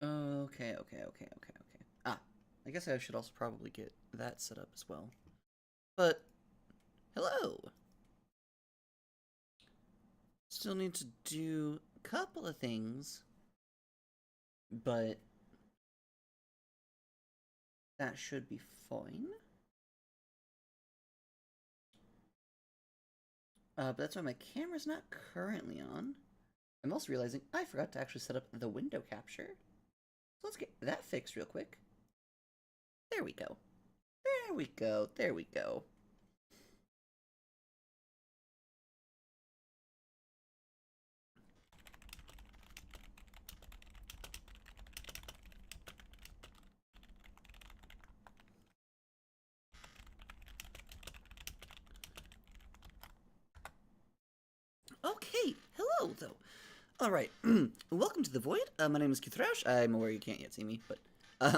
Okay. Ah, I guess I should also probably get that set up as well. But, hello! Still need to do a couple of things, but that should be fine. But that's why my camera's not currently on. I'm also realizing I forgot to actually set up the window capture. So let's get that fixed real quick. There we go. There we go. There we go. Okay, hello though. All right, welcome to the Void. My name is Qthrash. I'm aware you can't yet see me, but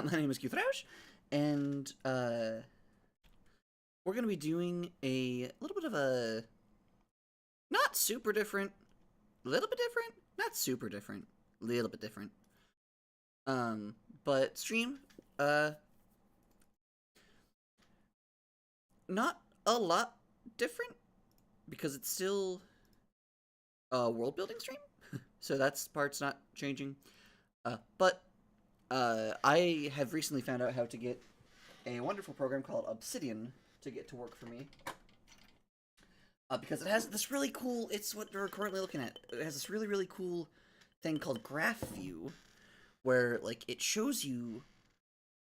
my name is Qthrash, and we're gonna be doing a little bit of a not super different, little bit different, not super different, little bit different. But stream, not a lot different because it's still a world building stream, so that's part's not changing. But I have recently found out how to get a wonderful program called Obsidian to get to work for me. Because it has this really cool, it's what we're currently looking at. It has this really, really cool thing called Graph View, where, like, it shows you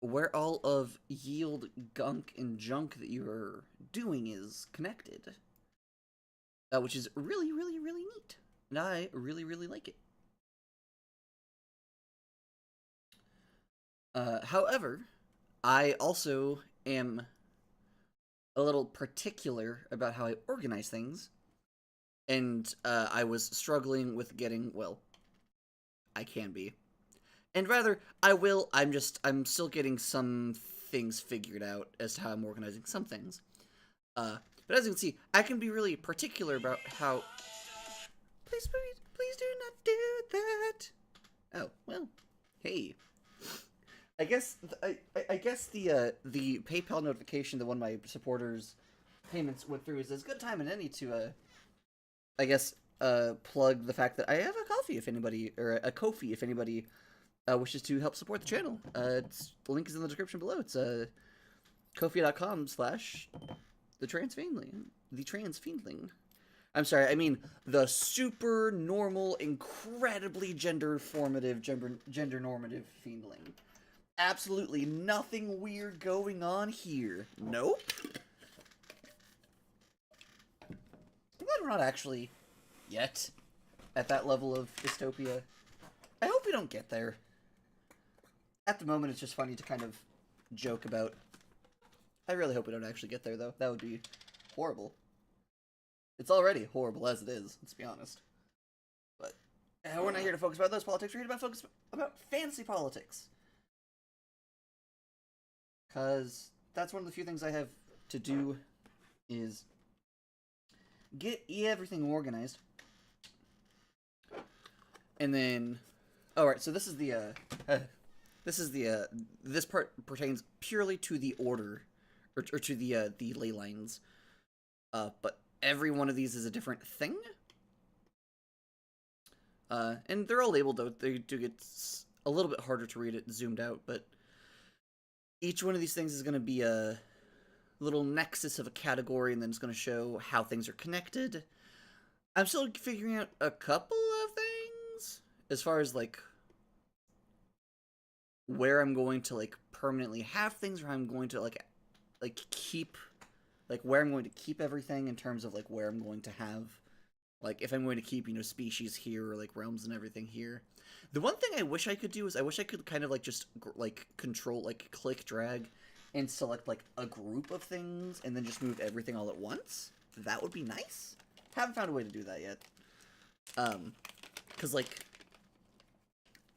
where all of yield gunk and junk that you're doing is connected. Which is really, really, really neat. And I really, really like it. However, I also am a little particular about how I organize things, and I was struggling with getting, well, I can be. And rather, I will, I'm still getting some things figured out as to how I'm organizing some things. But as you can see, I can be really particular about how... Please do not do that! Oh, well, hey. I guess I guess the PayPal notification that one of my supporters' payments went through is as good time as any to I guess plug the fact that I have a coffee if anybody or a Ko-fi if anybody wishes to help support the channel. The link is in the description below. It's kofi.com/the transfiendling. I'm sorry, I mean the super normal, incredibly gender normative fiendling. Absolutely nothing weird going on here. Nope. I'm glad we're not actually yet at that level of dystopia. I hope we don't get there. At the moment, it's just funny to kind of joke about. I really hope we don't actually get there, though. That would be horrible. It's already horrible as it is, let's be honest. But we're not here to focus about those politics. We're here to focus about fantasy politics. Because that's one of the few things I have to do is get everything organized. And then, alright, so this is the, this part pertains purely to the order, or to the ley lines. But every one of these is a different thing. And they're all labeled, though. They do get a little bit harder to read it zoomed out, but each one of these things is going to be a little nexus of a category, and then it's going to show how things are connected. I'm still figuring out a couple of things as far as, like, where I'm going to, like, permanently have things, or how I'm going to, like keep, like, where I'm going to keep everything in terms of, like, where I'm going to have, like, if I'm going to keep, you know, species here, or, like, realms and everything here. The one thing I wish I could do is I wish I could kind of, like, just, like, control, like, click, drag, and select, like, a group of things, and then just move everything all at once. That would be nice. Haven't found a way to do that yet. Because, like,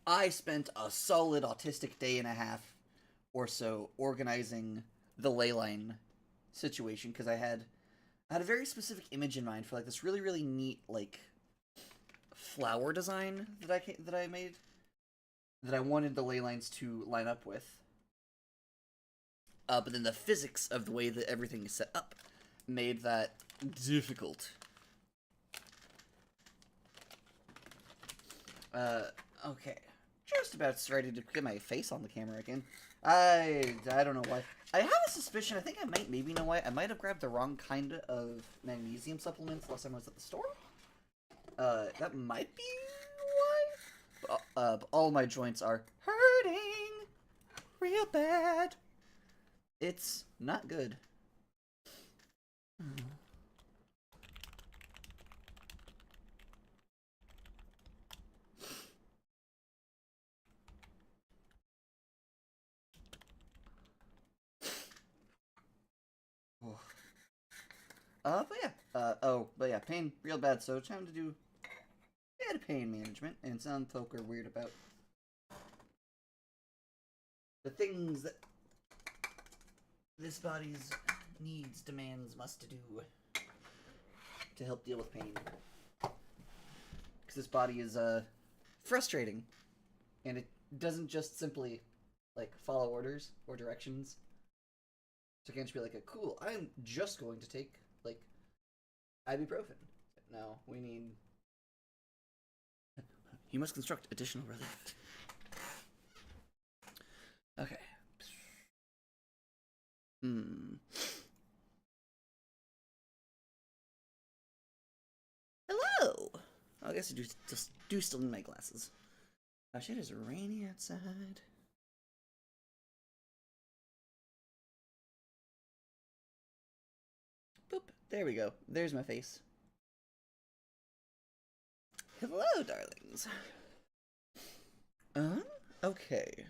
I spent a solid autistic day and a half or so organizing the ley line situation, because I had a very specific image in mind for, like, this really, really neat, like, flower design that I made. that I wanted the ley lines to line up with. But then the physics of the way that everything is set up made that difficult. Okay. Just about ready to get my face on the camera again. I don't know why. I have a suspicion, I think I might maybe know why. I might have grabbed the wrong kind of magnesium supplements last time I was at the store. That might be why. But all my joints are hurting real bad. It's not good. But yeah, pain real bad. So time to do pain management, and some folk are weird about the things that this body's needs, demands, must do to help deal with pain. Because this body is frustrating, and it doesn't just simply like follow orders or directions. So it can't just be like, cool, I'm just going to take like ibuprofen. No, we need. You must construct additional relief. Okay. Hello. I guess I do still need my glasses. Oh shit! It's rainy outside. Boop. There we go. There's my face. Hello, darlings. Okay.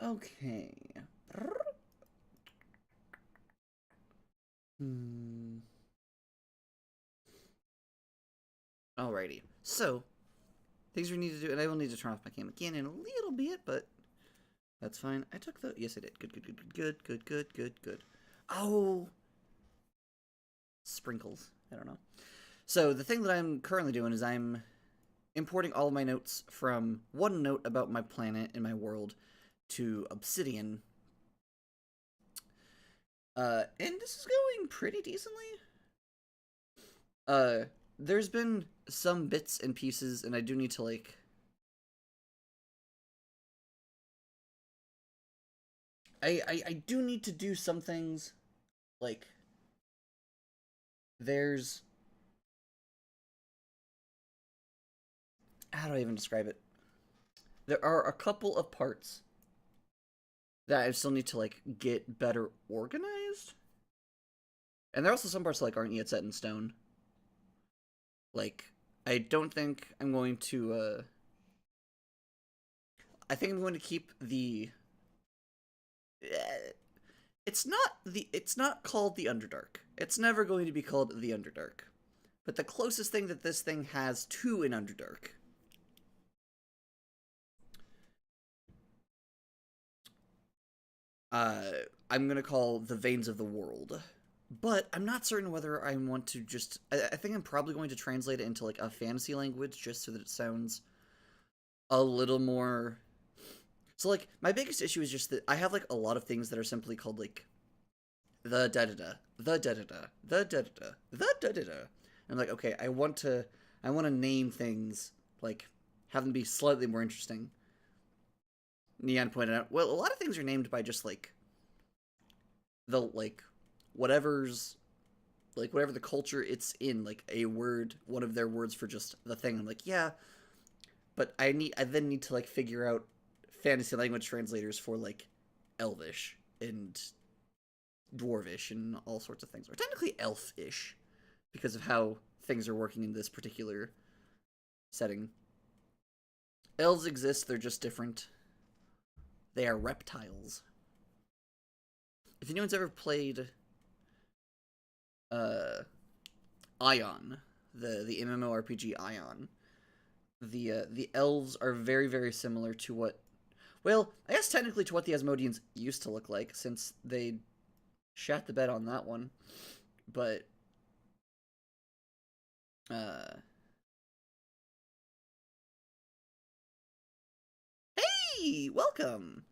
Okay. Alrighty. So, things we need to do, and I will need to turn off my cam again in a little bit, but that's fine. I took the. Yes, I did. Good. Oh! Sprinkles. I don't know. So, the thing that I'm currently doing is I'm importing all of my notes from OneNote about my planet and my world to Obsidian. And this is going pretty decently. There's been some bits and pieces, and I do need to, like... I do need to do some things, like... There's... How do I even describe it? There are a couple of parts that I still need to, like, get better organized. And there are also some parts that, like, aren't yet set in stone. Like, I don't think I'm going to, I think I'm going to keep the... It's not called the Underdark. It's never going to be called the Underdark. But the closest thing that this thing has to an Underdark... I'm gonna call the Veins of the World. But I'm not certain whether I want to just... I think I'm probably going to translate it into, like, a fantasy language just so that it sounds a little more... So, like, my biggest issue is just that I have, like, a lot of things that are simply called, like, the da-da-da, the da-da-da, the da-da-da, the da-da-da. I'm like, okay, I want to name things, like, have them be slightly more interesting. Neon pointed out, well, a lot of things are named by just, like, the, like, whatever the culture it's in, like, a word, one of their words for just the thing. I'm like, yeah, but I then need to, like, figure out fantasy language translators for, like, Elvish and Dwarvish and all sorts of things. Or technically Elfish, because of how things are working in this particular setting. Elves exist, they're just different. They are reptiles. If anyone's ever played Ion, the MMORPG Ion, the elves are very, very similar to what, well, I guess technically to what the Asmodeans used to look like, since they shat the bed on that one. But hey, welcome.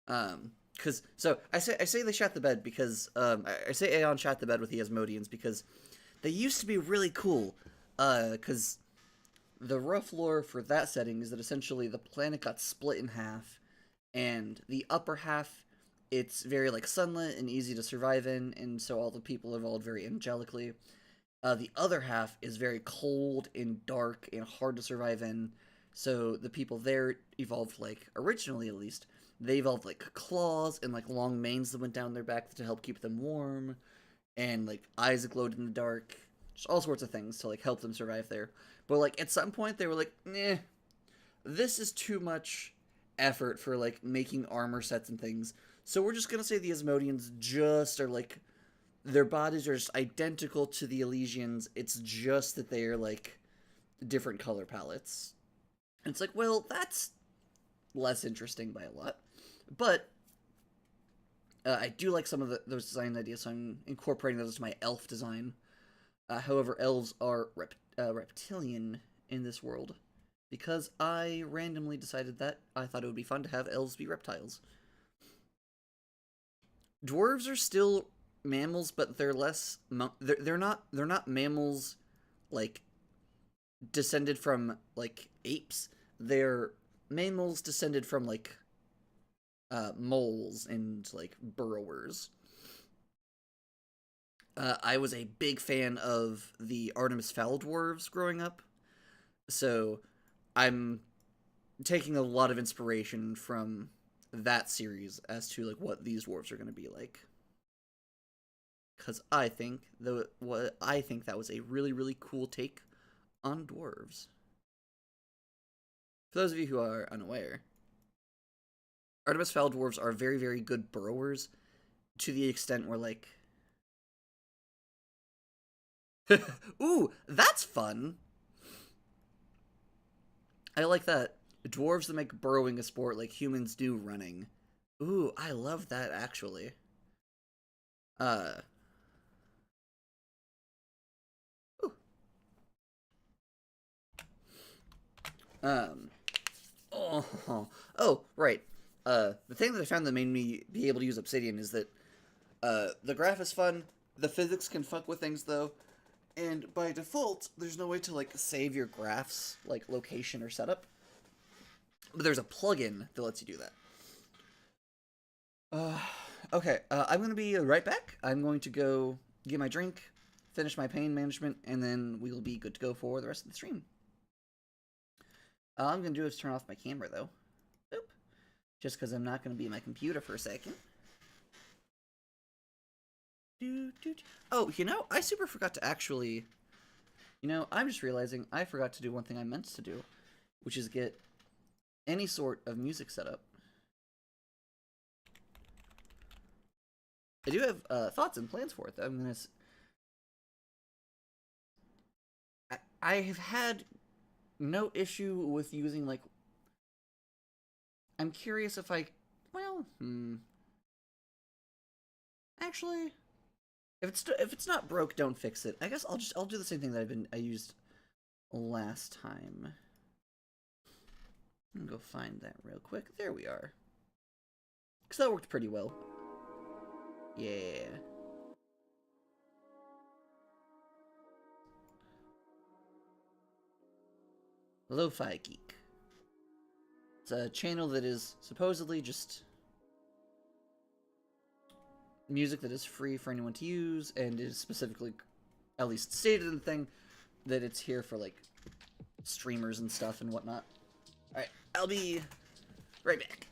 Because so I say they shot the bed because I say Aeon shot the bed with the Asmodeans because they used to be really cool. Because the rough lore for that setting is that essentially the planet got split in half, and the upper half, it's very like sunlit and easy to survive in, and so all the people evolved very angelically. The other half is very cold and dark and hard to survive in, so the people there evolved, like originally at least, they evolved like claws and like long manes that went down their back to help keep them warm, and like eyes that glowed in the dark, just all sorts of things to like help them survive there. But like at some point they were like, "Nah, this is too much effort for like making armor sets and things. So we're just gonna say the Asmodeans just are like their bodies are just identical to the Elysians. It's just that they are like different color palettes." And it's like, well, that's less interesting by a lot. But I do like some of those design ideas, so I'm incorporating those into my elf design. However, elves are reptilian in this world because I randomly decided that I thought it would be fun to have elves be reptiles. Dwarves are still mammals, but they're less. They're not mammals like descended from like apes. They're mammals descended from like moles and like burrowers. I was a big fan of the Artemis Fowl dwarves growing up, so I'm taking a lot of inspiration from that series as to like what these dwarves are going to be like. Because I think that was a really, really cool take on dwarves. For those of you who are unaware, Artemis Fowl dwarves are very, very good burrowers to the extent where like, ooh, that's fun. I like that. Dwarves that make burrowing a sport like humans do running. Ooh, I love that actually. Uh, ooh, um, oh, right. The thing that I found that made me be able to use Obsidian is that the graph is fun. The physics can fuck with things though, and by default, there's no way to like save your graphs like location or setup. But there's a plugin that lets you do that. Uh, okay, I'm gonna be right back. I'm going to go get my drink, finish my pain management, and then we'll be good to go for the rest of the stream. All I'm gonna do is turn off my camera though. Oop. Just because I'm not gonna be in my computer for a second. Oh, I super forgot to actually. I'm just realizing I forgot to do one thing I meant to do, which is get any sort of music set up. I do have thoughts and plans for it, though. I have had no issue with using, like... I'm curious if I... Well, Actually, if it's not broke, don't fix it. I guess I'll do the same thing that I used last time. I'm gonna go find that real quick. There we are. Because that worked pretty well. Yeah. Lo-Fi Geek. It's a channel that is supposedly just music that is free for anyone to use, and is specifically, at least stated in the thing, that it's here for, like, streamers and stuff and whatnot. Alright, I'll be right back.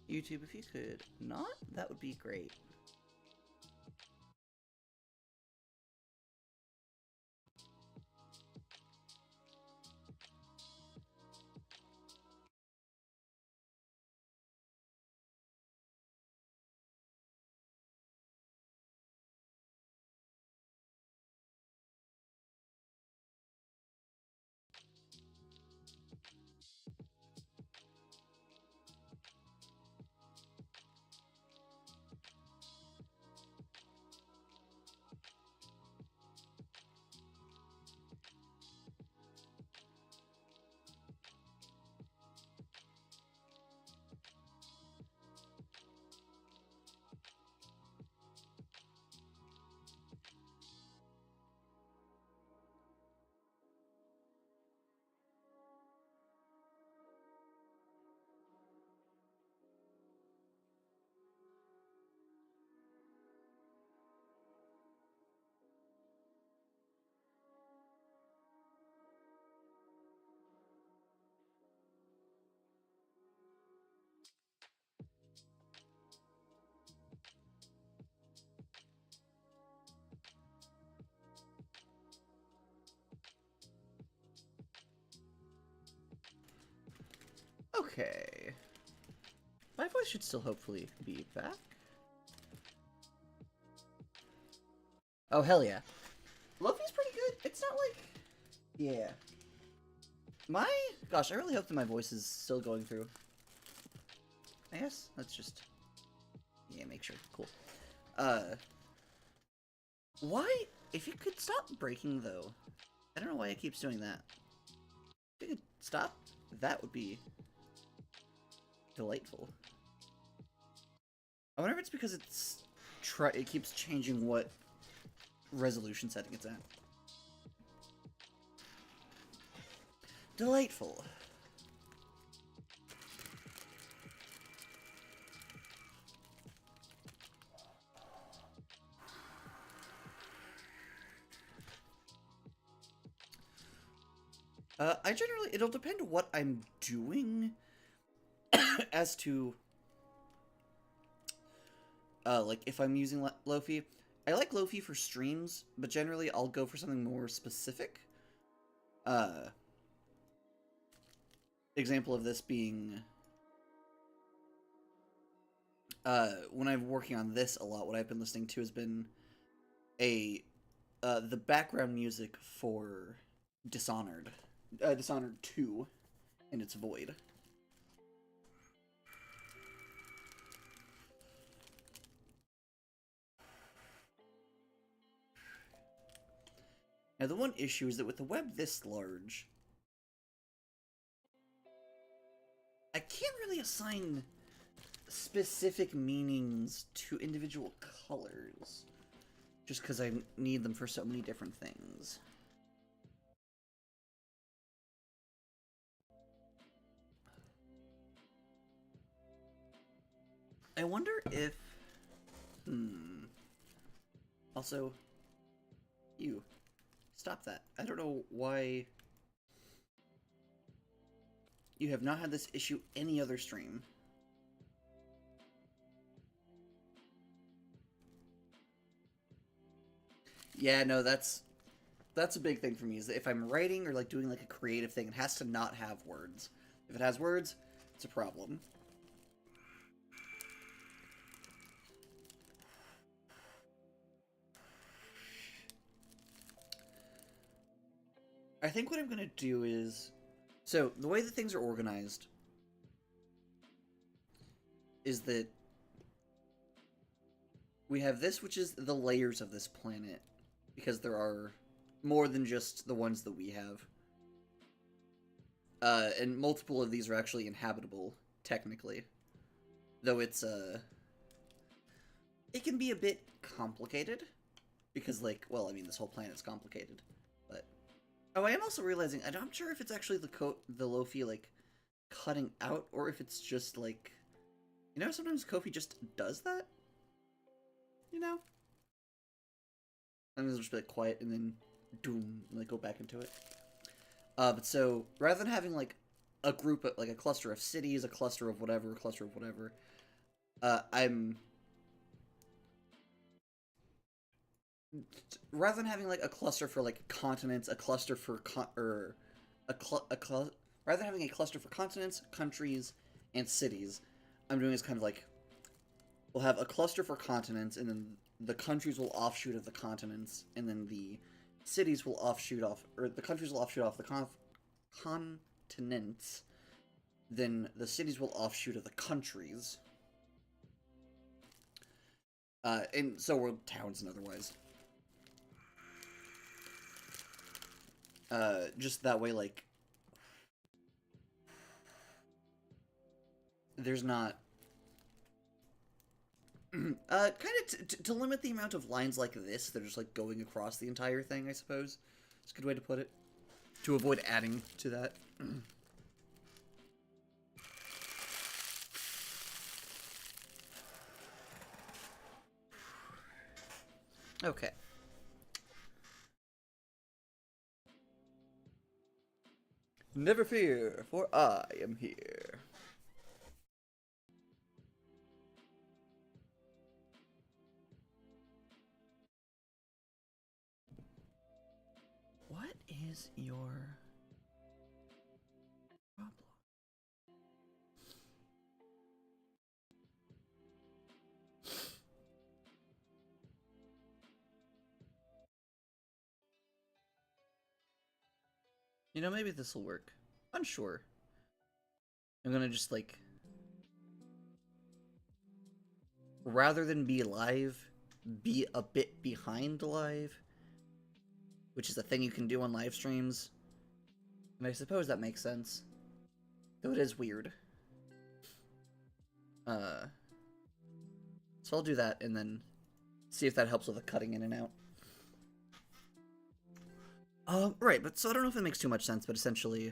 YouTube, if you could not, that would be great. Okay. My voice should still hopefully be back. Oh, hell yeah. Luffy's pretty good. It's not like... Yeah. Gosh, I really hope that my voice is still going through. I guess, let's just... Yeah, make sure. Cool. Why? If you could stop breaking, though. I don't know why it keeps doing that. If you could stop, that would be... delightful. I wonder if it's because it keeps changing what resolution setting it's at. Delightful. It'll depend what I'm doing as to, like, if I'm using Lo-Fi. I like Lo-Fi for streams, but generally I'll go for something more specific. Example of this being, when I'm working on this a lot, what I've been listening to has been the background music for Dishonored. Dishonored 2 and its Void. Now, the one issue is that with the web this large, I can't really assign specific meanings to individual colors, just because I need them for so many different things. I wonder if... Also, you. Stop that. I don't know why... You have not had this issue any other stream. Yeah, no, that's a big thing for me, is that if I'm writing or like doing like a creative thing, it has to not have words. If it has words, it's a problem. I think what I'm gonna do is... So, the way that things are organized is that we have this, which is the layers of this planet, because there are more than just the ones that we have. And multiple of these are actually inhabitable, technically. Though it's, it can be a bit complicated, because, like, well, I mean, this whole planet's complicated, but... Oh, I am also realizing, I'm not sure if it's actually the Lo-Fi, like, cutting out, or if it's just, like... You know, sometimes Ko-Fi just does that? You know? And it'll just be, like, quiet, and then, doom, like, go back into it. But so, rather than having, like, a group, like, a cluster of cities, a cluster of whatever, I'm rather than having like a cluster for like continents, a cluster for or rather than having a cluster for continents, countries, and cities, I'm doing is kind of like we'll have a cluster for continents, and then the countries will offshoot of the continents, and then the cities will offshoot off, or the countries will offshoot off the continents. Then the cities will offshoot of the countries, and so will towns and otherwise. Just that way, like, there's not kind of to limit the amount of lines like this that are just like going across the entire thing, I suppose. It's a good way to put it. To avoid adding to that. Okay. Never fear, for I am here. What is your problem? You know, maybe this will work. Unsure. I'm gonna just, like, rather than be live, be a bit behind live, which is a thing you can do on live streams. And I suppose that makes sense. Though it is weird. So I'll do that and then see if that helps with the cutting in and out. Right, but so I don't know if it makes too much sense, but essentially,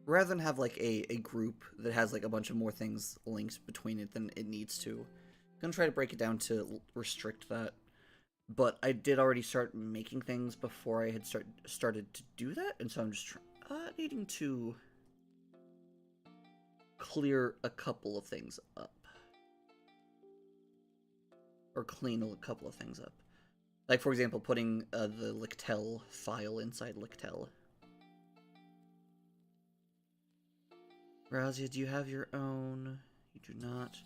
rather than have like a group that has like a bunch of more things linked between it than it needs to, I'm gonna try to break it down to restrict that. But I did already start making things before I had started to do that, and so I'm just needing to clear a couple of things up. Or clean a couple of things up. Like, for example, putting the Lictel file inside Lictel. Razia, do you have your own? You do not.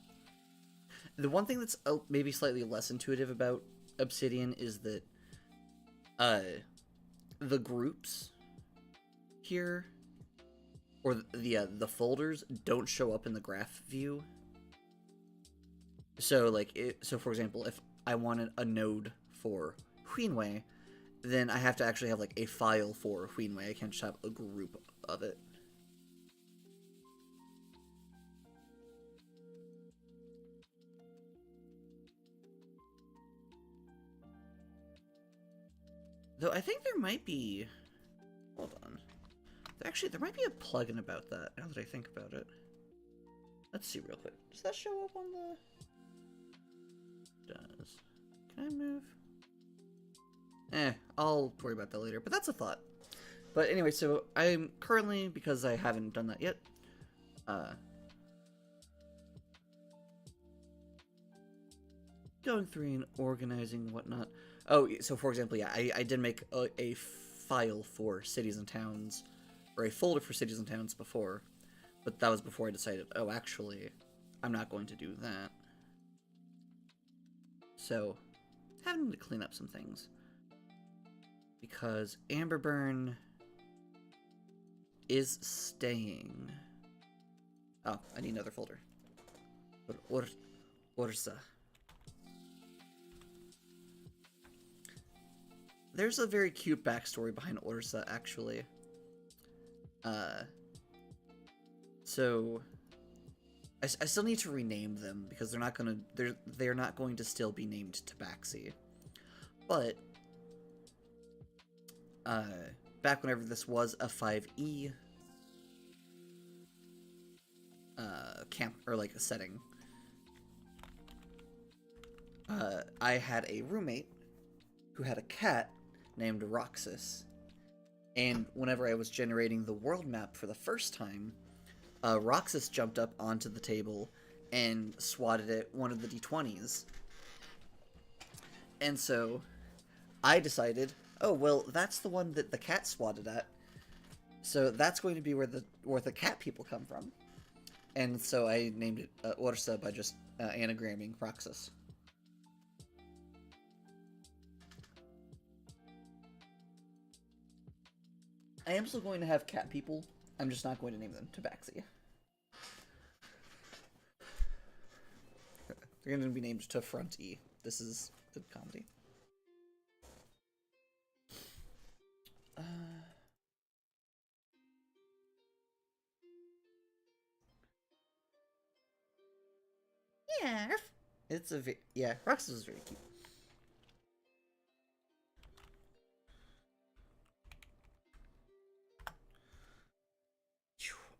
The one thing that's maybe slightly less intuitive about Obsidian is that the groups here, or the folders, don't show up in the graph view. So, like, so for example, if I wanted a node for Huinwei, then I have to actually have, like, a file for Huinwei. I can't just have a group of it. Though I think there might be... Hold on. Actually, there might be a plugin about that, now that I think about it. Let's see real quick. Does that show up on the... It does. Can I move? I'll worry about that later, but that's a thought. But anyway, so I'm currently, because I haven't done that yet, going through and organizing whatnot. Oh, so for example, yeah, I did make a file for cities and towns, or a folder for cities and towns before, but that was before I decided, oh, actually, I'm not going to do that. So, having to clean up some things. Because Amberburn is staying. Oh, I need another folder. Ursa. There's a very cute backstory behind Ursa, actually. So I still need to rename them because they're not going to still be named Tabaxi. But back whenever this was a 5e camp, or like a setting, I had a roommate who had a cat named Roxas, and whenever I was generating the world map for the first time, Roxas jumped up onto the table and swatted at one of the d20s. And so I decided, oh, well, that's the one that the cat swatted at. So that's going to be where the cat people come from. And so I named it Ursa by just anagramming Roxas. I am still going to have cat people. I'm just not going to name them Tabaxi. They're going to be named to Front E. This is good comedy. Yeah. It's a yeah, Roxas is very cute.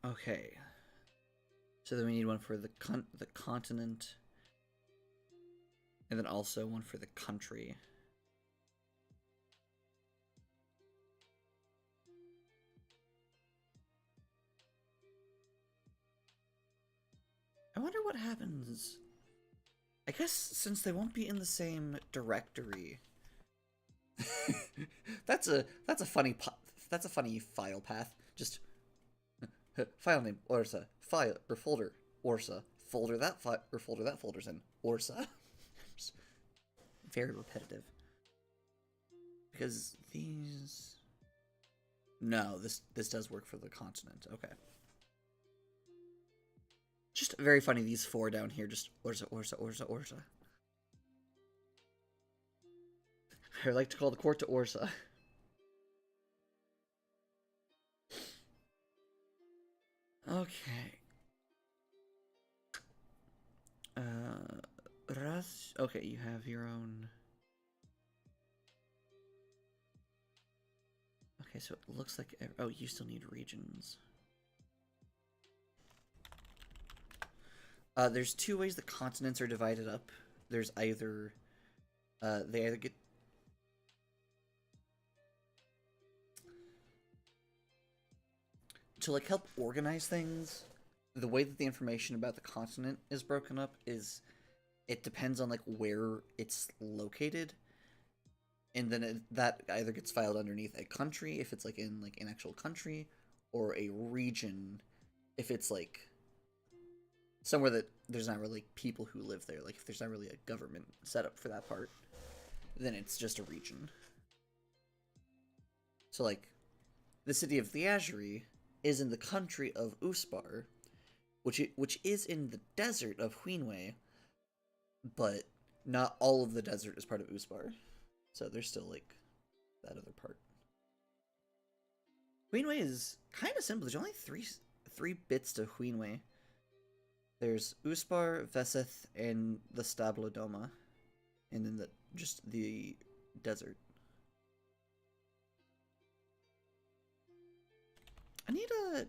Okay. So then we need one for the continent, and then also one for the country. I wonder what happens. I guess since they won't be in the same directory. that's a funny file path. Just file name Orsa, file or folder Orsa, folder that file or folder that folder's in Orsa. Very repetitive. Because these, no, this does work for the continent. Okay. Just very funny, these four down here, just Orsa, Orsa, Orsa, Orsa. I like to call the court to Orsa. Okay. Ras. Okay, you have your own. Okay, so it looks like. Oh, you still need regions. There's two ways the continents are divided up. There's either. They either get. To like help organize things, the way that the information about the continent is broken up is it depends on like where it's located, and then that either gets filed underneath a country if it's like in an actual country, or a region if it's like somewhere that there's not really people who live there. Like if there's not really a government set up for that part, then it's just a region. So like the city of the Azuri is in the country of Uspar, which is in the desert of Huinwei, but not all of the desert is part of Uspar. So there's still like that other part. Huinwei is kind of simple. There's only three bits to Huinwei. There's Uspar, Veseth, and the Stablodoma, and then just the desert. I need a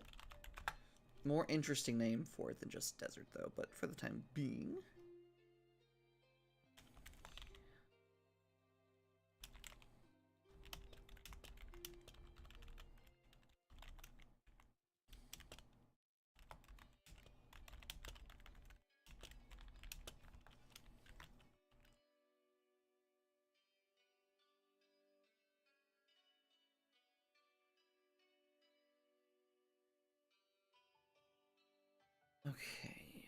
more interesting name for it than just desert, though, but for the time being. Okay.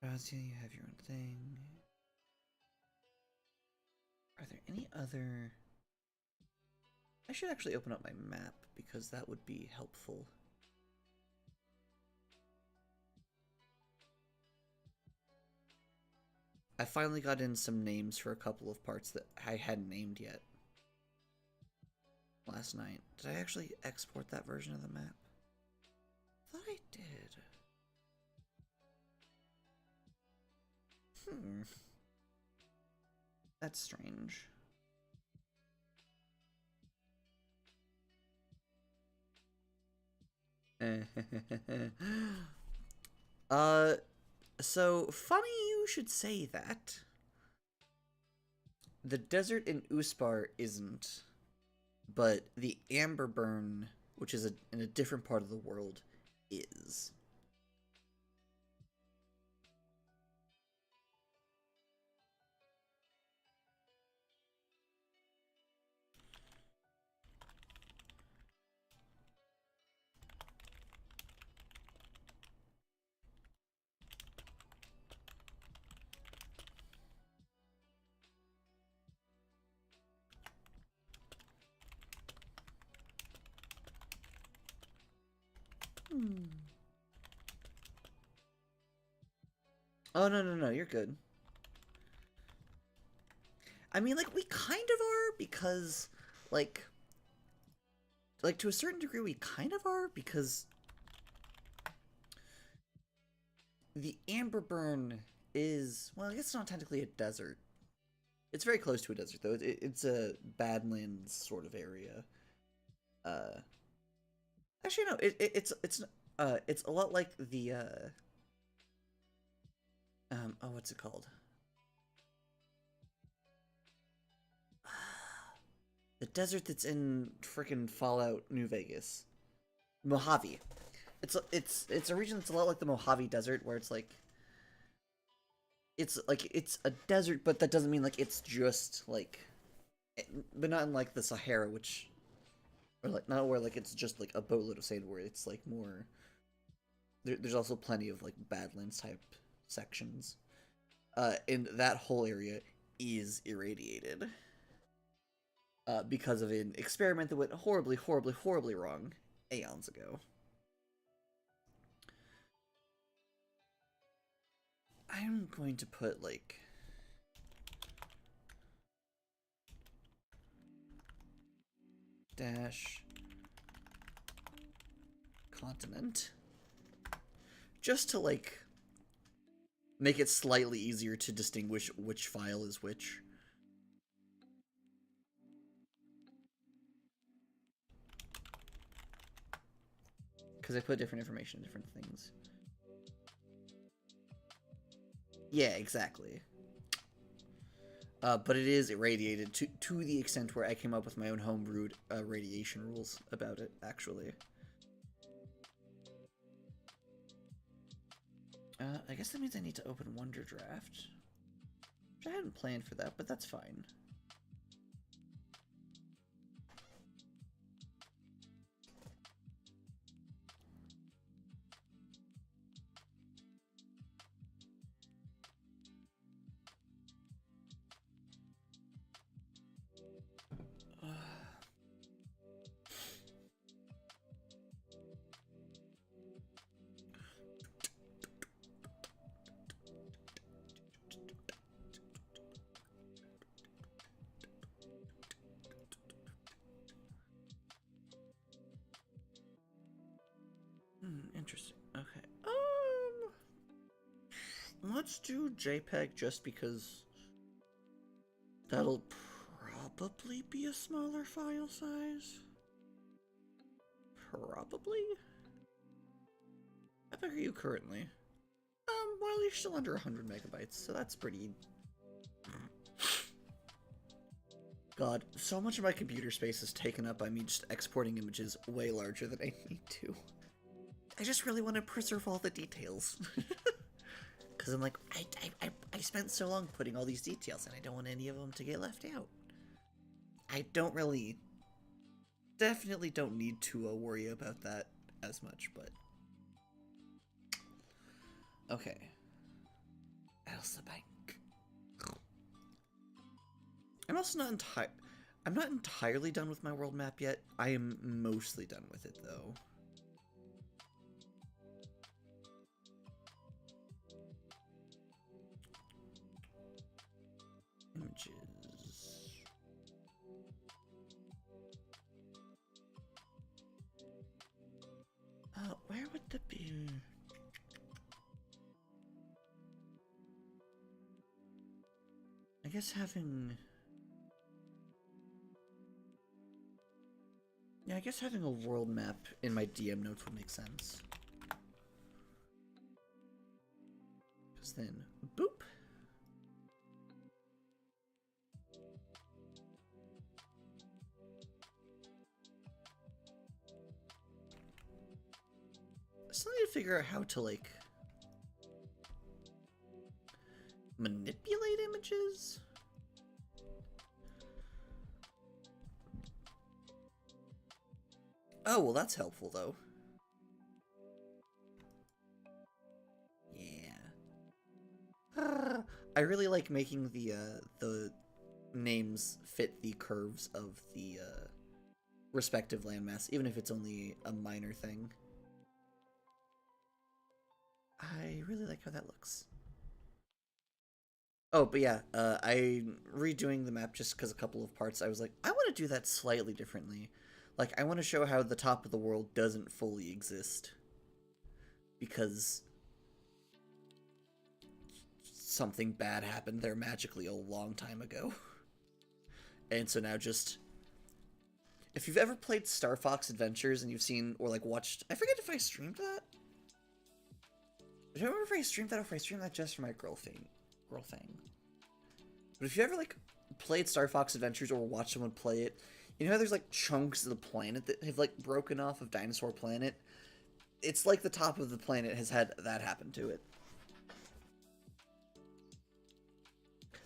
Razia, you have your own thing. Are there any other... I should actually open up my map, because that would be helpful. I finally got in some names for a couple of parts that I hadn't named yet. Last night. Did I actually export that version of the map? I thought I did. That's strange. So funny you should say that. The desert in Uspar isn't, but the Amberburn which is in a different part of the world, is. Oh, no, you're good. I mean, like, we kind of are, because, like, to a certain degree, we kind of are, because the Amberburn is, well, I guess it's not technically a desert. It's very close to a desert, though. It's a Badlands sort of area. Uh, Actually, no. It's a lot like the oh, what's it called? The desert that's in frickin' Fallout New Vegas, Mojave. It's a region that's a lot like the Mojave Desert, where it's a desert, but that doesn't mean like it's just like, but not in like the Sahara, which, or like not where like it's just like a boatload of sand, where it's like more. There's also plenty of like Badlands type sections. And that whole area is irradiated. Because of an experiment that went horribly, horribly, horribly wrong aeons ago. I'm going to put, like... dash... continent. Just to, like... make it slightly easier to distinguish which file is which. Because I put different information in different things. Yeah, exactly. But it is irradiated to the extent where I came up with my own homebrewed radiation rules about it, actually. I guess that means I need to open Wonder Draft. Which I hadn't planned for that, but that's fine. Interesting. Okay. Let's do JPEG just because that'll probably be a smaller file size. Probably? How big are you currently? Well, you're still under 100 megabytes, so that's pretty... God, so much of my computer space is taken up by me just exporting images way larger than I need to. I just really want to preserve all the details. Because I'm like, I spent so long putting all these details, and I don't want any of them to get left out. I don't really... definitely don't need to worry about that as much, but... Okay. Elsa Bank. I'm also not I'm not entirely done with my world map yet. I am mostly done with it, though. Images. Where would the be? I guess having... yeah, I guess having a world map in my DM notes would make sense. Because then, boop. still need to figure out how to, like, manipulate images? Oh, well, that's helpful, though. Yeah. I really like making the names fit the curves of the respective landmass, even if it's only a minor thing. I really like how that looks. Oh, but yeah, I'm redoing the map just because a couple of parts I was like, I want to do that slightly differently. Like, I want to show how the top of the world doesn't fully exist. Because something bad happened there magically a long time ago. And so now just... If you've ever played Star Fox Adventures and you've seen, or like watched... I forget if I streamed that? I don't remember if I streamed that or if I streamed that just for my girl thing. But if you ever like played Star Fox Adventures or watched someone play it, you know how there's like chunks of the planet that have like broken off of Dinosaur Planet? It's like the top of the planet has had that happen to it.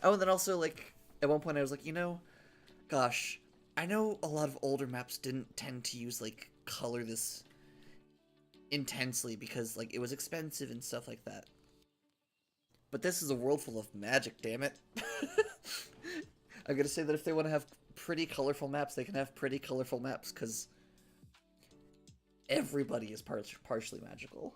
Oh, and then also like at one point I was like, you know, gosh, I know a lot of older maps didn't tend to use like color this intensely because like it was expensive and stuff like that. But this is a world full of magic, damn it. I'm gonna say that if they want to have pretty colorful maps, they can have pretty colorful maps, because everybody is partially magical.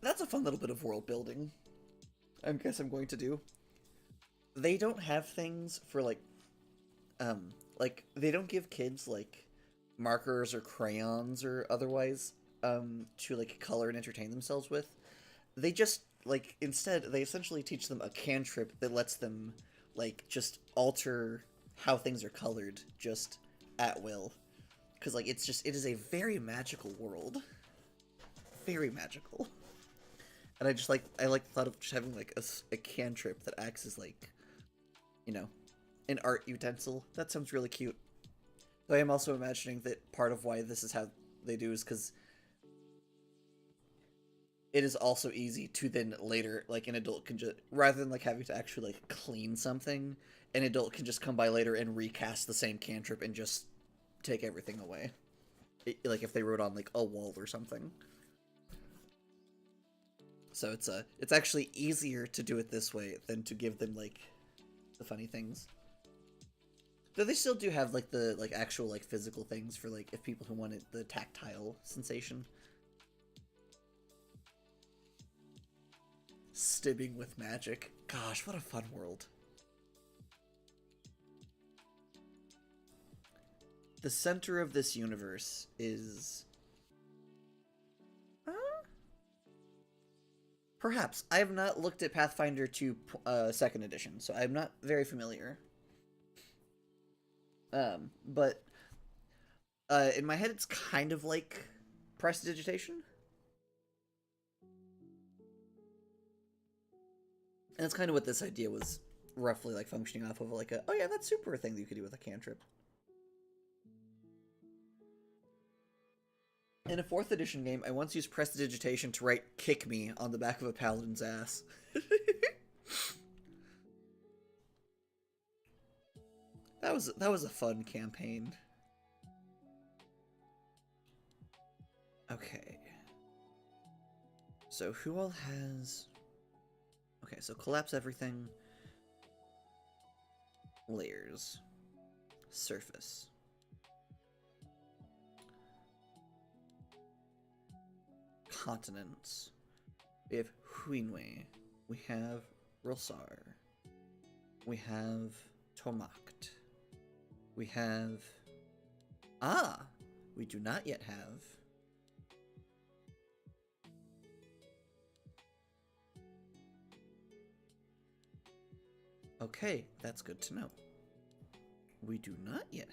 That's a fun little bit of world building I guess I'm going to do. They don't have things for, like, they don't give kids, like, markers or crayons or otherwise, to, like, color and entertain themselves with. They just, like, instead, they essentially teach them a cantrip that lets them, like, just alter how things are colored just at will. Because, like, it is a very magical world. Very magical. And I like the thought of just having, like, a cantrip that acts as, like, you know, an art utensil. That sounds really cute. Though I am also imagining that part of why this is how they do is because it is also easy to then later, like, an adult can just, rather than, like, having to actually, like, clean something, an adult can just come by later and recast the same cantrip and just take everything away. Like, if they wrote on, like, a wall or something. So it's actually easier to do it this way than to give them, like, the funny things. Though they still do have, like, the, like, actual, like, physical things for, like, if people who wanted the tactile sensation. Stibbing with magic. Gosh, what a fun world. The center of this universe is... Perhaps. I have not looked at Pathfinder 2 2nd edition, so I'm not very familiar. But in my head it's kind of like prestidigitation. And that's kind of what this idea was roughly like functioning off of, like a, oh yeah, that's super thing that you could do with a cantrip. In a 4th edition game, I once used prestidigitation to write "kick me" on the back of a paladin's ass. That was a fun campaign. Okay. So who all has... Okay, so collapse everything. Layers. Surface. Continents. We have Huinwe. We have Rosar. We have Tomakt. We have... Ah! We do not yet have... Okay, that's good to know. We do not yet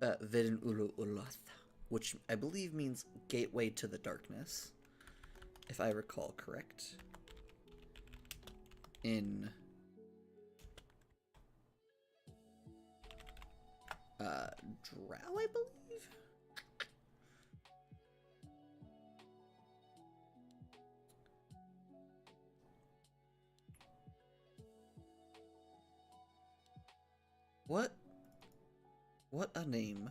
have... Vidin Ulu Ulath, which I believe means Gateway to the Darkness, if I recall correct. In Drow, I believe. What? What a name.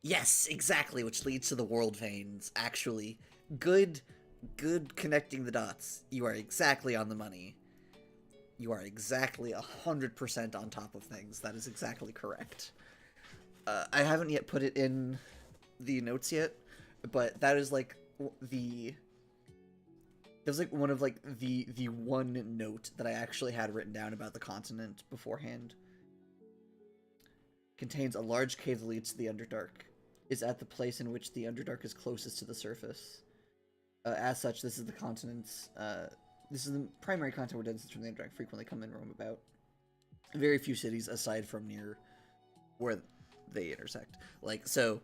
Yes, exactly, which leads to the world veins. Actually, good, good connecting the dots. You are exactly on the money. You are exactly 100% on top of things. That is exactly correct. I haven't yet put it in the notes yet, but that is like the that was like one of like the one note that I actually had written down about the continent beforehand. Contains a large cave that leads to the Underdark. Is at the place in which the Underdark is closest to the surface. As such, this is the continent's. This is the primary continent where denizens from the Underdark frequently come and roam about. Very few cities aside from near where they intersect. Like, so.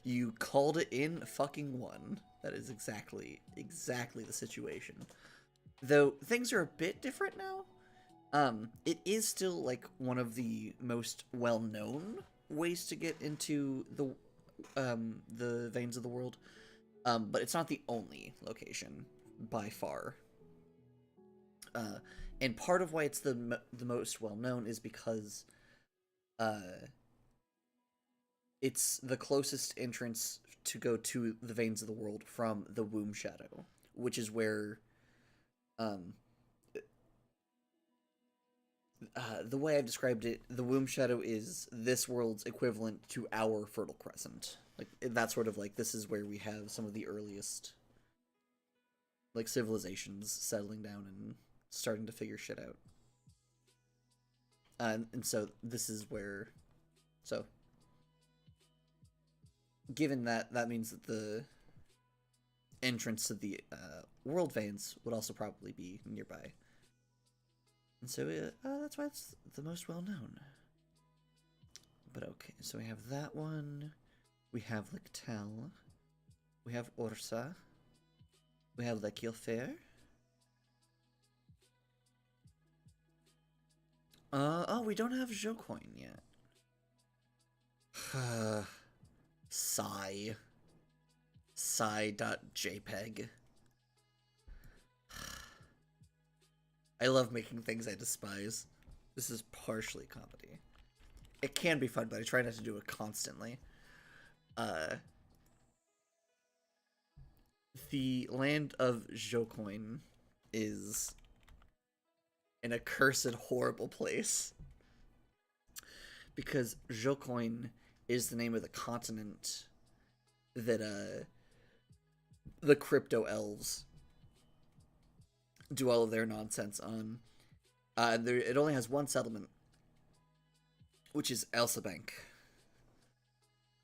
You called it in fucking one. That is exactly the situation. Though things are a bit different now. It is still like one of the most well-known ways to get into the veins of the world. But it's not the only location by far. And part of why it's the most well-known is because it's the closest entrance to go to the veins of the world from the Womb Shadow, which is where um, the way I've described it, the Womb Shadow is this world's equivalent to our Fertile Crescent. Like that's sort of like this is where we have some of the earliest like civilizations settling down and starting to figure shit out. And so this is where, so given that, that means that the entrance to the world veins would also probably be nearby. And so that's why it's the most well known. But okay, so we have that one. We have Lictel. We have Ursa. We have Lekilfair. Oh, we don't have Jocoin yet. Sigh. Sigh.jpg. I love making things I despise. This is partially comedy. It can be fun, but I try not to do it constantly. The land of Jocoin is an accursed, horrible place. Because Jocoin is the name of the continent that the crypto elves do all of their nonsense on. It only has one settlement, which is Elsabank.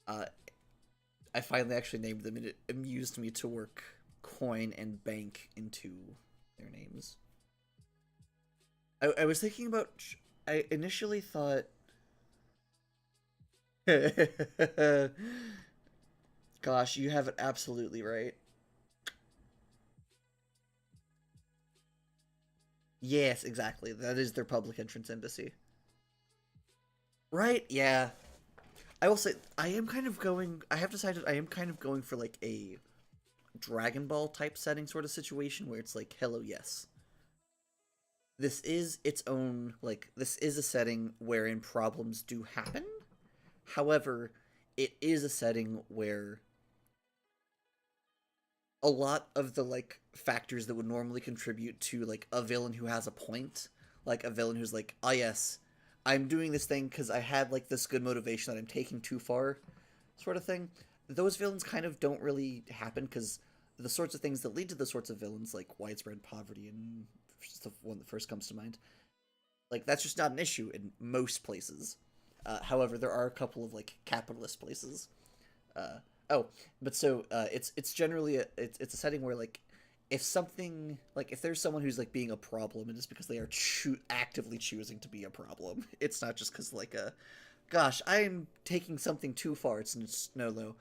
I finally actually named them, and it amused me to work coin and bank into their names. I was thinking about. I initially thought. Gosh, you have it absolutely right. Yes, exactly. That is their public entrance embassy. Right? Yeah. I will say I am kind of going. I have decided I am kind of going for like a Dragon Ball type setting sort of situation where it's like, hello, yes. This is its own, like, this is a setting wherein problems do happen. However, it is a setting where a lot of the, like, factors that would normally contribute to, like, a villain who has a point, like, a villain who's like, oh, yes, I'm doing this thing because I had, like, this good motivation that I'm taking too far, sort of thing. Those villains kind of don't really happen because the sorts of things that lead to the sorts of villains, like widespread poverty and just the one that first comes to mind, like that's just not an issue in most places. However, there are a couple of like capitalist places. Uh, oh, but so it's generally it's a setting where like if something like if there's someone who's like being a problem, it is because they are actively choosing to be a problem. It's not just because like a gosh, I'm taking something too far. It's no.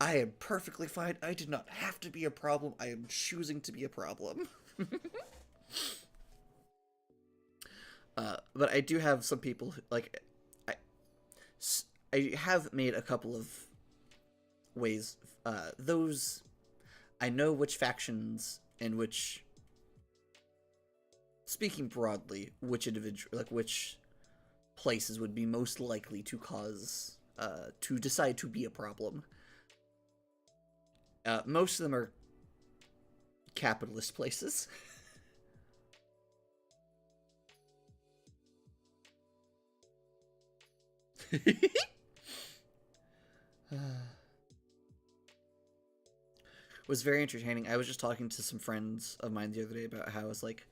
I am perfectly fine. I did not have to be a problem. I am choosing to be a problem. But I do have some people like I, I have made a couple of ways. Those I know which factions and which, speaking broadly, which individual, like which places would be most likely to cause, to decide to be a problem. Most of them are capitalist places. Was very entertaining. I was just talking to some friends of mine the other day about how I was like,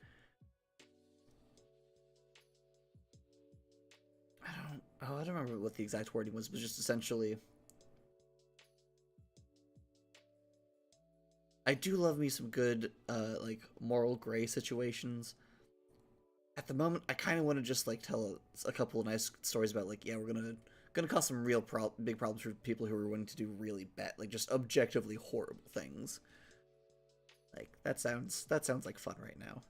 I don't remember what the exact wording was, but just essentially, I do love me some good, like, moral gray situations. At the moment, I kind of want to just, like, tell a couple of nice stories about, like, yeah, we're gonna cause some real big problems for people who are willing to do really bad, like, just objectively horrible things. Like, that sounds like fun right now.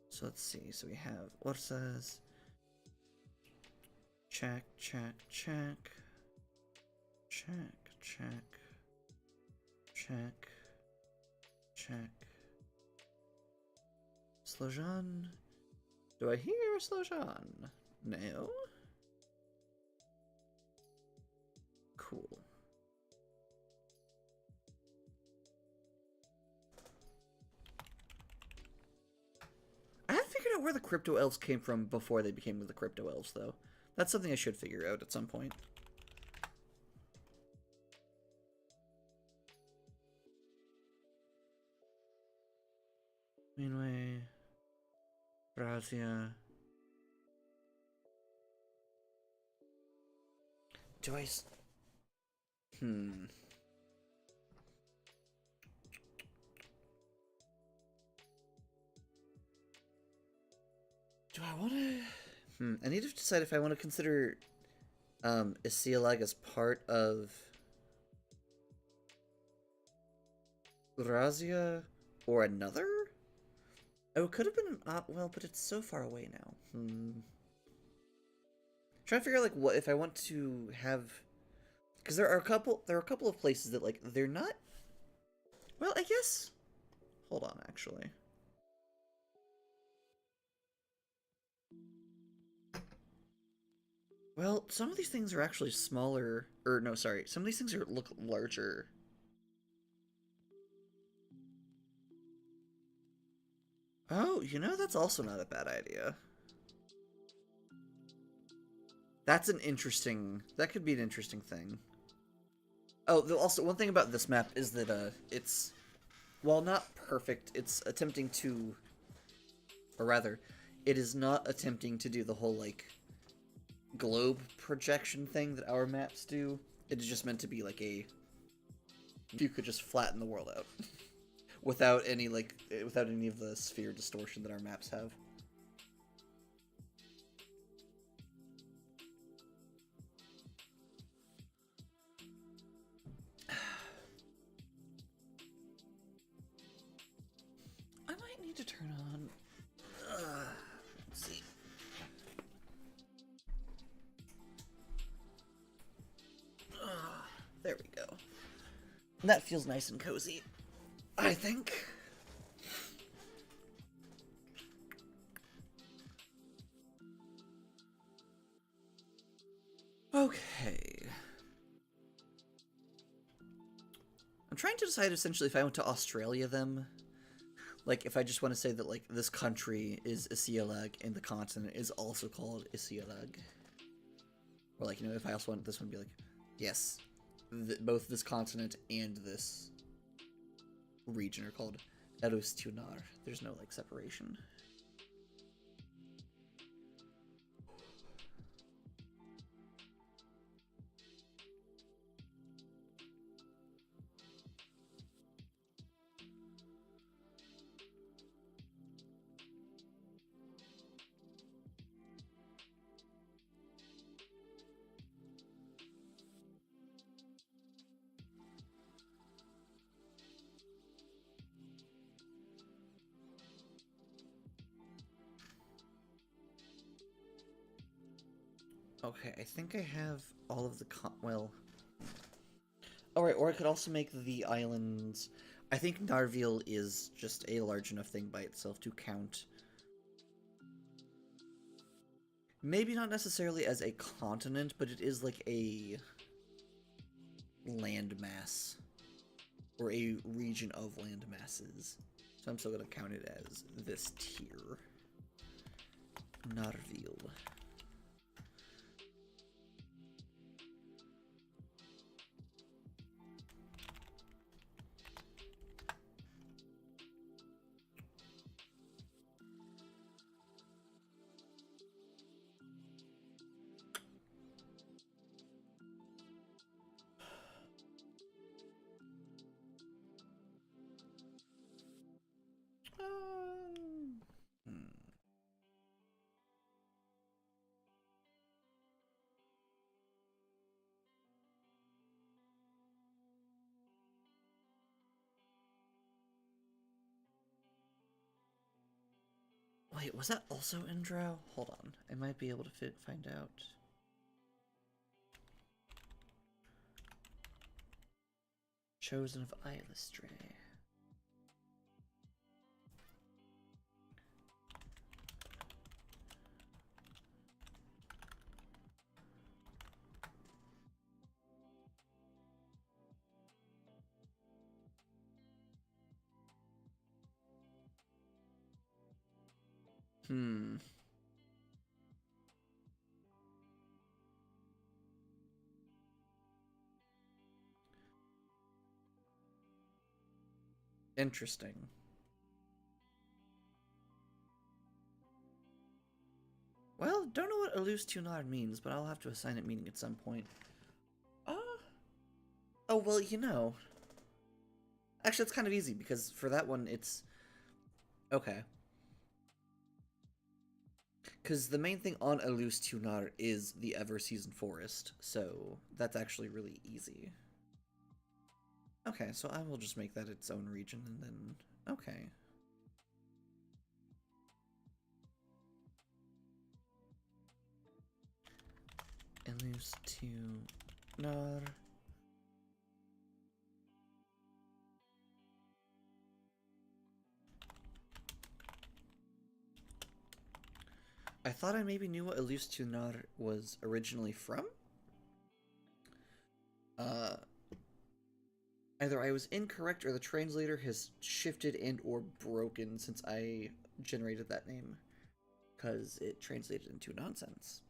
So let's see. So we have what says check, check, check, check, check, check, check. Slojan? Do I hear Slojan? No. Cool. I haven't figured out where the crypto elves came from before they became the crypto elves, though. That's something I should figure out at some point. Meanway, Brazia. Do I? Hmm. Do I want to? I need to decide if I want to consider Isialag as part of Razia or another? Oh, it could have been an well, but it's so far away now. Trying to figure out like what if I want to have, because there are a couple of places that like they're not. Well, I guess. Hold on, actually. Well, some of these things are actually smaller, or no, sorry, some of these things look larger. Oh, you know, that's also not a bad idea. That's an interesting, that could be an interesting thing. Oh, also, one thing about this map is that, it's, while not perfect, it's attempting to, or rather, it is not attempting to do the whole, like, globe projection thing that our maps do. It is just meant to be, like, you could just flatten the world out. Without any, like, without any of the sphere distortion that our maps have. I might need to turn on. Let's see. There we go. That feels nice and cozy, I think. Okay. I'm trying to decide essentially if I went to Australia them. Like, if I just want to say that, like, this country is Isialag and the continent is also called Isialag. Or, like, you know, if I also want this one to be like, yes, both this continent and this region are called Erus Tunar. There's no, like, separation. Okay, I think I have all of the well... Alright, or I could also make the islands... I think Narville is just a large enough thing by itself to count. Maybe not necessarily as a continent, but it is like a landmass. Or a region of land masses. So I'm still going to count it as this tier. Narville. Hmm. Wait, was that also in Drow? Hold on. I might be able to find out. Chosen of Islestray. Hmm. Interesting. Well, don't know what Alus Tunar means, but I'll have to assign it meaning at some point. Oh, well, you know. Actually, it's kind of easy, because for that one, it's... Okay. Because the main thing on Alus Tunar is the Ever-Season Forest, so that's actually really easy. Okay, so I will just make that its own region, and then... Okay. Alus Tunar... I thought I maybe knew what Alus Tunar was originally from? Either I was incorrect or the translator has shifted and or broken since I generated that name. Because it translated into nonsense.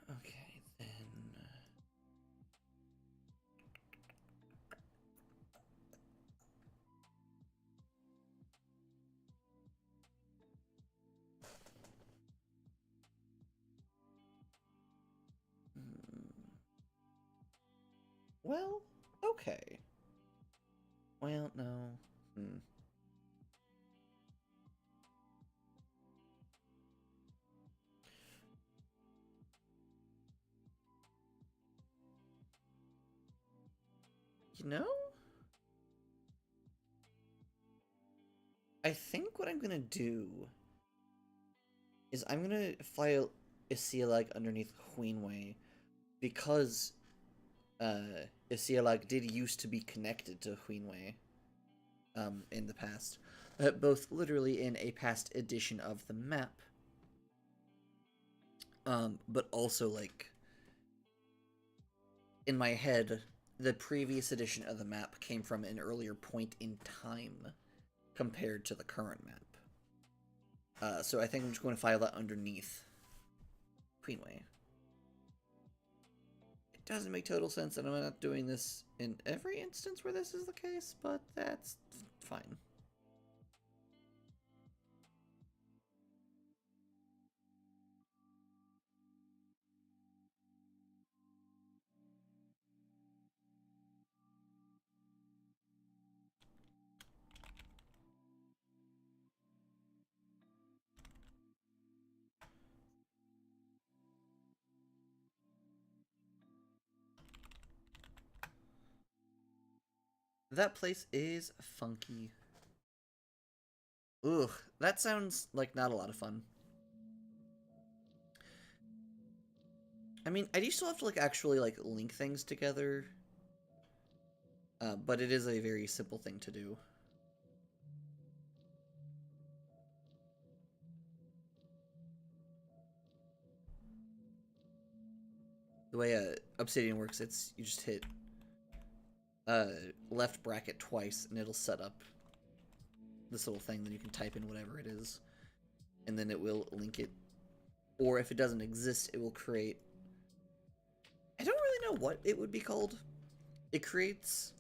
Okay, then... Well, okay. Well, no. You know? I think what I'm gonna do is I'm gonna file Isialag underneath Queenway because Isialag did used to be connected to Queenway in the past. Both literally in a past edition of the map, but also, like, in my head, the previous edition of the map came from an earlier point in time compared to the current map. So I think I'm just going to file that underneath Queenway. It doesn't make total sense, and I'm not doing this in every instance where this is the case, but that's fine. That place is funky. Ugh, that sounds like not a lot of fun. I mean, I do still have to like actually like link things together, but it is a very simple thing to do. The way Obsidian works, it's you just hit left bracket twice, and it'll set up this little thing. Then you can type in whatever it is, and then it will link it. Or if it doesn't exist, it will create. I don't really know what it would be called. It creates.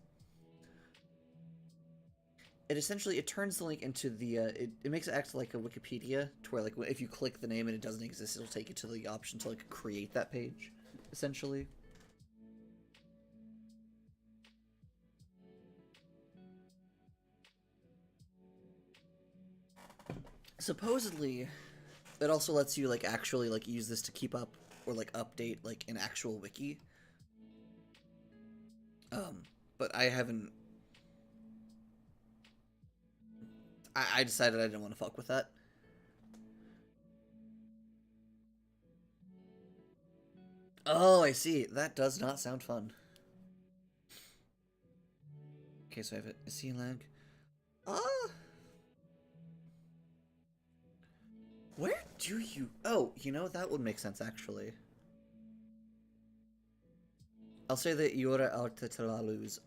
It essentially it turns the link into the it makes it act like a Wikipedia, to where like if you click the name and it doesn't exist, it'll take you to the option to like create that page, essentially. Supposedly, it also lets you like actually like use this to keep up or like update like an actual wiki. But I haven't. I decided I didn't want to fuck with that. Oh, I see. That does not sound fun. Okay, so I have a scene lag. Ah! Where do you... Oh, you know, that would make sense, actually. I'll say that Iora Artetalalu's,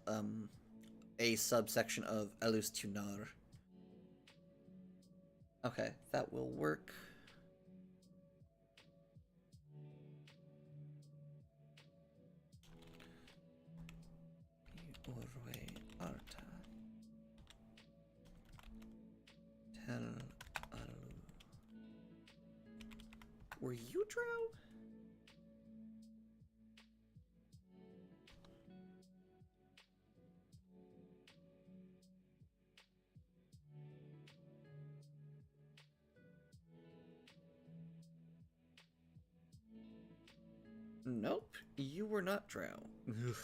a subsection of Alus Tunar. Okay, that will work. Iorwe Arta. Tel Alu. Were you Drow? Nope, you were not Drow. Ugh.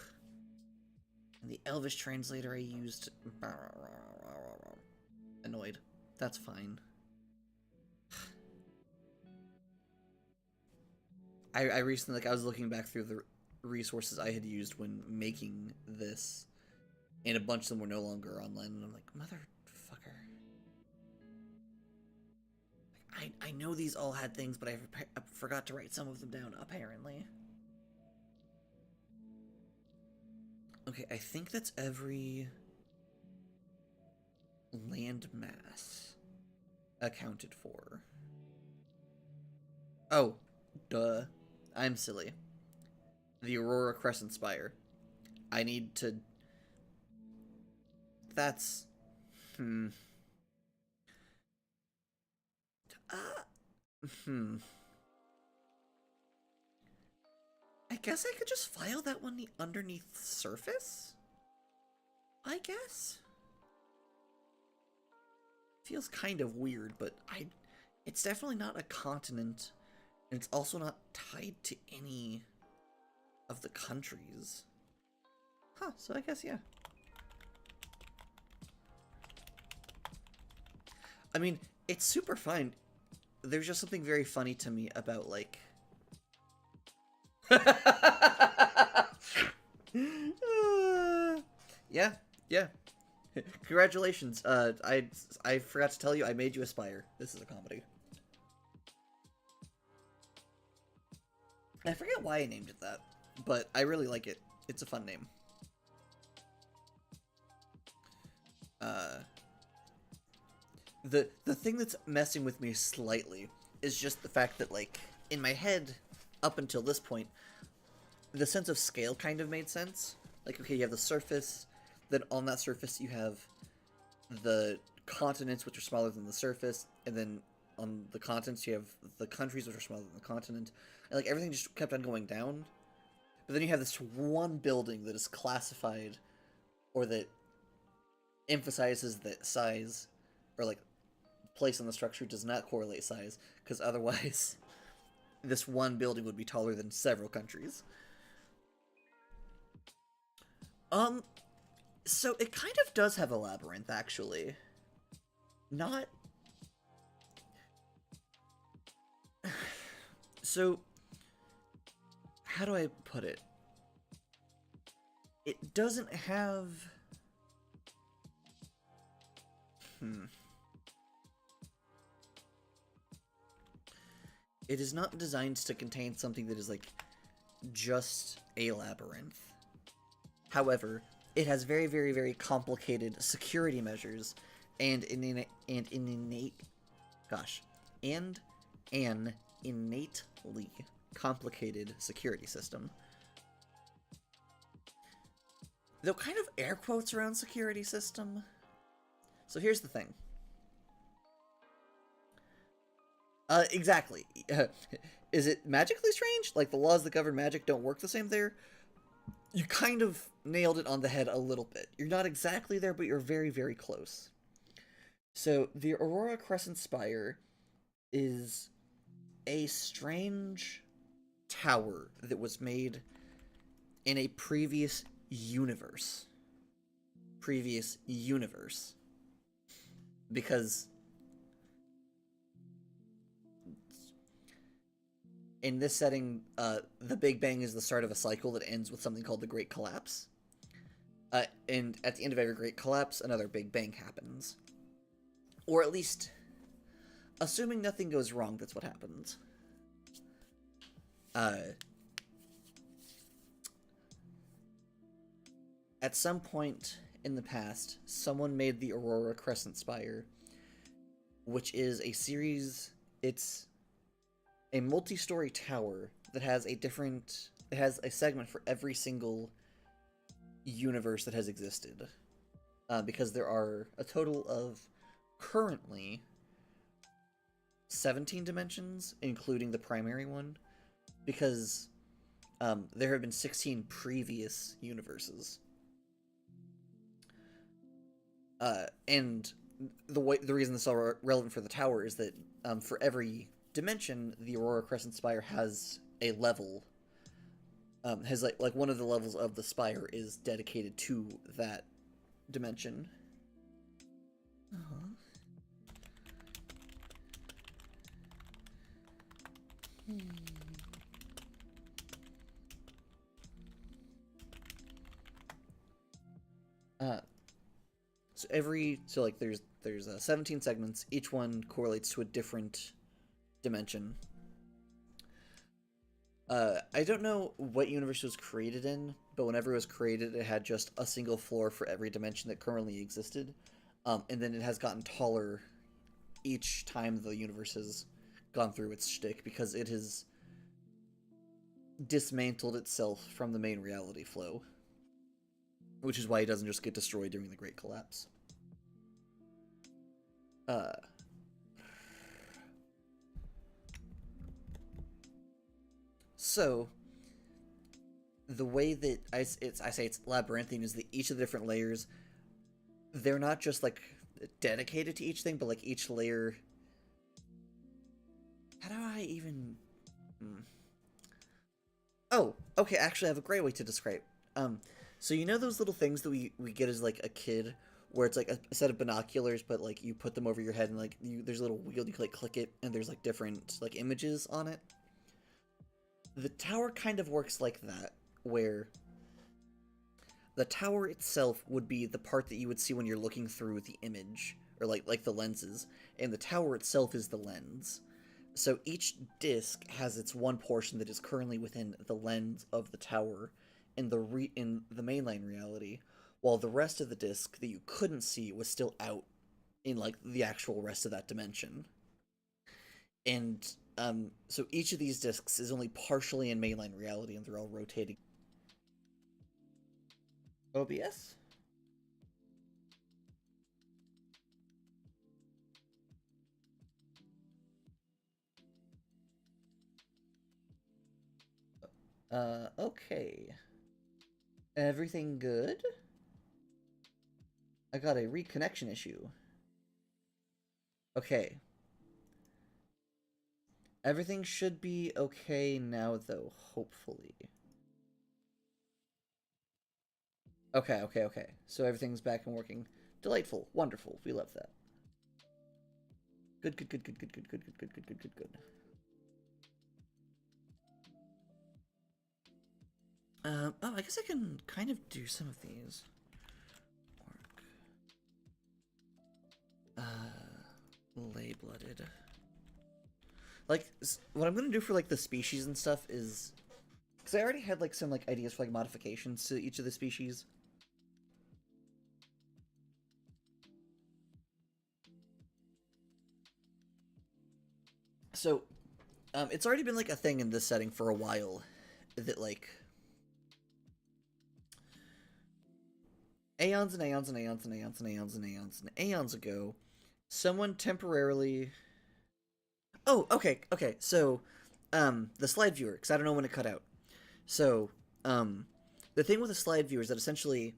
And the Elvish translator I used... Annoyed. That's fine. I recently, like, I was looking back through the resources I had used when making this, and a bunch of them were no longer online, and I'm like, motherfucker. I know these all had things, but I forgot to write some of them down, apparently. Okay, I think that's every landmass accounted for. Oh, duh. I'm silly. The Aurora Crescent Spire. I need to... That's... I guess I could just file that one underneath surface? I guess? Feels kind of weird, but it's definitely not a continent, and it's also not tied to any of the countries. Huh, so I guess, yeah. I mean, it's super fine. There's just something very funny to me about, like... yeah, yeah. Congratulations. I forgot to tell you, I made you Aspire. This is a comedy. I forget why I named it that, but I really like it. It's a fun name. The thing that's messing with me slightly is just the fact that, like, in my head, up until this point, the sense of scale kind of made sense. Like, okay, you have the surface, then on that surface you have the continents, which are smaller than the surface, and then on the continents you have the countries, which are smaller than the continent, and like everything just kept on going down. But then you have this one building that is classified, or that emphasizes that size, or like place on the structure does not correlate size, because otherwise this one building would be taller than several countries. So it kind of does have a labyrinth, actually. Not... So, how do I put it? It doesn't have... It is not designed to contain something that is, like, just a labyrinth. However, it has very, very, very complicated security measures and an innately complicated security system. Though kind of air quotes around security system. So here's the thing. Exactly. Is it magically strange? Like the laws that govern magic don't work the same there? You kind of nailed it on the head a little bit. You're not exactly there, but you're very, very close. So the Aurora Crescent Spire is a strange tower that was made in a previous universe. Because in this setting, the Big Bang is the start of a cycle that ends with something called the Great Collapse. And at the end of every Great Collapse, another Big Bang happens. Or at least, assuming nothing goes wrong, that's what happens. At some point in the past, someone made the Aurora Crescent Spire, which is a series... It's a multi-story tower that has a different... It has a segment for every single universe that has existed. Because there are a total of, currently, 17 dimensions, including the primary one. Because there have been 16 previous universes. And the reason this is all relevant for the tower is that for every dimension, the Aurora Crescent Spire has a level. Has like one of the levels of the spire is dedicated to that dimension. So like there's 17 segments. Each one correlates to a different dimension. I don't know what universe it was created in, but whenever it was created, it had just a single floor for every dimension that currently existed. And then it has gotten taller each time the universe has gone through its shtick, because it has dismantled itself from the main reality flow. Which is why it doesn't just get destroyed during the Great Collapse. So, the way that I say it's labyrinthine is that each of the different layers, they're not just, like, dedicated to each thing, but, like, each layer... How do I even... Oh, okay, actually I have a great way to describe. So you know those little things that we get as, like, a kid, where it's, like, a set of binoculars, but, like, you put them over your head, and, like, there's a little wheel, you can, like, click it, and there's, like, different, like, images on it? The tower kind of works like that, where the tower itself would be the part that you would see when you're looking through the image, or like the lenses, and the tower itself is the lens. So each disc has its one portion that is currently within the lens of the tower in the mainline reality, while the rest of the disc that you couldn't see was still out in like the actual rest of that dimension. And so each of these discs is only partially in mainline reality, and they're all rotating. OBS? Okay. Everything good? I got a reconnection issue. Okay. Everything should be okay now, though, hopefully. Okay, okay, okay. So everything's back and working. Delightful. Wonderful. We love that. Good, good, good, good, good, good, good, good, good, good, good, good, good. Oh, I guess I can kind of do some of these. Lay-blooded. Like, what I'm gonna do for, like, the species and stuff is... Because I already had, like, some, like, ideas for, like, modifications to each of the species. So, it's already been, like, a thing in this setting for a while that, like... Aeons and aeons and aeons and aeons and aeons and aeons and aeons ago, someone temporarily... Oh, okay, okay, so, the slide viewer, because I don't know when it cut out. So, the thing with the slide viewer is that essentially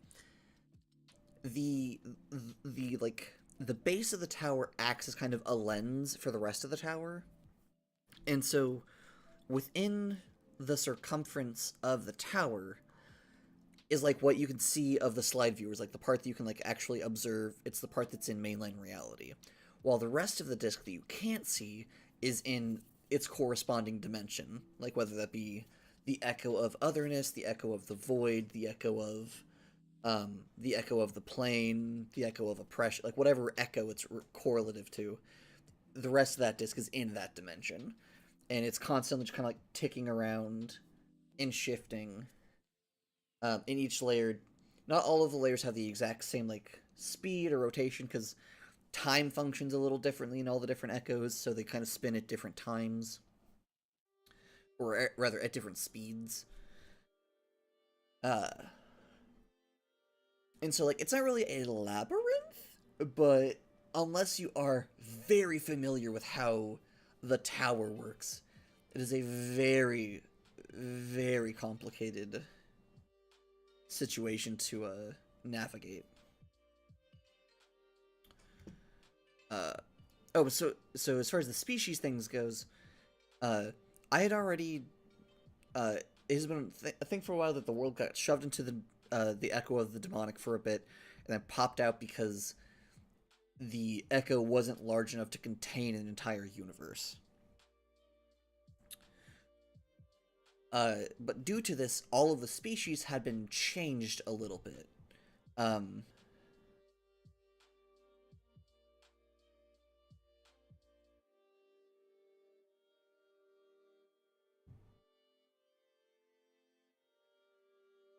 the like the base of the tower acts as kind of a lens for the rest of the tower, and so within the circumference of the tower is like what you can see of the slide viewers, like the part that you can like actually observe. It's the part that's in mainline reality, while the rest of the disc that you can't see is in its corresponding dimension, like whether that be the echo of otherness, the echo of the void, the echo of the plane, the echo of oppression, like whatever echo it's correlative to. The rest of that disc is in that dimension, and it's constantly just kind of like ticking around and shifting. In each layer, not all of the layers have the exact same like speed or rotation because time functions a little differently in all the different echoes, so they kind of spin at different times, or rather at different speeds. Uh, and so like it's not really a labyrinth, but unless you are very familiar with how the tower works, it is a very, very complicated situation to navigate. Uh, oh, so as far as the species things goes, uh, I had already it has been a thing for a while that the world got shoved into the echo of the demonic for a bit, and then popped out because the echo wasn't large enough to contain an entire universe. But due to this, all of the species had been changed a little bit. Um,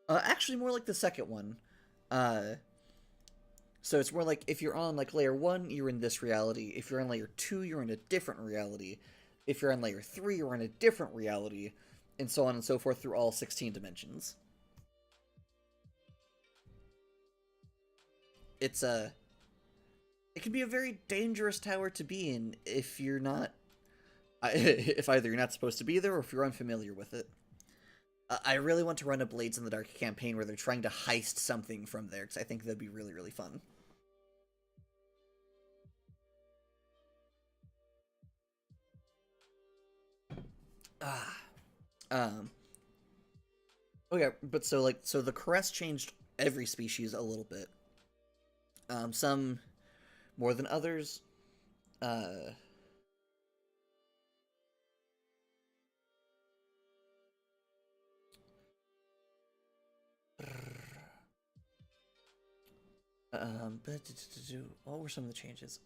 actually, more like the second one. Uh, so it's more like if you're on like layer 1, you're in this reality. If you're on layer 2, you're in a different reality. If you're on layer 3, you're in a different reality, and so on and so forth through all 16 dimensions. It's a it can be a very dangerous tower to be in if you're not if either you're not supposed to be there or if you're unfamiliar with it. I really want to run a Blades in the Dark campaign where they're trying to heist something from there because I think that'd be really, really fun. Ah, um, okay, but so the caress changed every species a little bit. Some more than others. Uh, but what were some of the changes?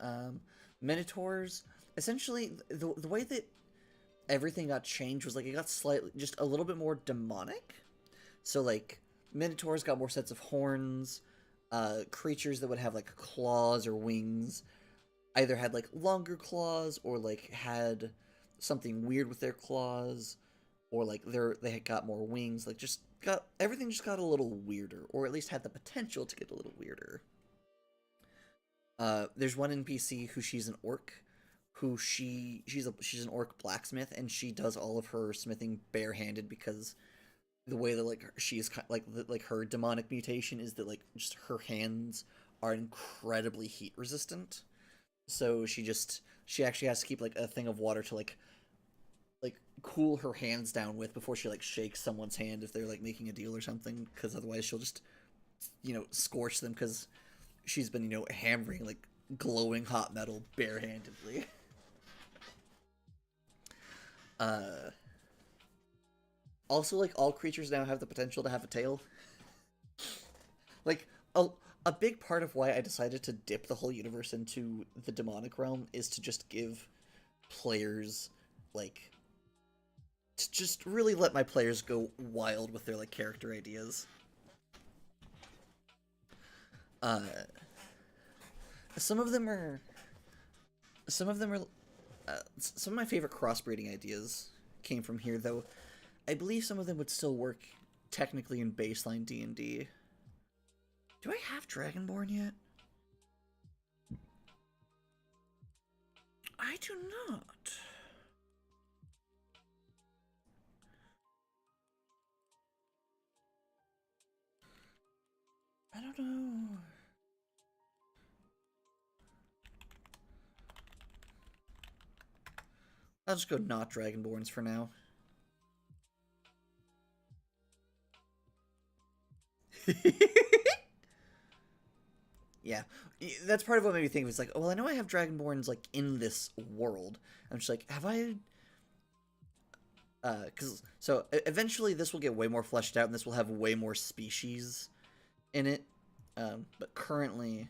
Minotaurs. Essentially, the way that everything got changed was like it got slightly just a little bit more demonic. So like minotaurs got more sets of horns. Creatures that would have like claws or wings either had like longer claws or like had something weird with their claws, or like they had got more wings. Like just got everything just got a little weirder, or at least had the potential to get a little weirder. There's one NPC who she's an orc, who she's an orc blacksmith, and she does all of her smithing barehanded because the way that like she's like her demonic mutation is that like just her hands are incredibly heat resistant. So she actually has to keep like a thing of water to like cool her hands down with before she like shakes someone's hand if they're like making a deal or something, because otherwise she'll just scorch them because she's been, hammering, like, glowing hot metal barehandedly. Also, like, all creatures now have the potential to have a tail. Like, a big part of why I decided to dip the whole universe into the demonic realm is to just give players, like, to just really let my players go wild with their, like, character ideas. Some of them are some of my favorite crossbreeding ideas came from here, though I believe some of them would still work technically in baseline D&D. Do I have Dragonborn yet? I do not. I don't know. I'll just go not Dragonborns for now. Yeah, that's part of what made me think. It was like, oh, well, I know I have Dragonborns, like, in this world. I'm just like, have I... So, eventually this will get way more fleshed out, and this will have way more species in it. But currently,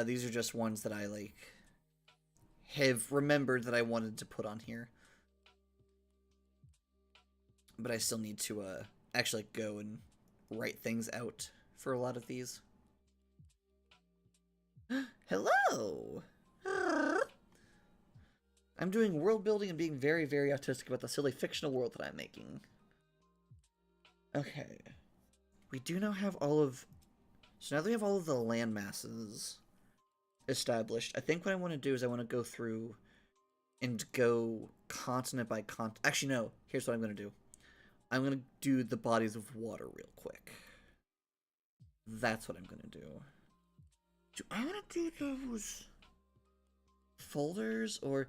these are just ones that I, like, have remembered that I wanted to put on here. But I still need to, actually go and write things out for a lot of these. Hello! I'm doing world building and being very, very autistic about the silly fictional world that I'm making. Okay. We do now have all of... So now that we have all of the land masses established, I think what I want to do is I want to go through and go continent by continent. Actually, no. Here's what I'm going to do. I'm going to do the bodies of water real quick. That's what I'm going to do. Do I want to do those folders or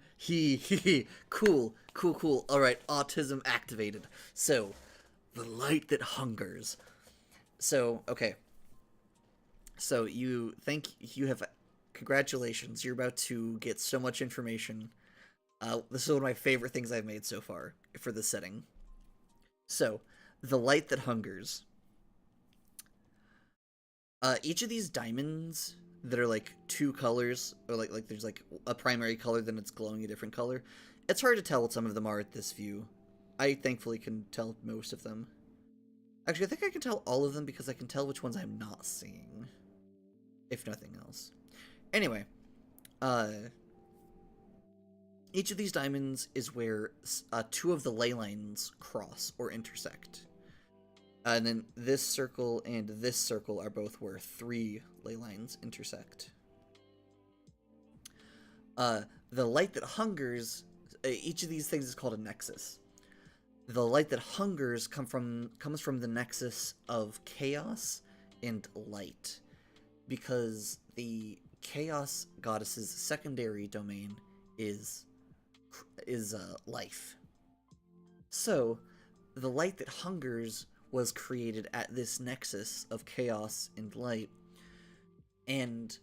cool. All right, autism activated. So, the light that hungers. So, okay. So you have congratulations. You're about to get so much information. This is one of my favorite things I've made so far for this setting. So, the light that hungers. Each of these diamonds that are like two colors, or like there's like a primary color, then it's glowing a different color. It's hard to tell what some of them are at this view. I thankfully can tell most of them. Actually, I think I can tell all of them because I can tell which ones I'm not seeing. If nothing else. Anyway, each of these diamonds is where two of the ley lines cross or intersect. And then this circle and this circle are both where three ley lines intersect. The light that hungers, each of these things is called a nexus. The light that hungers comes from the nexus of chaos and light, because the chaos goddess's secondary domain is life. So, the light that hungers was created at this nexus of chaos and light, and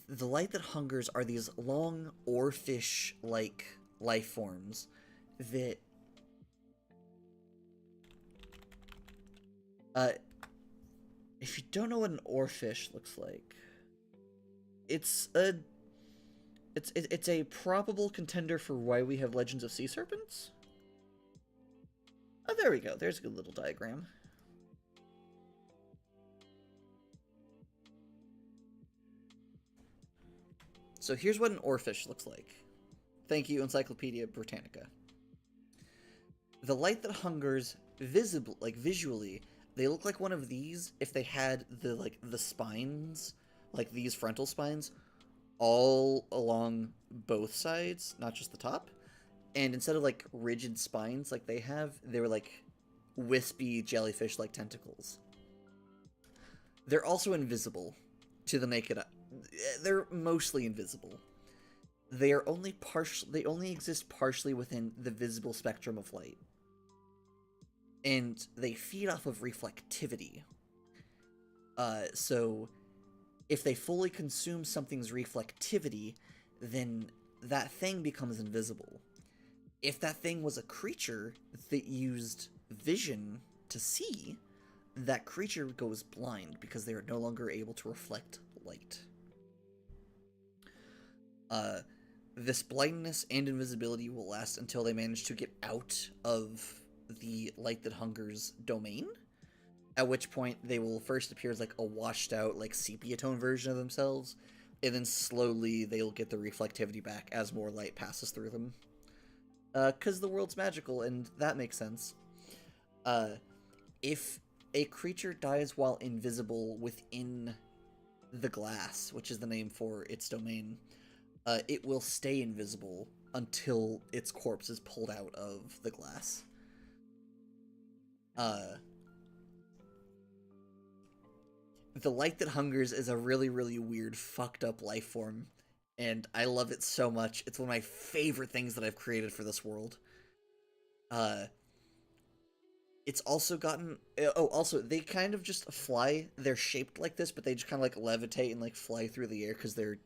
the light that hungers are these long oarfish-like life forms that if you don't know what an oarfish looks like, it's a probable contender for why we have Legends of Sea Serpents. Oh, there we go. There's a good little diagram. So here's what an oarfish looks like. Thank you, Encyclopedia Britannica. The light that hungers visually, they look like one of these if they had the spines, like these frontal spines, all along both sides, not just the top. And instead of like rigid spines like they were like wispy jellyfish-like tentacles. They're also invisible to the naked eye. They're mostly invisible. They only exist partially within the visible spectrum of light. and they feed off of reflectivity. So if they fully consume something's reflectivity, then that thing becomes invisible. If that thing was a creature that used vision to see, that creature goes blind because they are no longer able to reflect light. This blindness and invisibility will last until they manage to get out of the light that hungers domain, at which point they will first appear as like a washed out, like sepia tone version of themselves, and then slowly they'll get the reflectivity back as more light passes through them. Because the world's magical, and that makes sense. If a creature dies while invisible within the glass, which is the name for its domain, it will stay invisible until its corpse is pulled out of the glass. The Light That Hungers is a really, really weird, fucked up life form, and I love it so much. It's one of my favorite things that I've created for this world. It's also gotten... Oh, also, they kind of just fly. They're shaped like this, but they just kind of, like, levitate and, like, fly through the air because they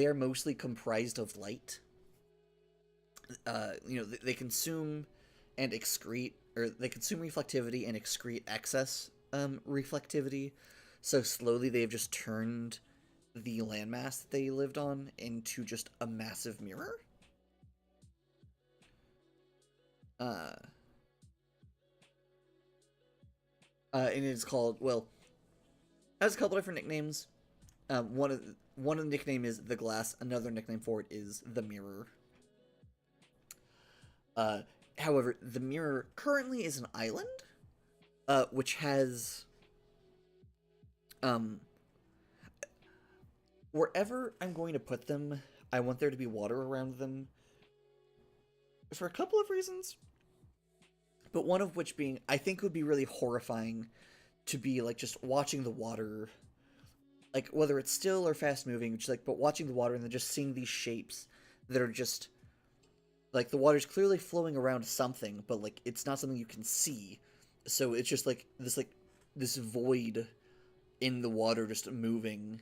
are mostly comprised of light. They consume and excrete, or they consume reflectivity and excrete excess reflectivity. So slowly they've just turned the landmass that they lived on into just a massive mirror. And it's called, well, it has a couple different nicknames. One of the nickname is the glass. Another nickname for it is the mirror. However, the mirror currently is an island, which has, wherever I'm going to put them, I want there to be water around them for a couple of reasons. But one of which being, I think would be really horrifying to be, like, just watching the water, like, whether it's still or fast moving, just, like, but watching the water and then just seeing these shapes that are just, like, the water's clearly flowing around something, but, like, it's not something you can see. So it's just, like, this void in the water just moving,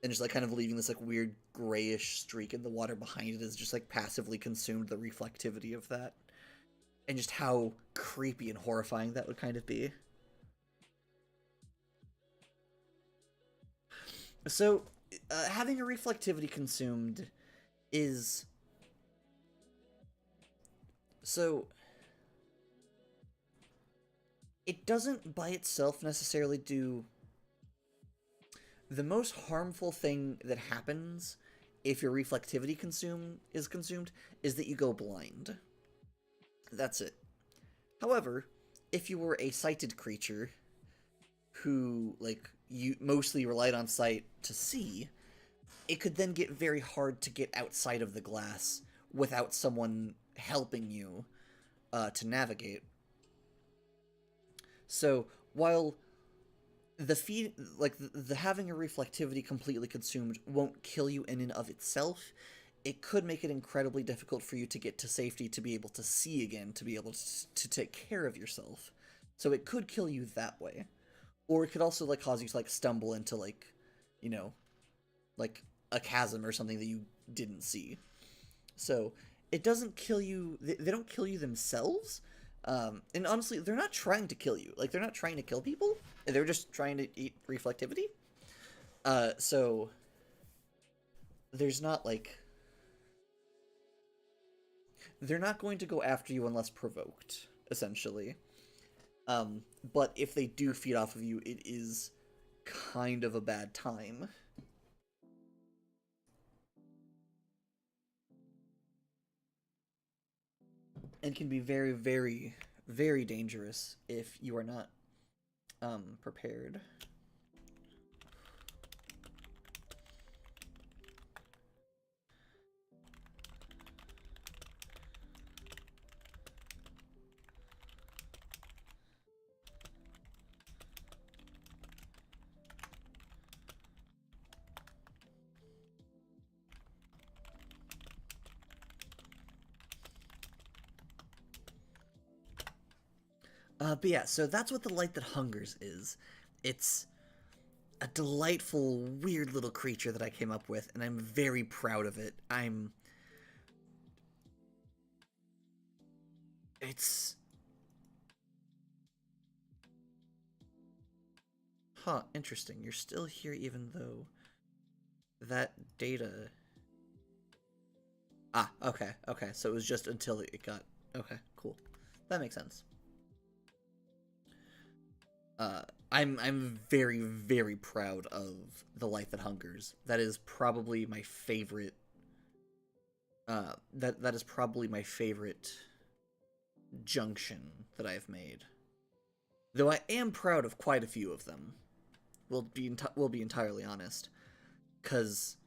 and just, like, kind of leaving this, like, weird grayish streak in the water behind it is just, like, passively consumed the reflectivity of that. And just how creepy and horrifying that would kind of be. So, having a reflectivity consumed is... So, it doesn't by itself necessarily do... The most harmful thing that happens if your reflectivity is consumed is that you go blind. That's it. However, if you were a sighted creature who, like, you mostly relied on sight to see, it could then get very hard to get outside of the glass without someone helping you to navigate. So, while the having a reflectivity completely consumed won't kill you in and of itself, it could make it incredibly difficult for you to get to safety, to be able to see again, to be able to take care of yourself. So it could kill you that way. Or it could also, like, cause you to, like, stumble into, like, you know, like, a chasm or something that you didn't see. So, it doesn't kill you... They don't kill you themselves. And honestly, they're not trying to kill you. Like, they're not trying to kill people. They're just trying to eat reflectivity. So... There's not, like... They're not going to go after you unless provoked, essentially. But if they do feed off of you, it is kind of a bad time. And can be very, very, very dangerous if you are not prepared. But yeah, so that's what the light that hungers is. It's a delightful, weird little creature that I came up with, and I'm very proud of it. It's... Huh, interesting. You're still here even though that data... Ah, okay, okay. So it was just until it got... Okay, cool. That makes sense. Uh, I'm very, very proud of The Light That Hungers. That is probably my favorite... that is probably my favorite junction that I've made. Though I am proud of quite a few of them. We'll be entirely honest. Because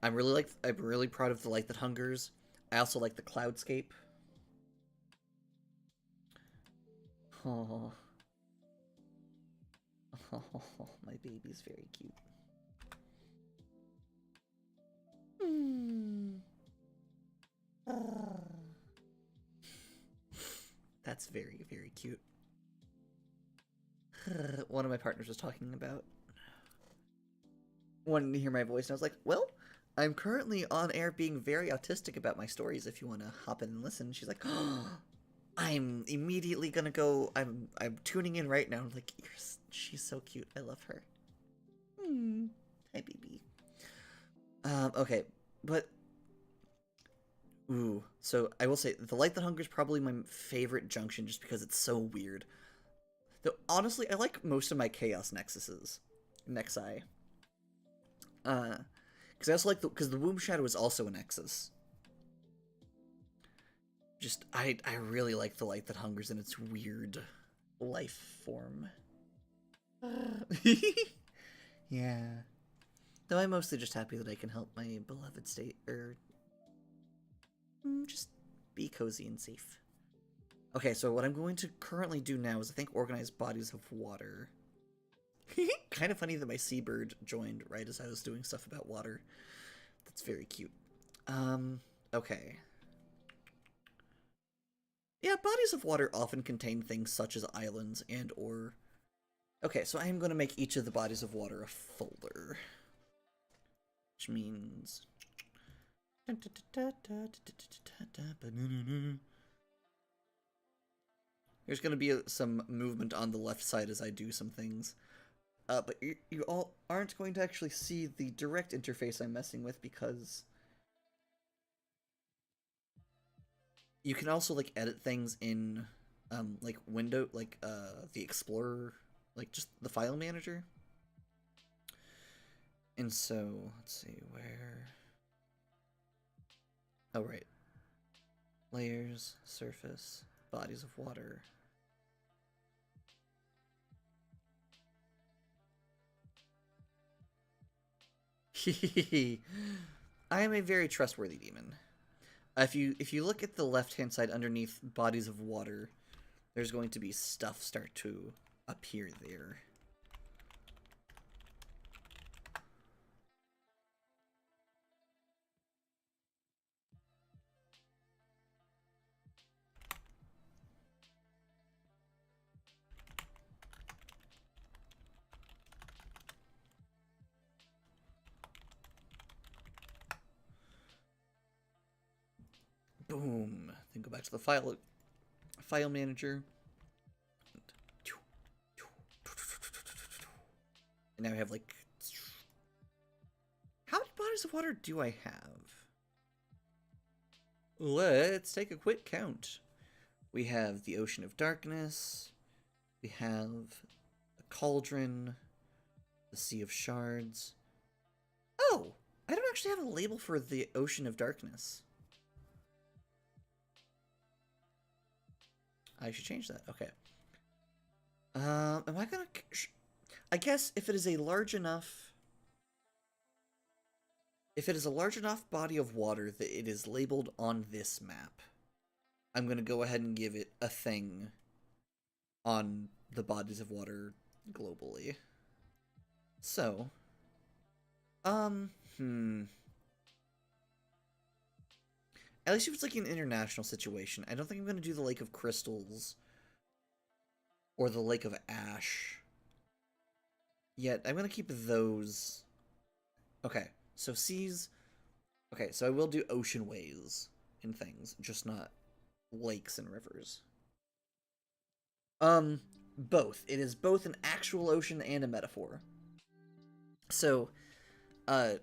I'm really proud of The Light That Hungers. I also like the Cloudscape. Oh. Oh, my baby's very cute. That's very, very cute. One of my partners was talking about wanting to hear my voice, and I was like, well, I'm currently on air being very autistic about my stories if you want to hop in and listen. She's like, oh, I'm immediately gonna go, I'm tuning in right now. I'm like, she's so cute. I love her. Hi, baby. Okay, but... Ooh, so I will say, The Light That Hungers is probably my favorite junction just because it's so weird. Though, honestly, I like most of my Chaos Nexi. Because I also like because the Womb Shadow is also a Nexus. Just, I really like The Light That Hungers in its weird life form. Yeah. Though I'm mostly just happy that I can help my beloved state, or just be cozy and safe. Okay, so what I'm going to currently do now is I think organize bodies of water. Kind of funny that my seabird joined right as I was doing stuff about water. That's very cute. Okay. Yeah, bodies of water often contain things such as islands and or... Okay, so I am going to make each of the bodies of water a folder. Which means... There's going to be some movement on the left side as I do some things. But you all aren't going to actually see the direct interface I'm messing with because... You can also, like, edit things in, like, window, like, the Explorer, like, just the file manager. And so, let's see, where... Oh, right. Layers, surface, bodies of water. I am a very trustworthy demon. If you look at the left-hand side underneath bodies of water, there's going to be stuff start to appear there. Boom. Then go back to the file manager. And now we have like... How many bodies of water do I have? Let's take a quick count. We have the Ocean of Darkness. We have the Cauldron. The Sea of Shards. Oh! I don't actually have a label for the Ocean of Darkness. I should change that. Okay. Am I gonna... I guess if it is a large enough... If it is a large enough body of water that it is labeled on this map, I'm gonna go ahead and give it a thing on the bodies of water globally. So... At least if it's like an international situation. I don't think I'm gonna do the Lake of Crystals or the Lake of Ash. Yet, I'm gonna keep those. Okay, so seas. Okay, so I will do ocean ways in things, just not lakes and rivers. Both. It is both an actual ocean and a metaphor. So, uh,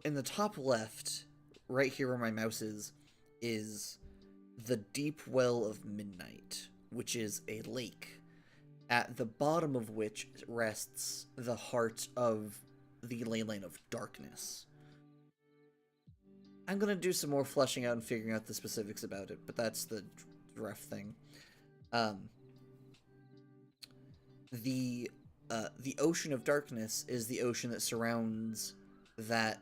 in the top left, right here where my mouse is the Deep Well of Midnight, which is a lake, at the bottom of which rests the heart of the ley line of darkness. I'm gonna do some more fleshing out and figuring out the specifics about it, but that's the rough thing. Um, the Ocean of Darkness is the ocean that surrounds that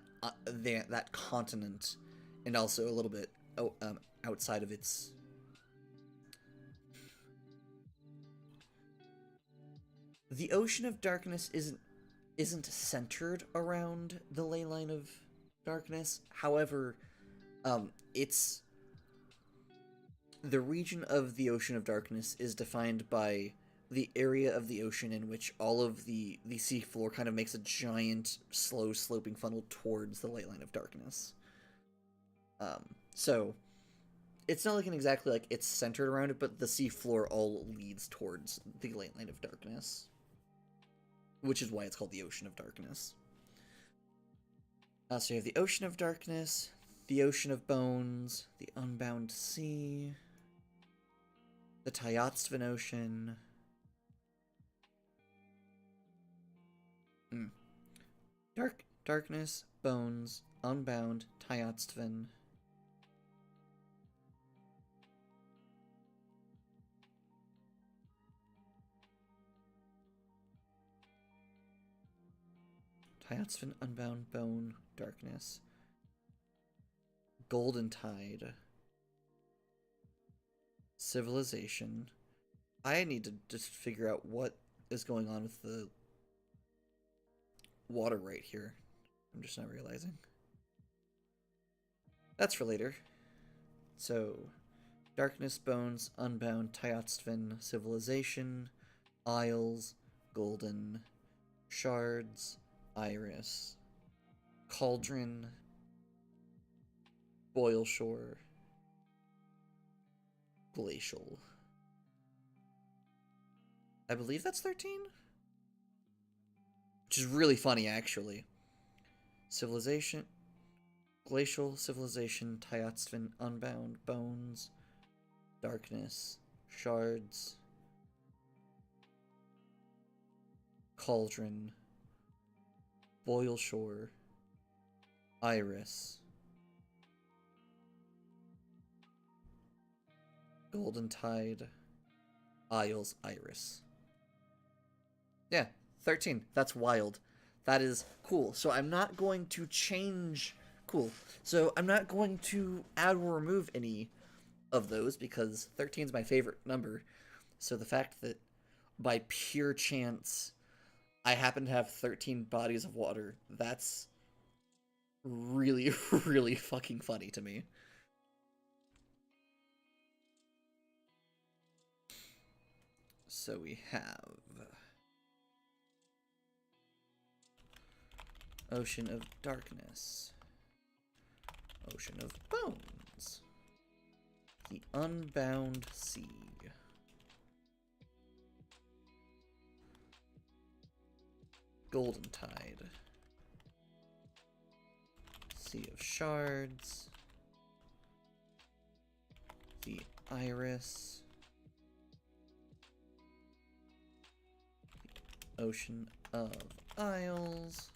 continent, and also a little bit outside of its. The Ocean of Darkness isn't centered around the ley line of darkness. However, it's the region of the Ocean of Darkness is defined by the area of the ocean in which all of the seafloor kind of makes a giant, slow sloping funnel towards the ley line of darkness. So it's not exactly like it's centered around it, but the seafloor all leads towards the ley line of darkness, which is why it's called the Ocean of Darkness. So you have the Ocean of Darkness, the Ocean of Bones, the Unbound Sea, the Tyotsvin Ocean. Darkness, Bones, Unbound, Tyotsvin. Tyotsvin, Unbound, Bone, Darkness. Golden Tide. Civilization. I need to just figure out what is going on with the water right here. I'm just not realizing. That's for later. So, Darkness, Bones, Unbound, Tyotsvin, Civilization, Isles, Golden, Shards, Iris, Cauldron, Boil Shore, Glacial. I believe that's 13? Which is really funny, actually. Civilization, Glacial, Civilization, Tyotsvin, Unbound, Bones, Darkness, Shards, Cauldron, Boil Shore, Iris, Golden Tide, Isles, Iris. Yeah, 13. That's wild. That is cool. So I'm not going to change. Cool. So I'm not going to add or remove any of those because 13 is my favorite number. So the fact that by pure chance I happen to have 13 bodies of water, that's really, really fucking funny to me. So we have Ocean of Darkness, Ocean of Bones, the Unbound Sea, Golden Tide, Sea of Shards, the Iris, the Ocean of Isles,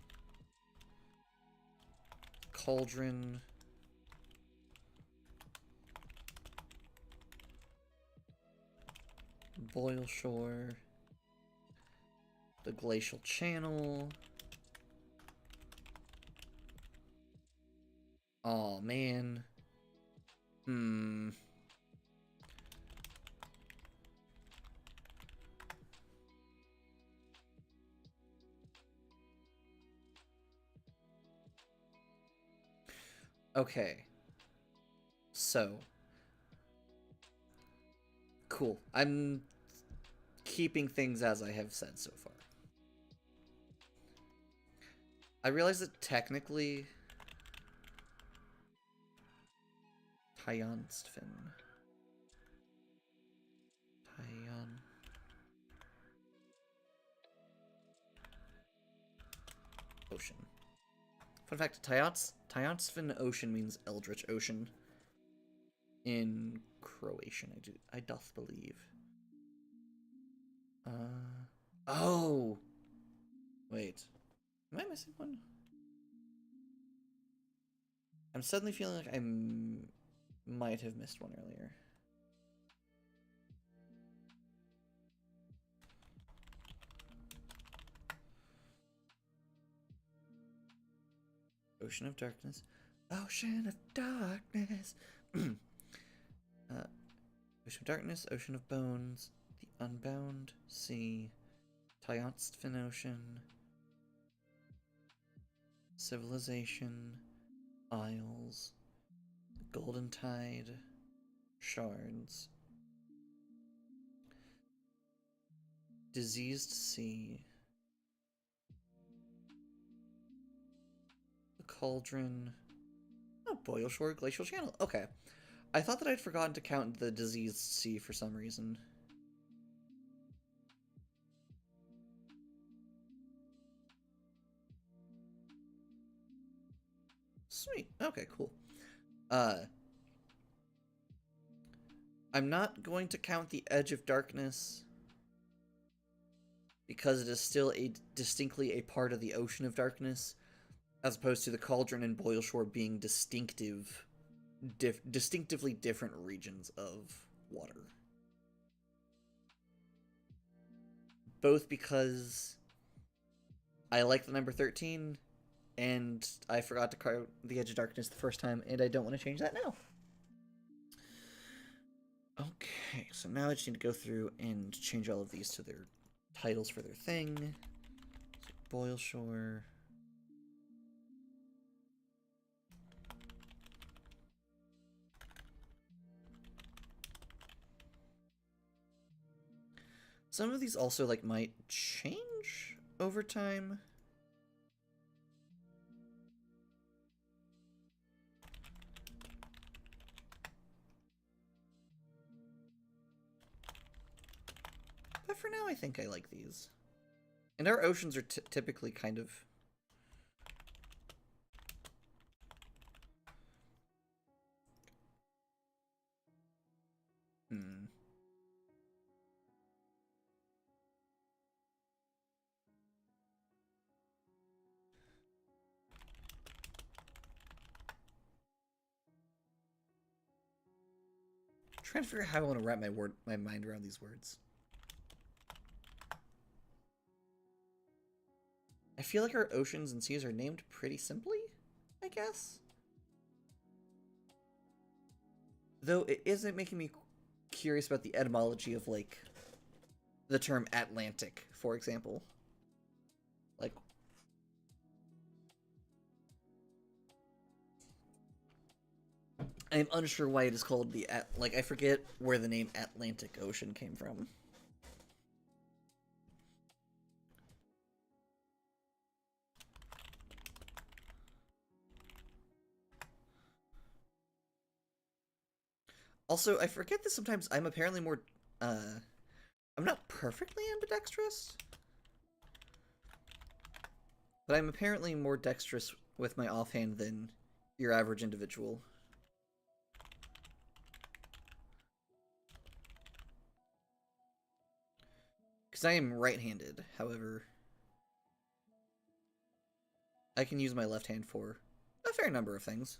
Cauldron, Boil Shore, the Glacial Channel. Oh man. Okay. So, cool. I'm keeping things as I have said so far. I realize that technically Tyanstfin. Ocean. Fun fact, Tyanstfin Ocean means Eldritch Ocean in Croatian, I doth believe. Oh! Wait. Am I missing one? I'm suddenly feeling like I might have missed one earlier. Ocean of Darkness. Ocean of Darkness. Ocean of Darkness, Ocean of Bones, the Unbound Sea, Tyanstfin Ocean, Civilization, Isles, Golden Tide, Shards, Diseased Sea, the Cauldron, oh, Boyle Shore, Glacial Channel. Okay. I thought that I'd forgotten to count the Diseased Sea for some reason. Sweet. Okay, cool. I'm not going to count the Edge of Darkness because it is still distinctly a part of the Ocean of Darkness, as opposed to the Cauldron and Boyle Shore being distinctively different regions of water. Both because I like the number 13, and I forgot to count the Edge of Darkness the first time, and I don't want to change that now. Okay, so now I just need to go through and change all of these to their titles for their thing. So Boyle Shore. Some of these also, like, might change over time. But for now, I think I like these. And our oceans are typically kind of... Trying to figure out how I want to wrap my mind around these words. I feel like our oceans and seas are named pretty simply, I guess. Though it isn't making me curious about the etymology of, like, the term Atlantic, for example. Like, I'm unsure why it is called the I forget where the name Atlantic Ocean came from. Also, I forget that sometimes I'm apparently more, I'm not perfectly ambidextrous, but I'm apparently more dexterous with my offhand than your average individual. Because I am right-handed, however, I can use my left hand for a fair number of things.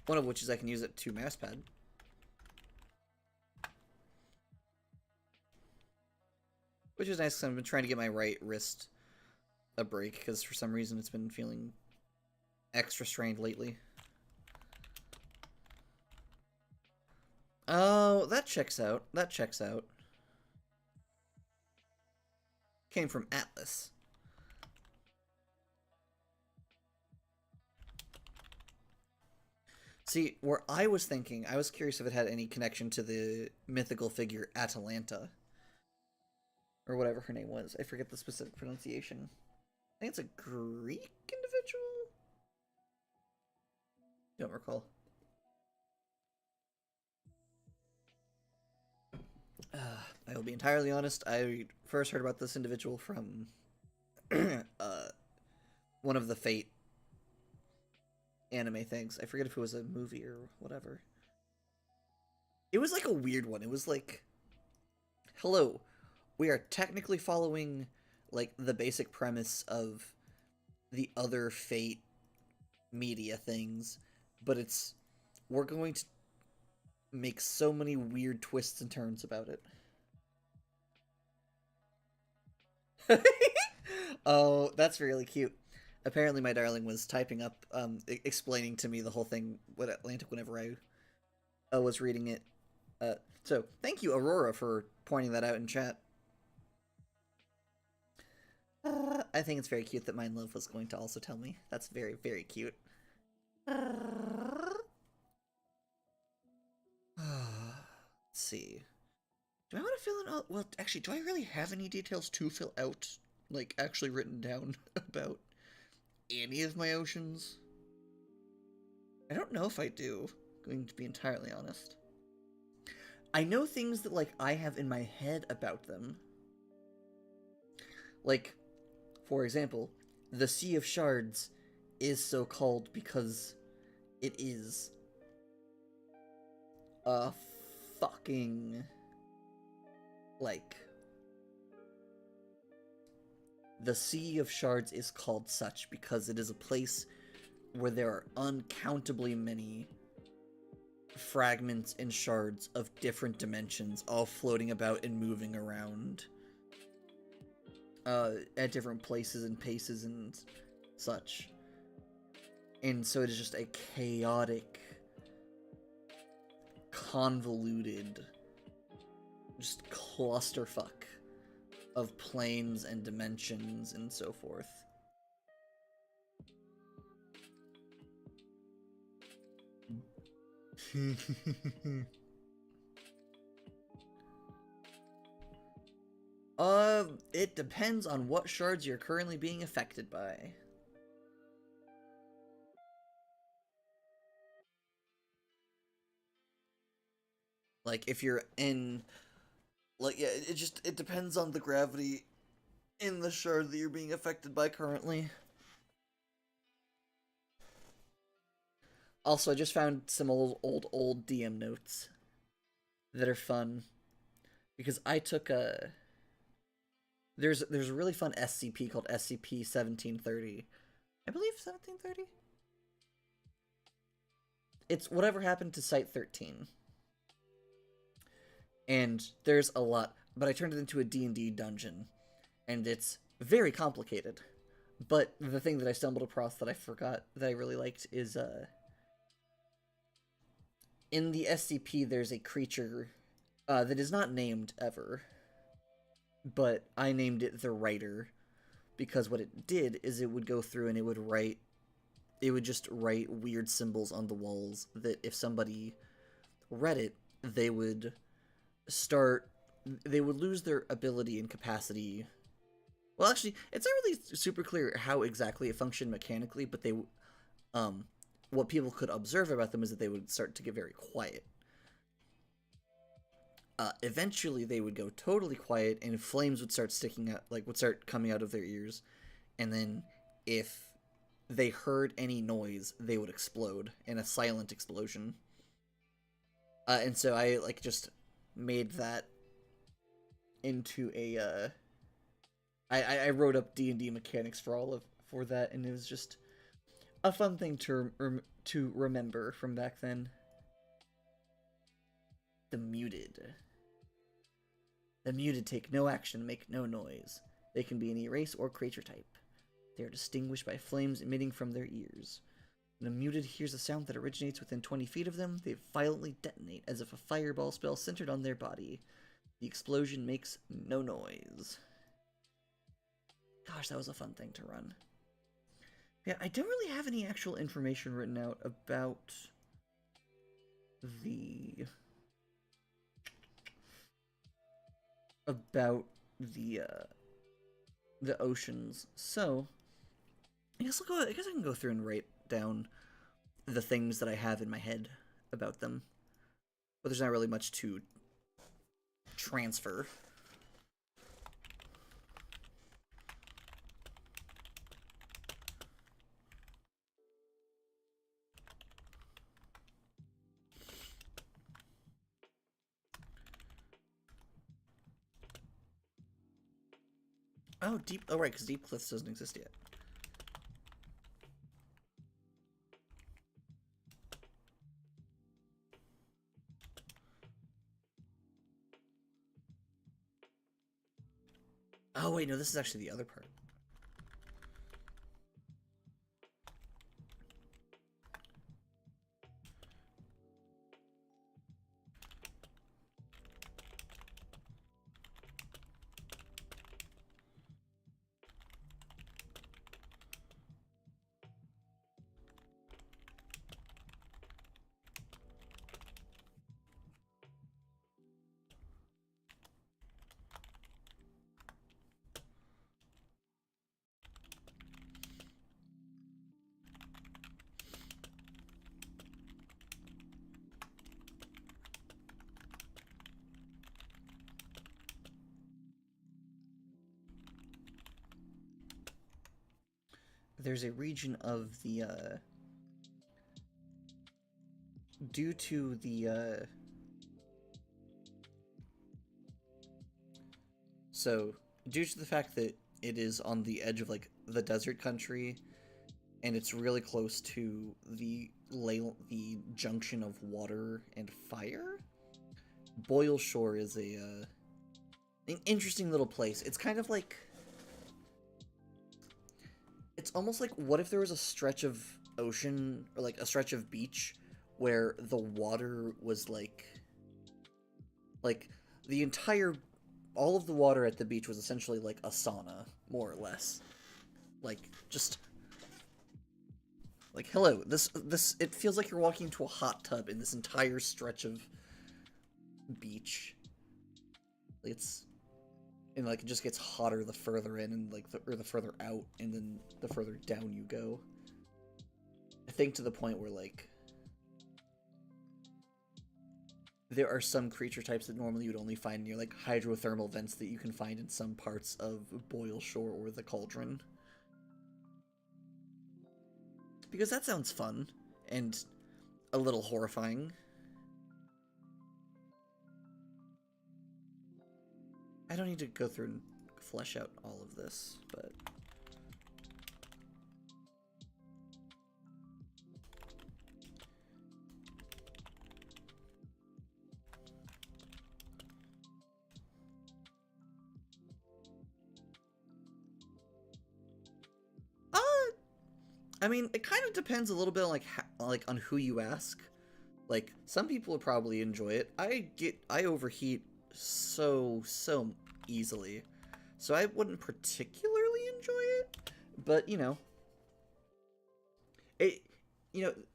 One of which is I can use it to mousepad. Which is nice because I've been trying to get my right wrist a break, because for some reason it's been feeling extra strained lately. Oh, that checks out. That checks out. Came from Atlas. See, where I was thinking, I was curious if it had any connection to the mythical figure Atalanta, or whatever her name was. I forget the specific pronunciation. I think it's a Greek individual? Don't recall. I will be entirely honest. I first heard about this individual from one of the Fate anime things. I forget if it was a movie or whatever. It was like a weird one. It was like, hello, we are technically following like the basic premise of the other Fate media things, but we're going to make so many weird twists and turns about it. Oh, that's really cute. Apparently, my darling was typing up, explaining to me the whole thing with Atlantic whenever I was reading it. So thank you, Aurora, for pointing that out in chat. I think it's very cute that Mind Love was going to also tell me. That's very, very cute. Let's see. Do I want to fill in all... Well, actually, do I really have any details to fill out? Like, actually written down about any of my oceans? I don't know if I do, going to be entirely honest. I know things that, like, I have in my head about them. Like, for example, the Sea of Shards is so called because it is a fucking, like, the Sea of Shards is called such because it is a place where there are uncountably many fragments and shards of different dimensions all floating about and moving around at different places and paces and such. And so it is just a chaotic, convoluted, just clusterfuck of planes and dimensions and so forth. It depends on what shards you're currently being affected by. Like, if you're in... Like, yeah, it depends on the gravity in the shard that you're being affected by currently. Also, I just found some old DM notes that are fun. Because I took a... There's a really fun SCP called SCP-1730. I believe 1730? It's whatever happened to Site 13. And there's a lot, but I turned it into a D&D dungeon. And it's very complicated. But the thing that I stumbled across that I forgot that I really liked is, in the SCP there's a creature that is not named ever. But I named it the Writer, because what it did is it would go through and it would just write weird symbols on the walls that if somebody read it, they would lose their ability and capacity. Well, actually, it's not really super clear how exactly it functioned mechanically, but what people could observe about them is that they would start to get very quiet. Eventually, they would go totally quiet, and flames would start sticking out, like, would start coming out of their ears. And then, if they heard any noise, they would explode in a silent explosion. And so I, like, just made that into a, I wrote up D&D mechanics for that, and it was just a fun thing to remember from back then. The Muted. The Muted take no action, make no noise. They can be any race or creature type. They are distinguished by flames emitting from their ears. When a Muted hears a sound that originates within 20 feet of them, they violently detonate as if a fireball spell centered on their body. The explosion makes no noise. Gosh, that was a fun thing to run. Yeah, I don't really have any actual information written out about the about the oceans. So I guess I can go through and write down the things that I have in my head about them, but there's not really much to transfer. Oh, deep. Oh, right, because Deep Cliffs doesn't exist yet. Oh, wait, no, this is actually the other part. There's a region of the, due to the, so, due to the fact that it is on the edge of, like, the desert country, and it's really close to the junction of water and fire, Boyle Shore is an interesting little place. It's kind of like, it's almost like, what if there was a stretch of ocean, or like a stretch of beach, where the water was like the entire, all of the water at the beach was essentially like a sauna, more or less. Like, just, like, hello, it feels like you're walking into a hot tub in this entire stretch of beach. It's, and like, it just gets hotter the further in, and like, the further out, and then the further down you go. I think to the point where, like, there are some creature types that normally you would only find near, like, hydrothermal vents that you can find in some parts of Boyle Shore or the Cauldron. Because that sounds fun, and a little horrifying. I don't need to go through and flesh out all of this, but... I mean, it kind of depends a little bit on, like on who you ask. Like, some people would probably enjoy it. I overheat so easily. So I wouldn't particularly enjoy it, but, it,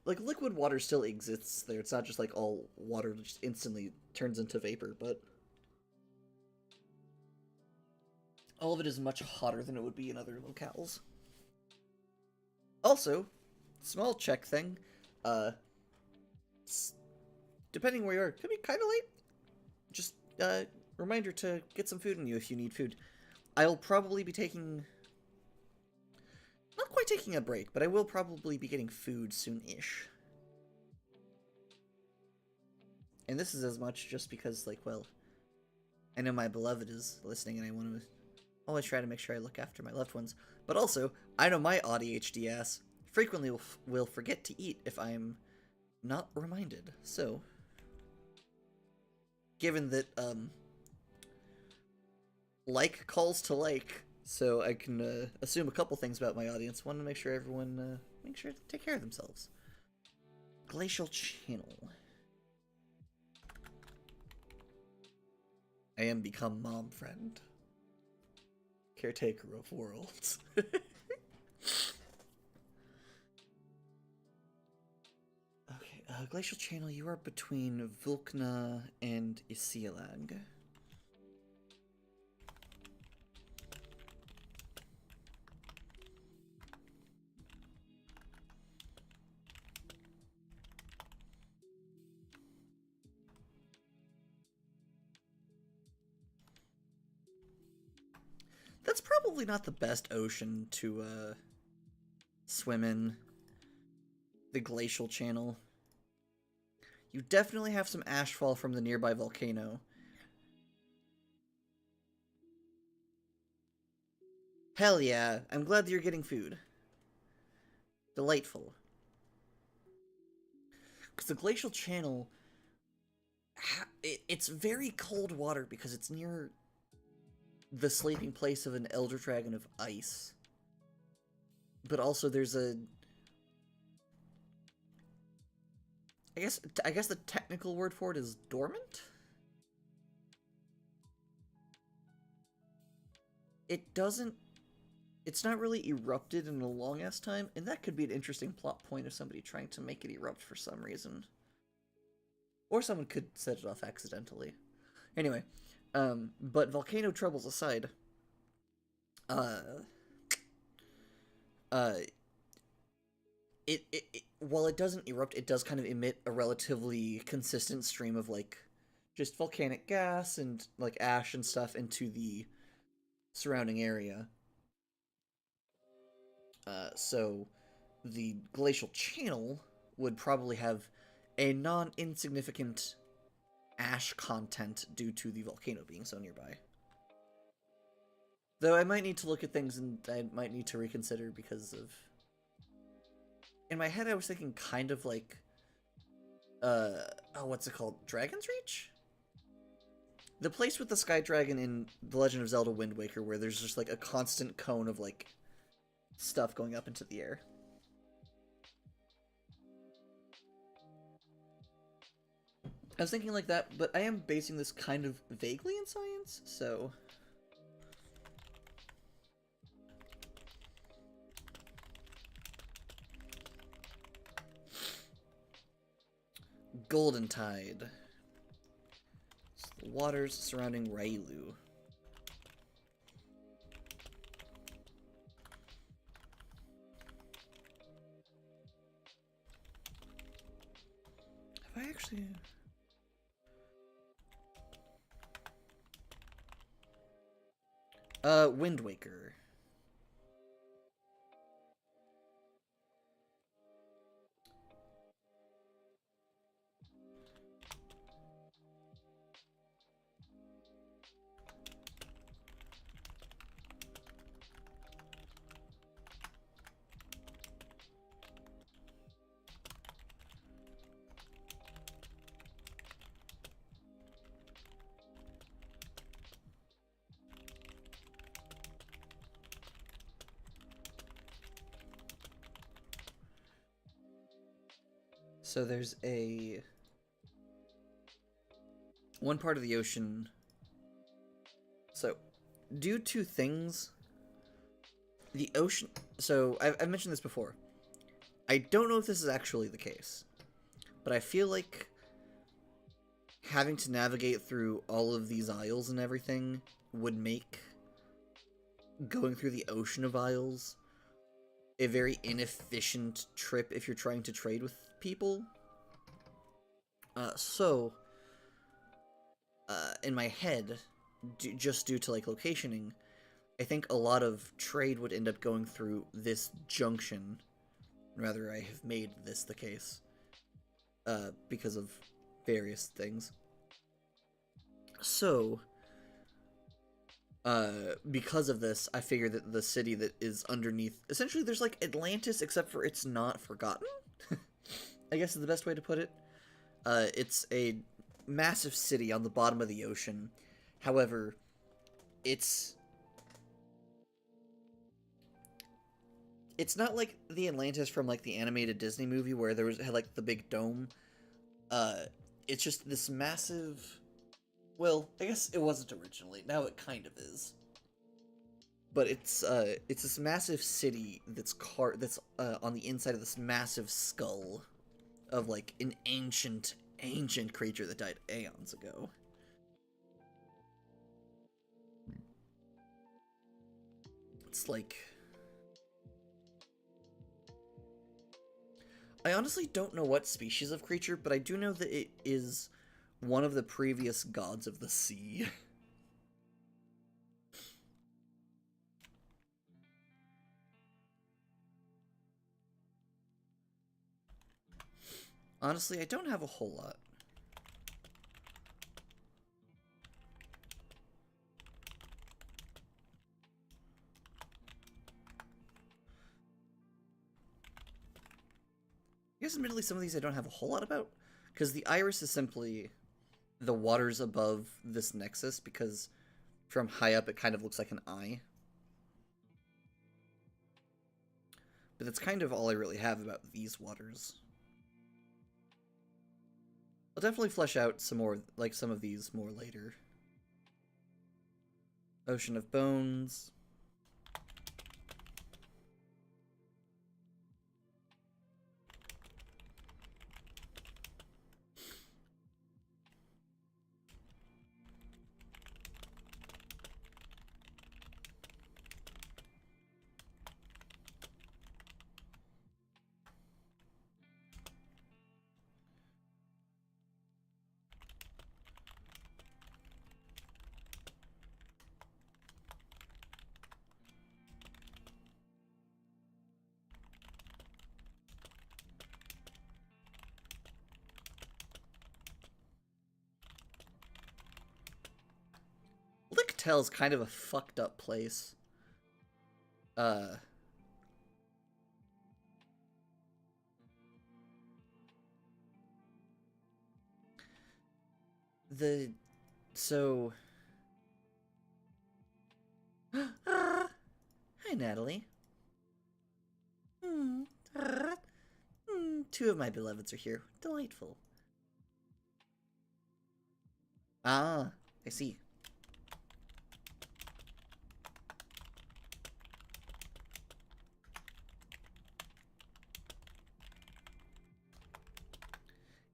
like, liquid water still exists there. It's not just like all water just instantly turns into vapor, but all of it is much hotter than it would be in other locales. Also, small check thing, depending where you are, could be kind of late. Just, reminder to get some food in you if you need food. I'll probably be taking, not quite taking a break, but I will probably be getting food soon-ish. And this is as much just because, like, well, I know my beloved is listening and I want to always try to make sure I look after my loved ones. But also, I know my ADHD ass frequently will forget to eat if I'm not reminded. So, given that, like calls to like, so I can assume a couple things about my audience. One, to make sure everyone, make sure to take care of themselves. Glacial Channel. I am become mom friend. Caretaker of worlds. Okay, Glacial Channel, you are between Vulkna and Isialag. That's probably not the best ocean to swim in. The Glacial Channel. You definitely have some ashfall from the nearby volcano. Hell yeah, I'm glad that you're getting food. Delightful. Because the Glacial Channel, it's very cold water because it's near the sleeping place of an Elder Dragon of Ice. But also there's a... I guess the technical word for it is dormant? It doesn't... It's not really erupted in a long-ass time, and that could be an interesting plot point of somebody trying to make it erupt for some reason. Or someone could set it off accidentally. Anyway, but volcano troubles aside, while it doesn't erupt, it does kind of emit a relatively consistent stream of, like, just volcanic gas and, like, ash and stuff into the surrounding area. So the glacial channel would probably have a non-insignificant ash content due to the volcano being so nearby. Though I might need to look at things and I might need to reconsider because of... In my head I was thinking kind of like... oh, what's it called? Dragon's Reach? The place with the Sky Dragon in The Legend of Zelda Wind Waker where there's just like a constant cone of like stuff going up into the air. I was thinking like that, but I am basing this kind of vaguely in science, so... Golden Tide. It's the waters surrounding Railu. Have I actually... Wind Waker. So there's a... one part of the ocean... So, due to things... The ocean... So, I've mentioned this before. I don't know if this is actually the case. But I feel like... having to navigate through all of these isles and everything would make going through the ocean of isles a very inefficient trip if you're trying to trade with people. In my head, just due to like locationing, I think a lot of trade would end up going through this junction. Rather, I have made this the case because of various things. So, because of this, I figure that the city that is underneath... Essentially, there's like Atlantis, except for it's not forgotten? I guess is the best way to put it. It's a massive city on the bottom of the ocean. However, it's not like the Atlantis from like the animated Disney movie where had like the big dome. It's just this massive... Well, I guess it wasn't originally. Now it kind of is. But it's this massive city that's on the inside of this massive skull of like an ancient creature that died aeons ago. It's like, I honestly don't know what species of creature, but I do know that it is one of the previous gods of the sea. Honestly, I don't have a whole lot. I guess admittedly some of these I don't have a whole lot about, because the iris is simply the waters above this nexus, because from high up it kind of looks like an eye. But that's kind of all I really have about these waters. I'll definitely flesh out some more, like some of these more later. Ocean of Bones. Lichtel's kind of a fucked up place. So... Hi, Natalie. Two of my beloveds are here. Delightful. Ah, I see.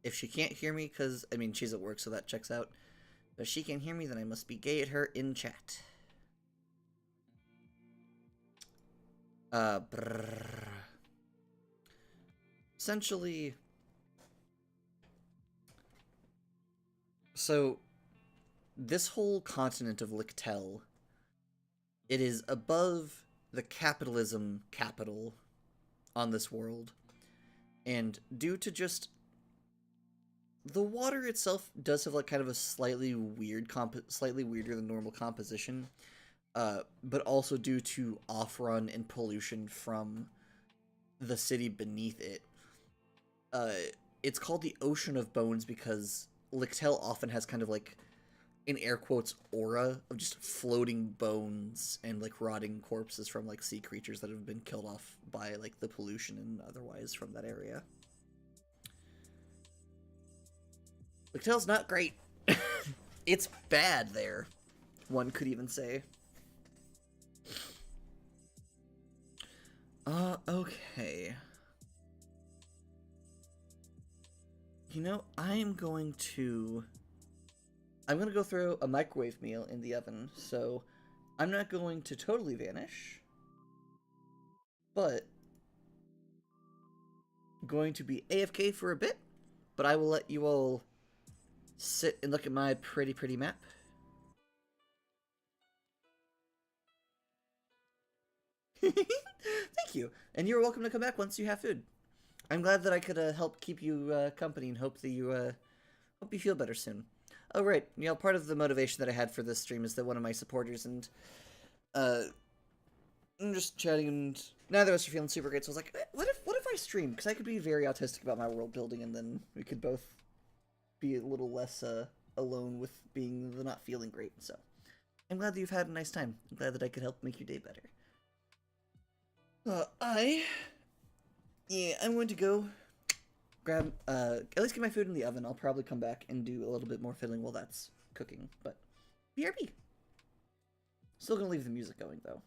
If she can't hear me, because, I mean, she's at work, so that checks out. But if she can't hear me, then I must be gay at her in chat. Essentially... So, this whole continent of Lichtel, it is above the capitalism capital on this world. And due to just... The water itself does have like kind of a slightly weirder than normal composition, but also due to off-run and pollution from the city beneath it. It's called the Ocean of Bones because Lichtel often has kind of like, in air quotes, aura of just floating bones and like rotting corpses from like sea creatures that have been killed off by like the pollution and otherwise from that area. Lichtel's not great. It's bad there, one could even say. Okay. You know, I'm gonna go throw a microwave meal in the oven, so I'm not going to totally vanish, but going to be AFK for a bit, but I will let you all sit and look at my pretty map. Thank you, and you're welcome to come back once you have food. I'm glad that I could help keep you company and hope that you hope you feel better soon. Oh right, you know, part of the motivation that I had for this stream is that one of my supporters and I'm just chatting and neither of us are feeling super great, so I was like, what if I stream? Because I could be very autistic about my world building and then we could both be a little less alone with being the not feeling great. So I'm glad that you've had a nice time. I'm glad that I could help make your day better. I'm going to go grab, at least get my food in the oven. I'll probably come back and do a little bit more fiddling while that's cooking, but BRB. Still gonna leave the music going, though.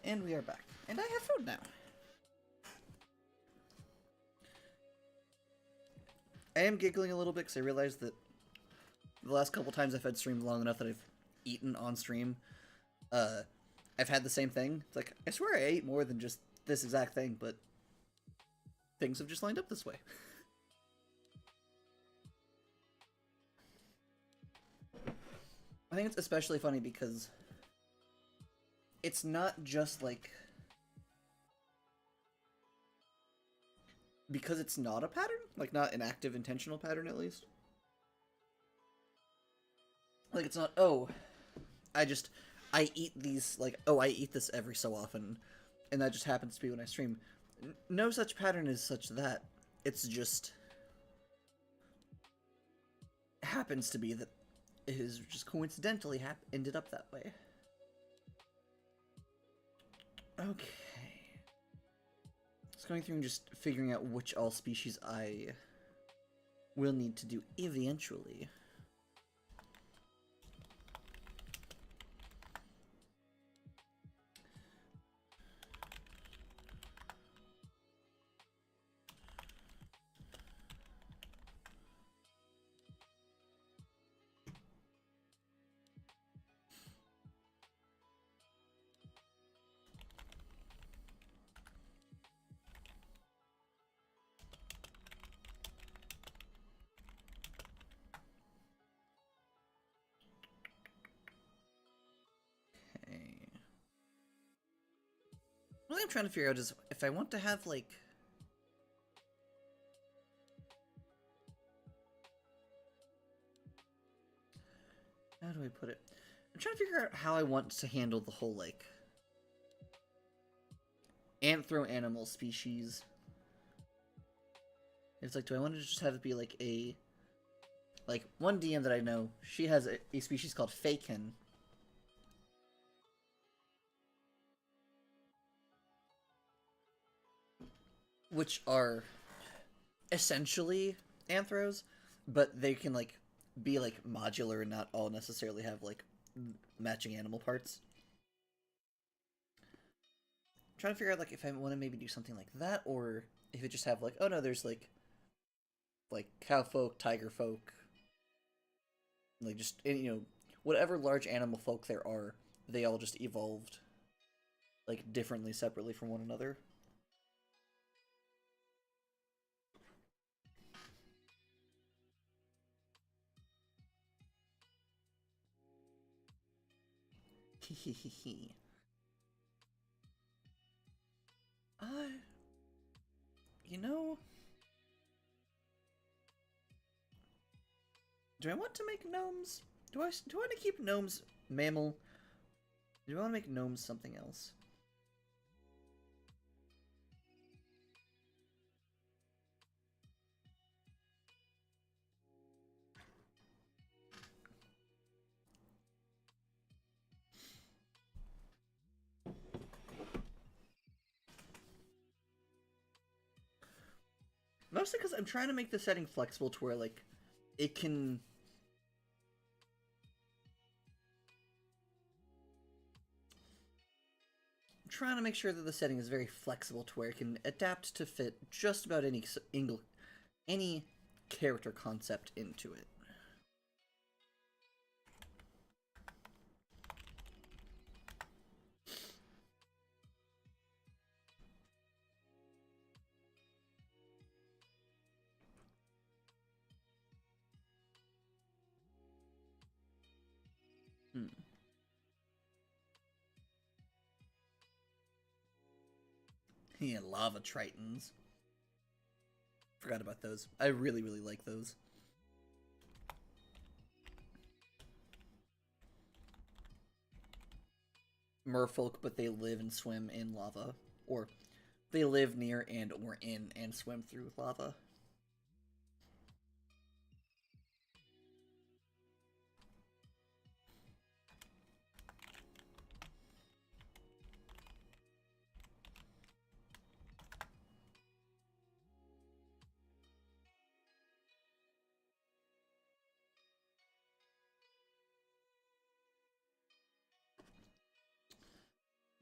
And we are back. And I have food now. I am giggling a little bit because I realized that the last couple times I've had streamed long enough that I've eaten on stream, I've had the same thing. It's like, I swear I ate more than just this exact thing, but things have just lined up this way. I think it's especially funny because it's not just like... Because it's not a pattern? Like, not an active, intentional pattern, at least? Like, it's not, oh, I eat these, like, oh, I eat this every so often, and that just happens to be when I stream. No such pattern is such that. It's just... happens to be that it is just coincidentally ended up that way. Okay. Just going through and just figuring out which all species I will need to do eventually. What I'm trying to figure out is if I want to have, like... How do I put it? I'm trying to figure out how I want to handle the whole, like... anthro-animal species. It's like, do I want to just have it be, like, a... Like, one DM that I know, she has a species called Faken. Which are essentially anthros, but they can, like, be, like, modular and not all necessarily have, like, matching animal parts. I'm trying to figure out, like, if I want to maybe do something like that, or if it just have, like, oh no, there's, like cow folk, tiger folk, like, just, you know, whatever large animal folk there are, they all just evolved, like, differently, separately from one another. Hehehe. You know... Do I want to make gnomes? Do I want to keep gnomes mammal? Do I want to make gnomes something else? Mostly because I'm trying to make the setting flexible to where, like, it can... I'm trying to make sure that the setting is very flexible to where it can adapt to fit just about any character concept into it. Yeah, lava tritons. Forgot about those. I really, really like those. Merfolk, but they live and swim in lava. Or they live near and or in and swim through lava.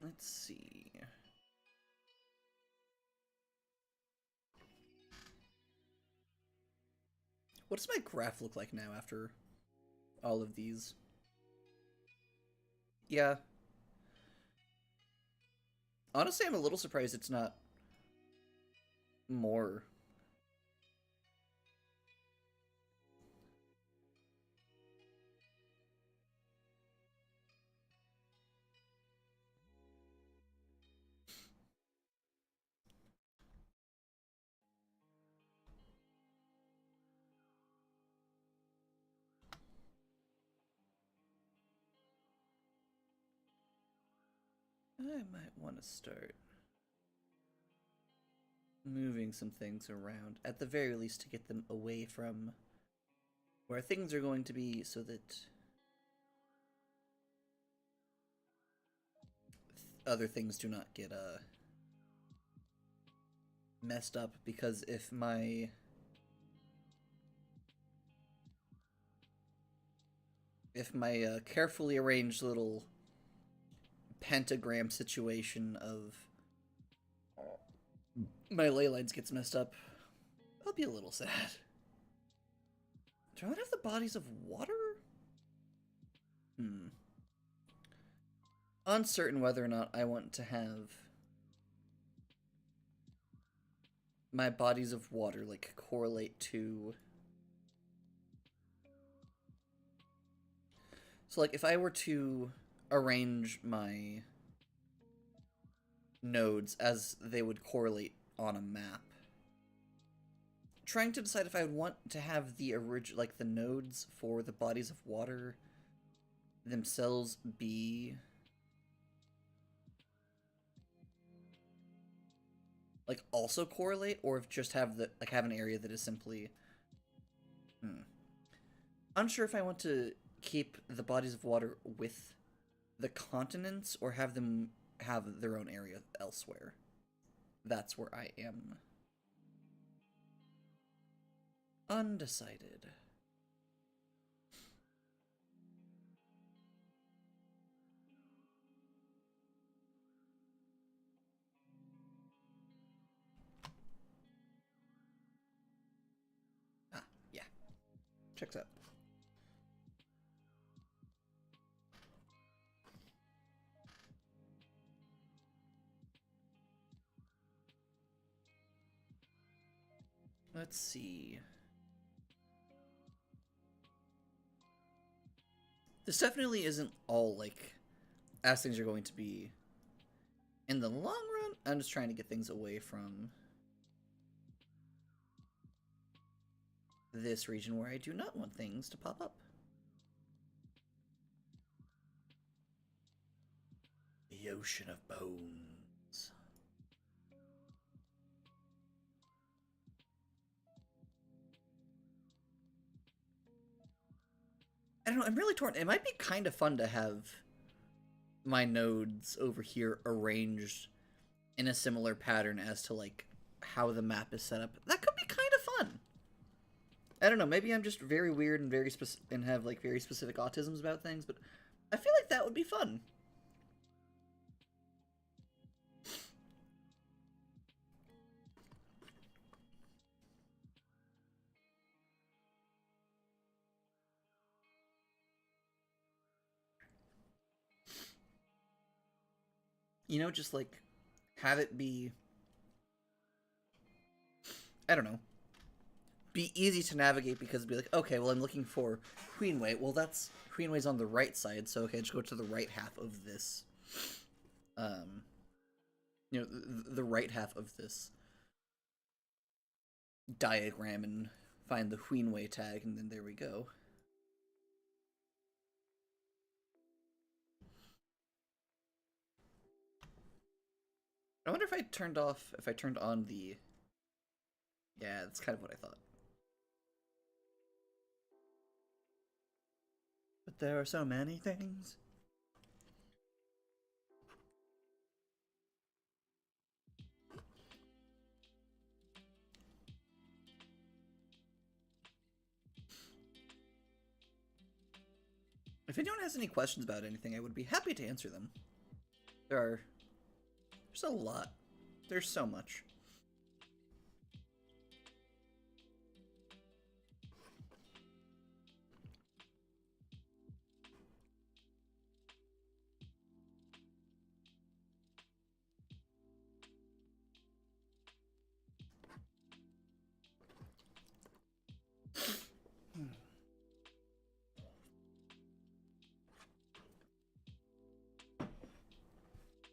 Let's see. What does my graph look like now after all of these? Yeah. Honestly, I'm a little surprised it's not more. I might want to start moving some things around, at the very least to get them away from where things are going to be, so that other things do not get messed up. Because if my carefully arranged little pentagram situation of my ley lines gets messed up, I'll be a little sad. Do I not have the bodies of water? Uncertain whether or not I want to have my bodies of water like correlate to. So like if I were to arrange my nodes as they would correlate on a map, trying to decide if I would want to have the like the nodes for the bodies of water themselves be like also correlate, or if just have the have an area that is simply unsure if I want to keep the bodies of water with the continents or have them have their own area elsewhere. That's where I am undecided. Ah, yeah. Checks out. Let's see. This definitely isn't all like as things are going to be in the long run. I'm just trying to get things away from this region where I do not want things to pop up. The Ocean of Bones. I don't know, I'm really torn. It might be kind of fun to have my nodes over here arranged in a similar pattern as to like how the map is set up. That could be kind of fun. I don't know, maybe I'm just very weird and and have like very specific autisms about things, but I feel like that would be fun. You know, just like have it be, I don't know, be easy to navigate, because it'd be like, okay, well, I'm looking for Queenway. Well, that's Queenway's on the right side, so okay, just go to the right half of this. You know, the right half of this diagram and find the Queenway tag, and then there we go. I wonder if I turned on the. Yeah, that's kind of what I thought. But there are so many things. If anyone has any questions about anything, I would be happy to answer them. There's a lot. There's so much.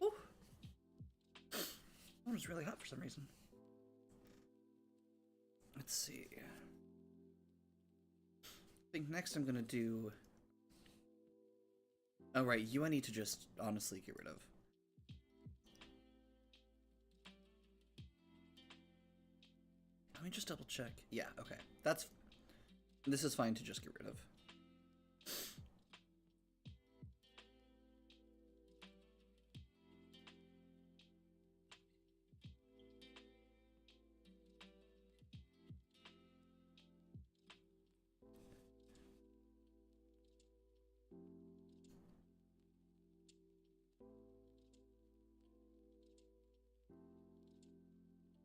Ooh. That was really hot for some reason. Let's see. I think next I'm gonna do... Oh, right, you I need to just honestly get rid of. Let me just double check. Yeah, okay. This is fine to just get rid of.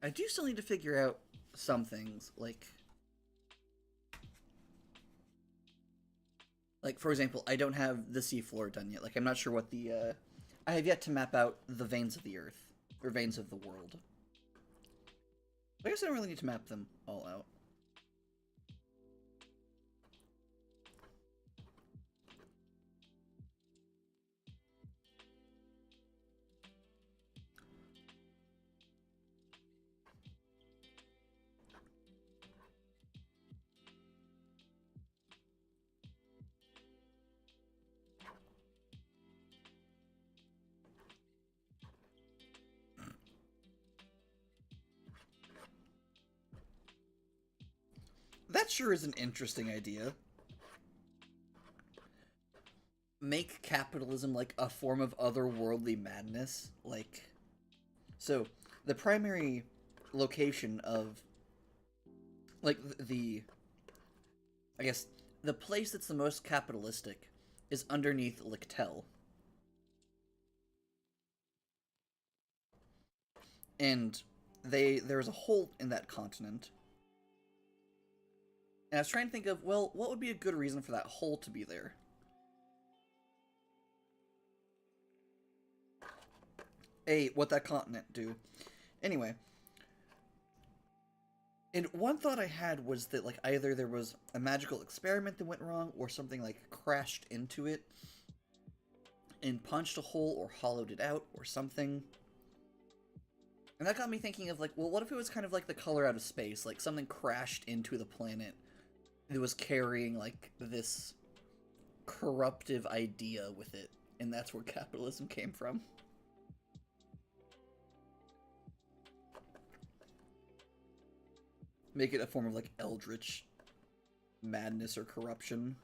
I do still need to figure out some things, like for example, I don't have the seafloor done yet. Like, I'm not sure what the, I have yet to map out the veins of the earth, or veins of the world. I guess I don't really need to map them all out. That sure is an interesting idea. Make capitalism like a form of otherworldly madness. Like, so the primary location of, like, I guess, the place that's the most capitalistic is underneath Lictel. And there's a hole in that continent. And I was trying to think of, well, what would be a good reason for that hole to be there? What that continent do. Anyway. And one thought I had was that, like, either there was a magical experiment that went wrong, or something, like, crashed into it and punched a hole or hollowed it out or something. And that got me thinking of, like, well, what if it was kind of like the color out of space? Like, something crashed into the planet that was carrying, like, this corruptive idea with it. And that's where capitalism came from. Make it a form of, like, eldritch madness or corruption.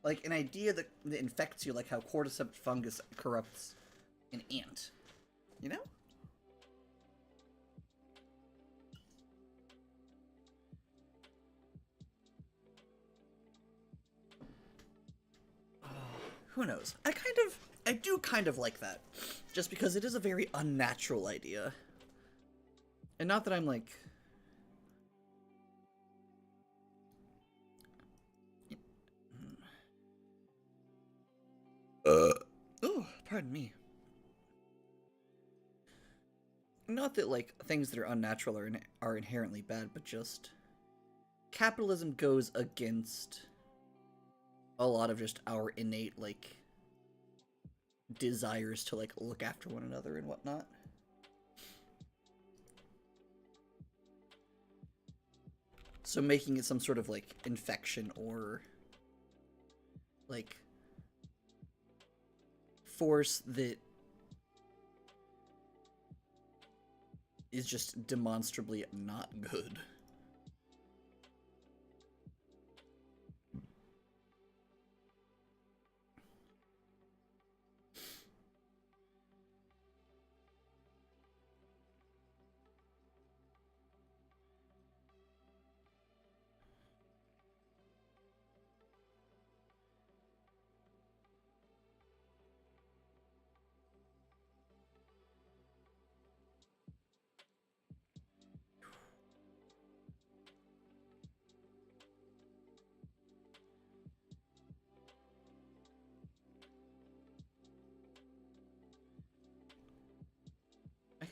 Like, an idea that infects you, like how cordyceps fungus corrupts an ant. You know? Who knows? I do kind of like that. Just because it is a very unnatural idea. And not that I'm like... Oh, pardon me. Not that, like, things that are unnatural are inherently bad, but just... Capitalism goes against a lot of just our innate, like, desires to, like, look after one another and whatnot. So making it some sort of, like, infection or, like, force that is just demonstrably not good.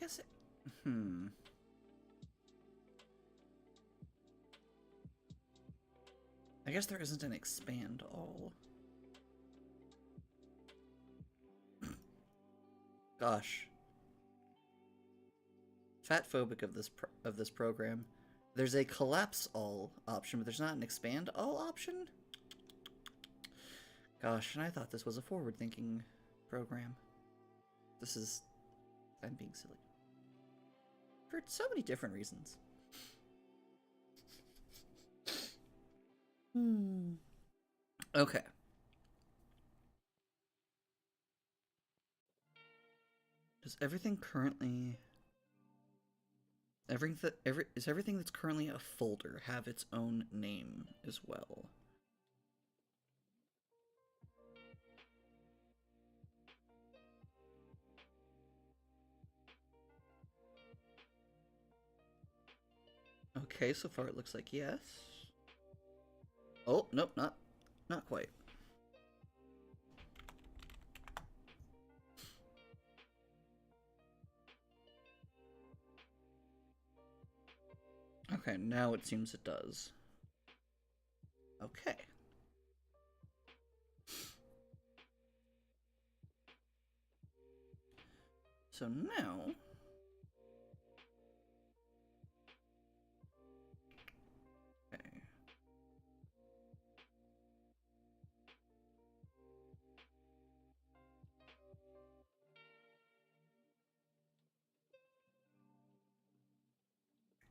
guess it... I guess there isn't an expand all. Gosh. Fat phobic of this program. There's a collapse all option, but there's not an expand all option? Gosh, and I thought this was a forward-thinking program. This is... I'm being silly. For so many different reasons. Okay. Does everything currently... Is everything that's currently a folder have its own name as well? Okay, so far it looks like yes. Oh, nope, not quite. Okay, now it seems it does. Okay. So now... Okay.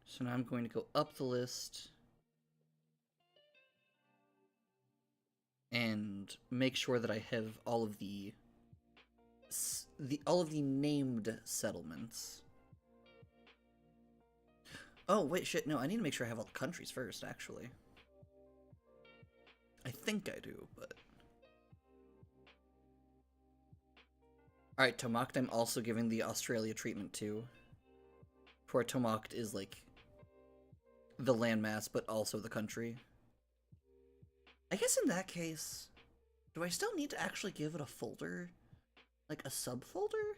So now I'm going to go up the list and make sure that I have all of the named settlements. Oh, wait, shit, no, I need to make sure I have all the countries first, actually. I think I do, but... Alright, Tomact I'm also giving the Australia treatment to. For Tomact is, like, the landmass, but also the country. I guess in that case, do I still need to actually give it a folder? Like, a subfolder?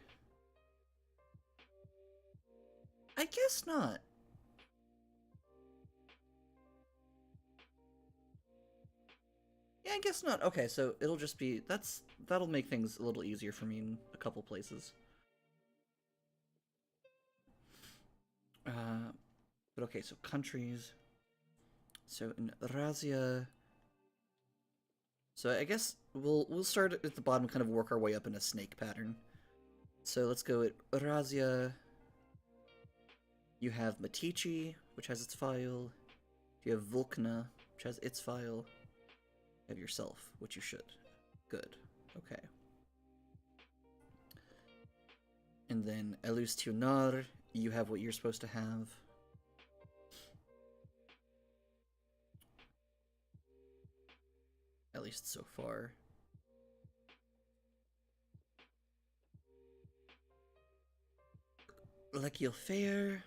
I guess not. Yeah, I guess not. Okay, so it'll just be... That'll make things a little easier for me in a couple places. But okay, so countries. So in Razia... So I guess we'll start at the bottom and kind of work our way up in a snake pattern. So let's go at Razia. You have Matici, which has its file. You have Vulcana, which has its file. You have yourself, which you should. Good. Okay. And then Elustionar, you have what you're supposed to have. At least so far. Lekiel Fair.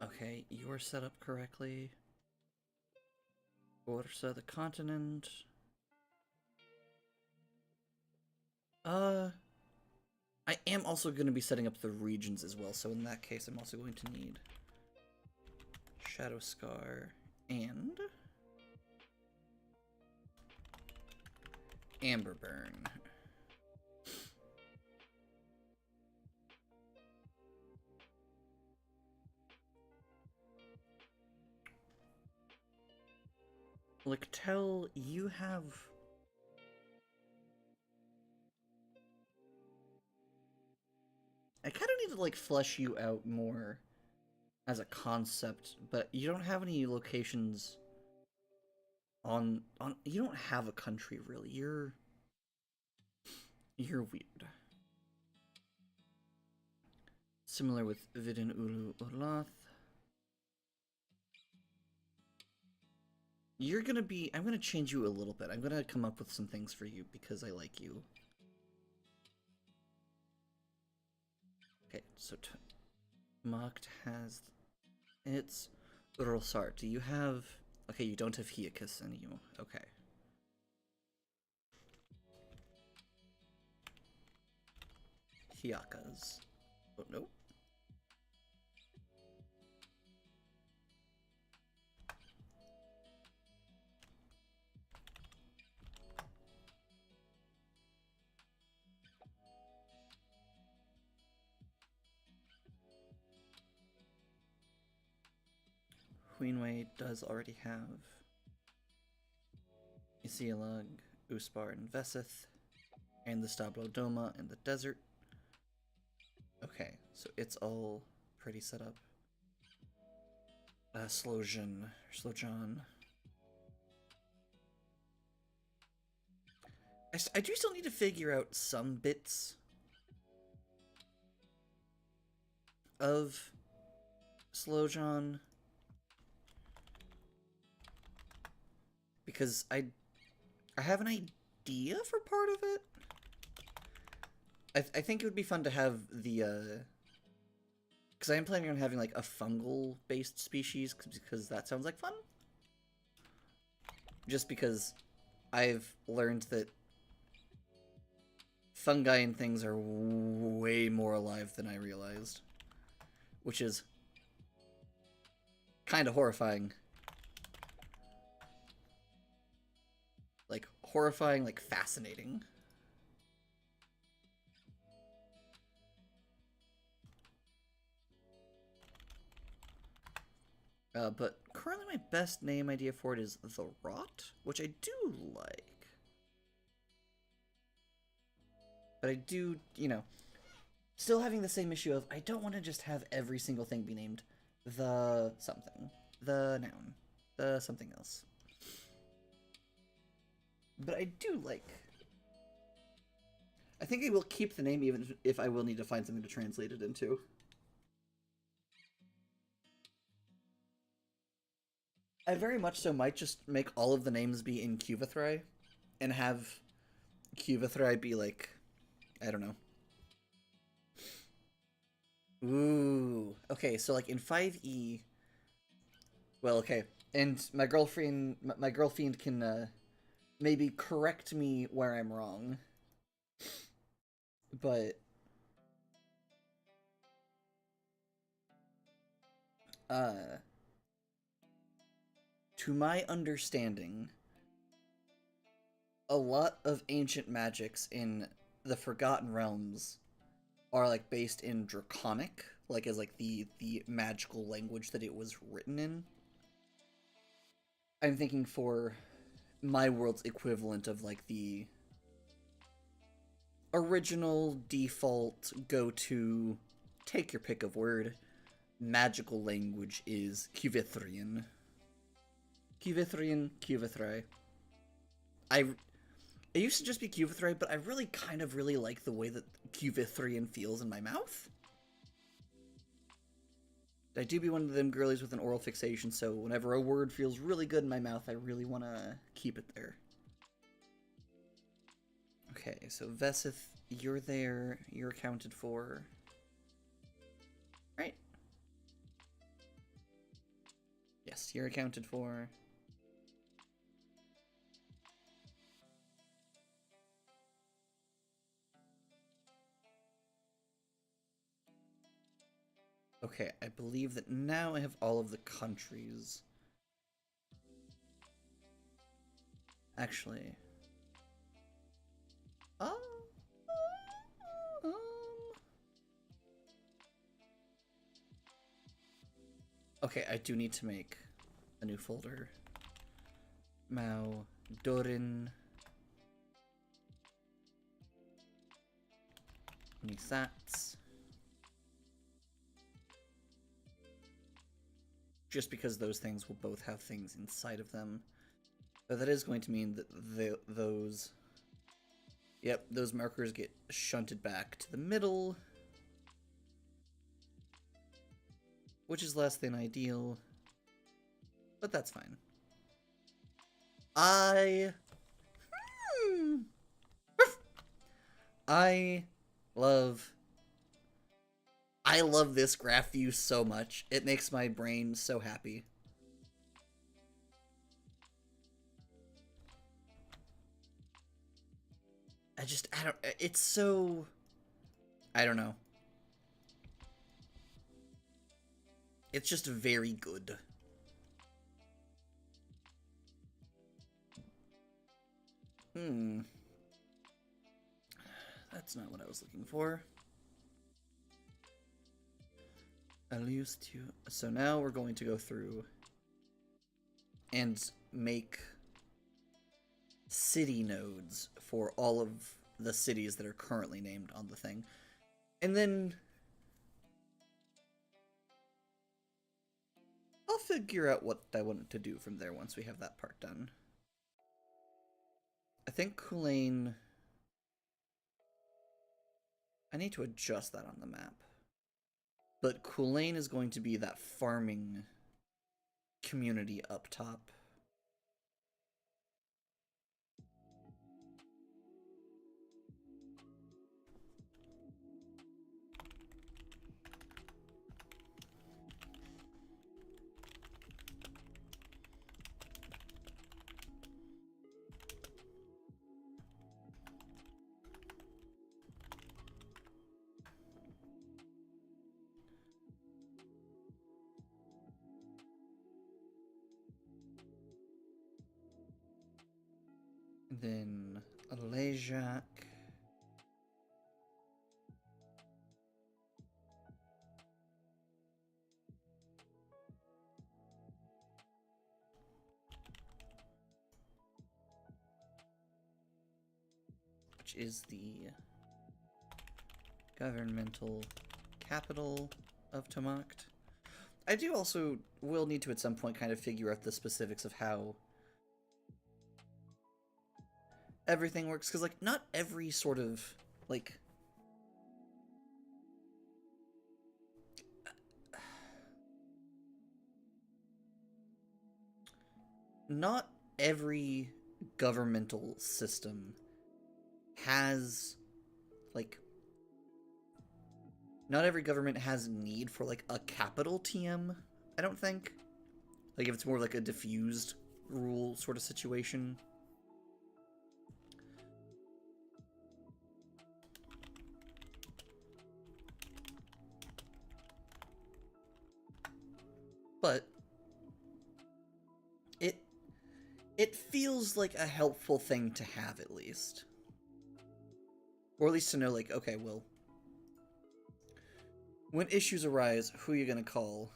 Okay, you're set up correctly. Orsa the continent. I am also going to be setting up the regions as well, so in that case I'm also going to need Shadow Scar and Amberburn. Lictel, you have... I kind of need to, like, flesh you out more as a concept, but you don't have any locations on you don't have a country, really. You're weird. Similar with Vidin Uru Urlath. You're gonna be... I'm gonna change you a little bit. I'm gonna come up with some things for you because I like you. Okay, so Mocked has its Urlsart. Do you have Okay, you don't have Hyakus in you. Okay. Hyakas. Oh, no. Queenway does already have Isialag, Uspar, and Vesith, and the Stablo Doma in the desert. Okay, so it's all pretty set up. Slojan. I do still need to figure out some bits of Slojan. Because I have an idea for part of it. I think it would be fun to have the, because I am planning on having, like, a fungal-based species, because that sounds like fun. Just because I've learned that fungi and things are way more alive than I realized. Which is kind of horrifying. Like, horrifying, like, fascinating. But currently my best name idea for it is The Rot, which I do like. But I do, you know, still having the same issue of I don't want to just have every single thing be named the something, the noun, the something else. But I do like... I think I will keep the name even if I will need to find something to translate it into. I very much so might just make all of the names be in Cuvathrai and have Cuvathrai be like, I don't know. Ooh. Okay, so like in 5e... Well, okay. And my girlfriend can maybe correct me where I'm wrong. But to my understanding, a lot of ancient magics in the Forgotten Realms are like based in Draconic, like as like the magical language that it was written in. I'm thinking for my world's equivalent of like the original default go-to, take your pick of word, magical language is Cuvithrian. Cuvathrai. It used to just be Cuvithrai, but I really kind of really like the way that Cuvithrian feels in my mouth. I do be one of them girlies with an oral fixation, so whenever a word feels really good in my mouth, I really want to keep it there. Okay, so Vesith, you're there. You're accounted for. Right? Yes, you're accounted for. Okay, I believe that now I have all of the countries. Actually. Um, okay, I do need to make a new folder. Mao, Dorin, Nisats. Just because those things will both have things inside of them. But that is going to mean that those... Yep, those markers get shunted back to the middle. Which is less than ideal. But that's fine. I love this graph view so much. It makes my brain so happy. I don't, it's so, I don't know. It's just very good. Hmm. That's not what I was looking for. So now we're going to go through and make city nodes for all of the cities that are currently named on the thing. And then I'll figure out what I want to do from there once we have that part done. I think Kulane... I need to adjust that on the map. But Kulane is going to be that farming community up top. Then Lejak. Which is the governmental capital of Tomact. I do also will need to at some point kind of figure out the specifics of how everything works, because, like, not every sort of, like... Not every governmental system has, like... Not every government has need for, like, a capital TM, I don't think. Like, if it's more like a diffused rule sort of situation. But it feels like a helpful thing to have, at least. Or at least to know, like, okay, well, when issues arise, who are you gonna call?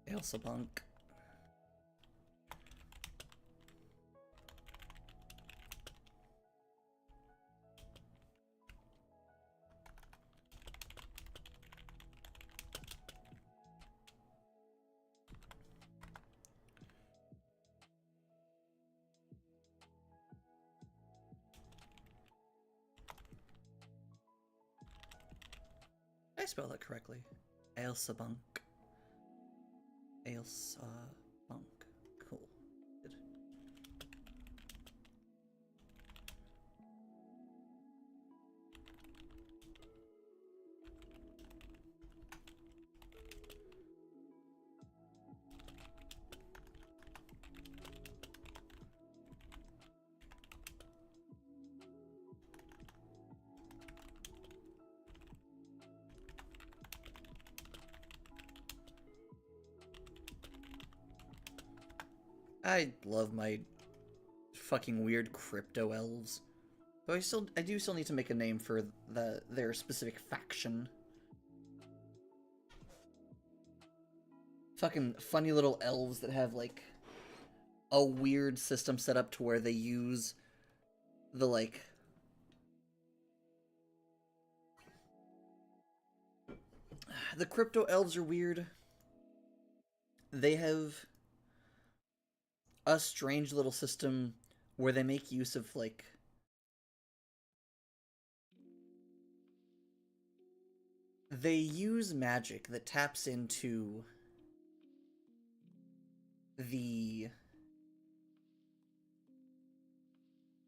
Elsa Bunk. Did I spell that correctly? Elsa Bunk. Elsa Bunk. Cool. Good. I love my fucking weird crypto elves. Though I do still need to make a name for their specific faction. Fucking funny little elves that have, like, a weird system set up to where they use the, like... The crypto elves are weird. They have a strange little system where they make use of, like... They use magic that taps into the...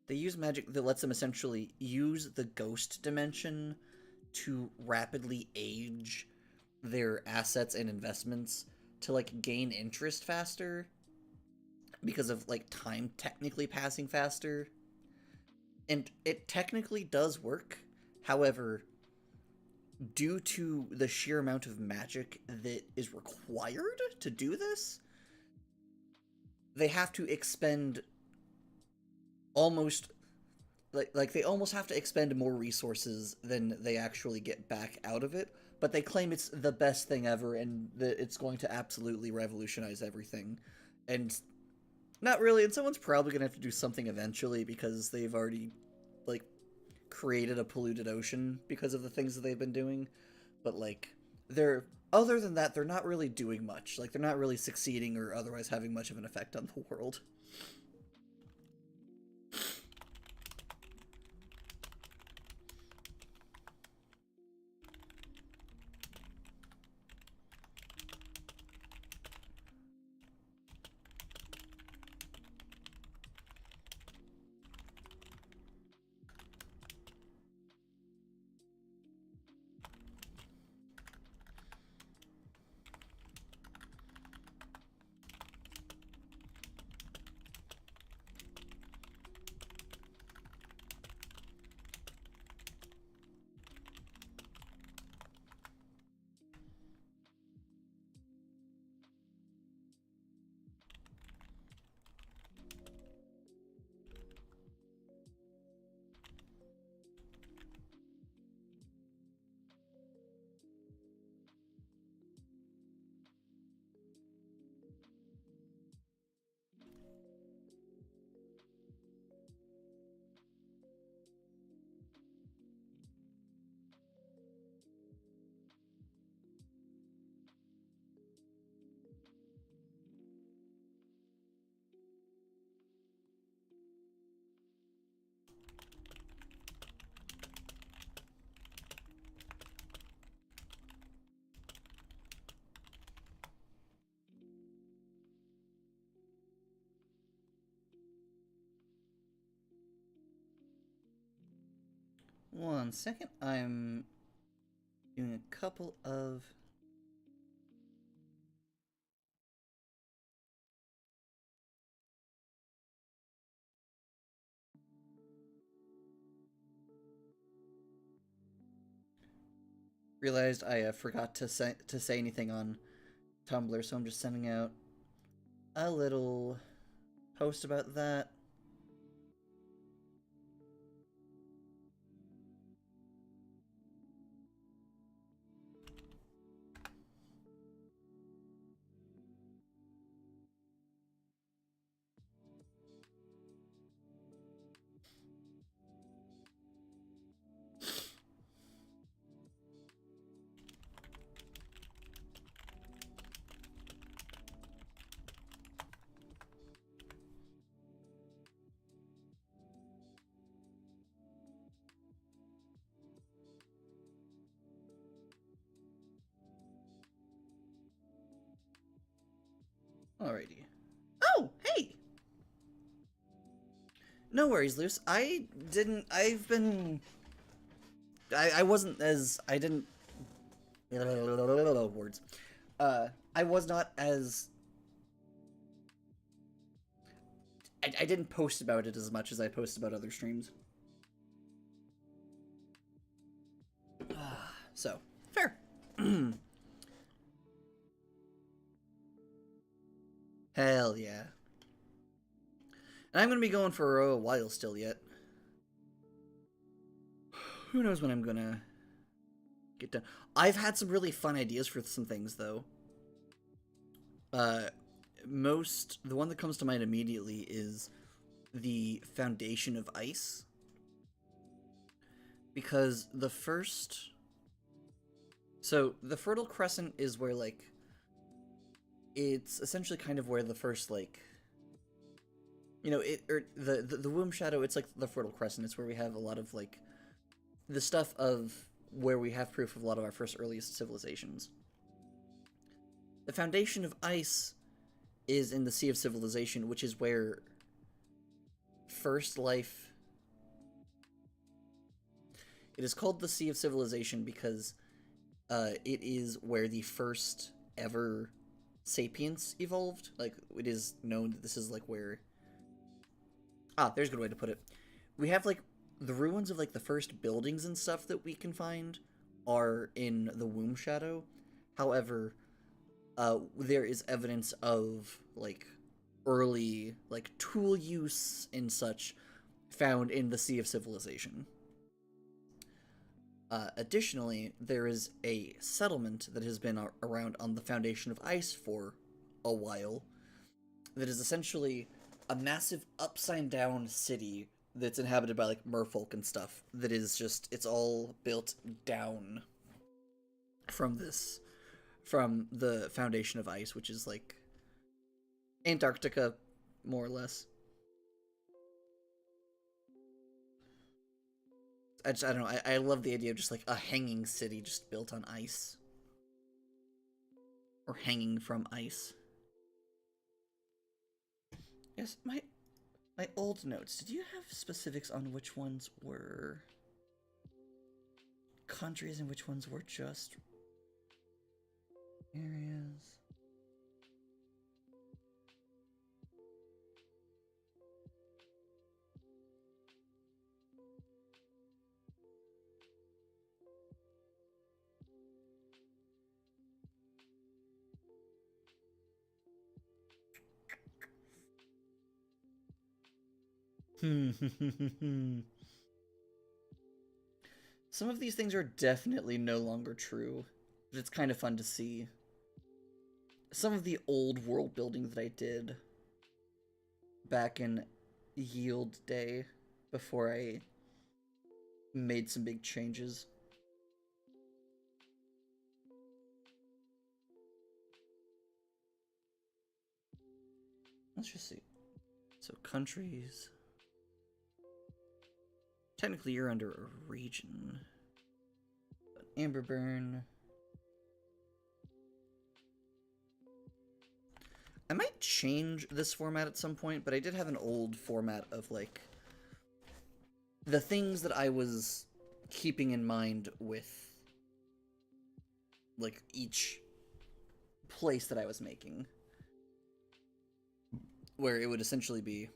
They use magic that lets them essentially use the ghost dimension to rapidly age their assets and investments to, like, gain interest faster because of, like, time technically passing faster. And it technically does work. However, due to the sheer amount of magic that is required to do this, they have to expend almost they almost have to expend more resources than they actually get back out of it. But they claim it's the best thing ever and that it's going to absolutely revolutionize everything. And not really, and someone's probably gonna have to do something eventually because they've already like created a polluted ocean because of the things that they've been doing. But like they're other than that, they're not really doing much. Like they're not really succeeding or otherwise having much of an effect on the world. One second, I'm doing a couple of realized I forgot to say anything on Tumblr, so I'm just sending out a little post about that. Alrighty. Oh, hey! No worries, Luce. I didn't. I've been. I wasn't as. I didn't. Words. I was not as. I didn't post about it as much as I post about other streams. So, fair. Hell yeah. And I'm gonna be going for a while still yet. Who knows when I'm gonna get done. I've had some really fun ideas for some things though. Uh, the one that comes to mind immediately is the foundation of ice. Because so the Fertile Crescent is where like it's essentially kind of where the first like the Womb Shadow, it's like the Fertile Crescent. It's where we have a lot of like the stuff of where we have proof of a lot of our first earliest civilizations. The foundation of ice is in the Sea of Civilization, which is where first life. It is called the Sea of Civilization because it is where the first ever sapiens evolved. Like, it is known that this is like where. There's a good way to put it. We have like the ruins of like the first buildings and stuff that we can find are in the Womb Shadow. However, there is evidence of like early like tool use and such found in the Sea of Civilization. Additionally, there is a settlement that has been around on the Foundation of Ice for a while that is essentially a massive upside down city that's inhabited by like merfolk and stuff that is just it's all built down from the Foundation of Ice, which is like Antarctica more or less. I don't know. I love the idea of just like a hanging city just built on ice. Or hanging from ice. Yes, my old notes. Did you have specifics on which ones were countries and which ones were just areas? Some of these things are definitely no longer true, but it's kind of fun to see. Some of the old world building that I did back in Yield Day before I made some big changes. Let's just see. So countries. Technically you're under a region. But Amberburn. I might change this format at some point, but I did have an old format of like the things that I was keeping in mind with like each place that I was making. Where it would essentially be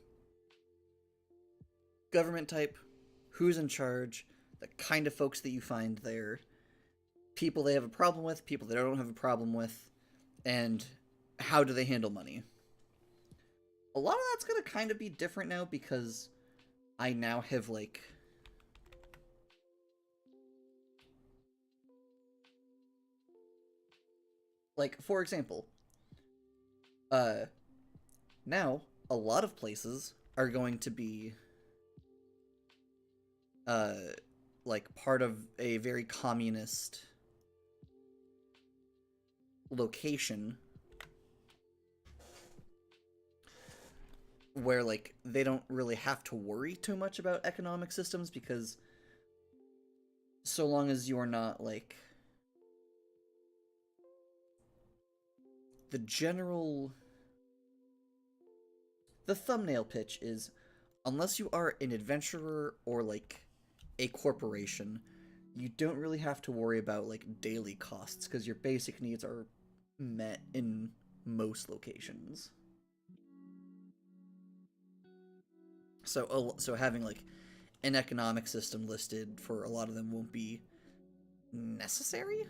government type, who's in charge, the kind of folks that you find there, people they have a problem with, people they don't have a problem with, and how do they handle money. A lot of that's going to kind of be different now because I now have like for example, now a lot of places are going to be like part of a very communist location where like they don't really have to worry too much about economic systems because so long as you're not like the thumbnail pitch is unless you are an adventurer or like a corporation, you don't really have to worry about like daily costs because your basic needs are met in most locations. So having like an economic system listed for a lot of them won't be necessary,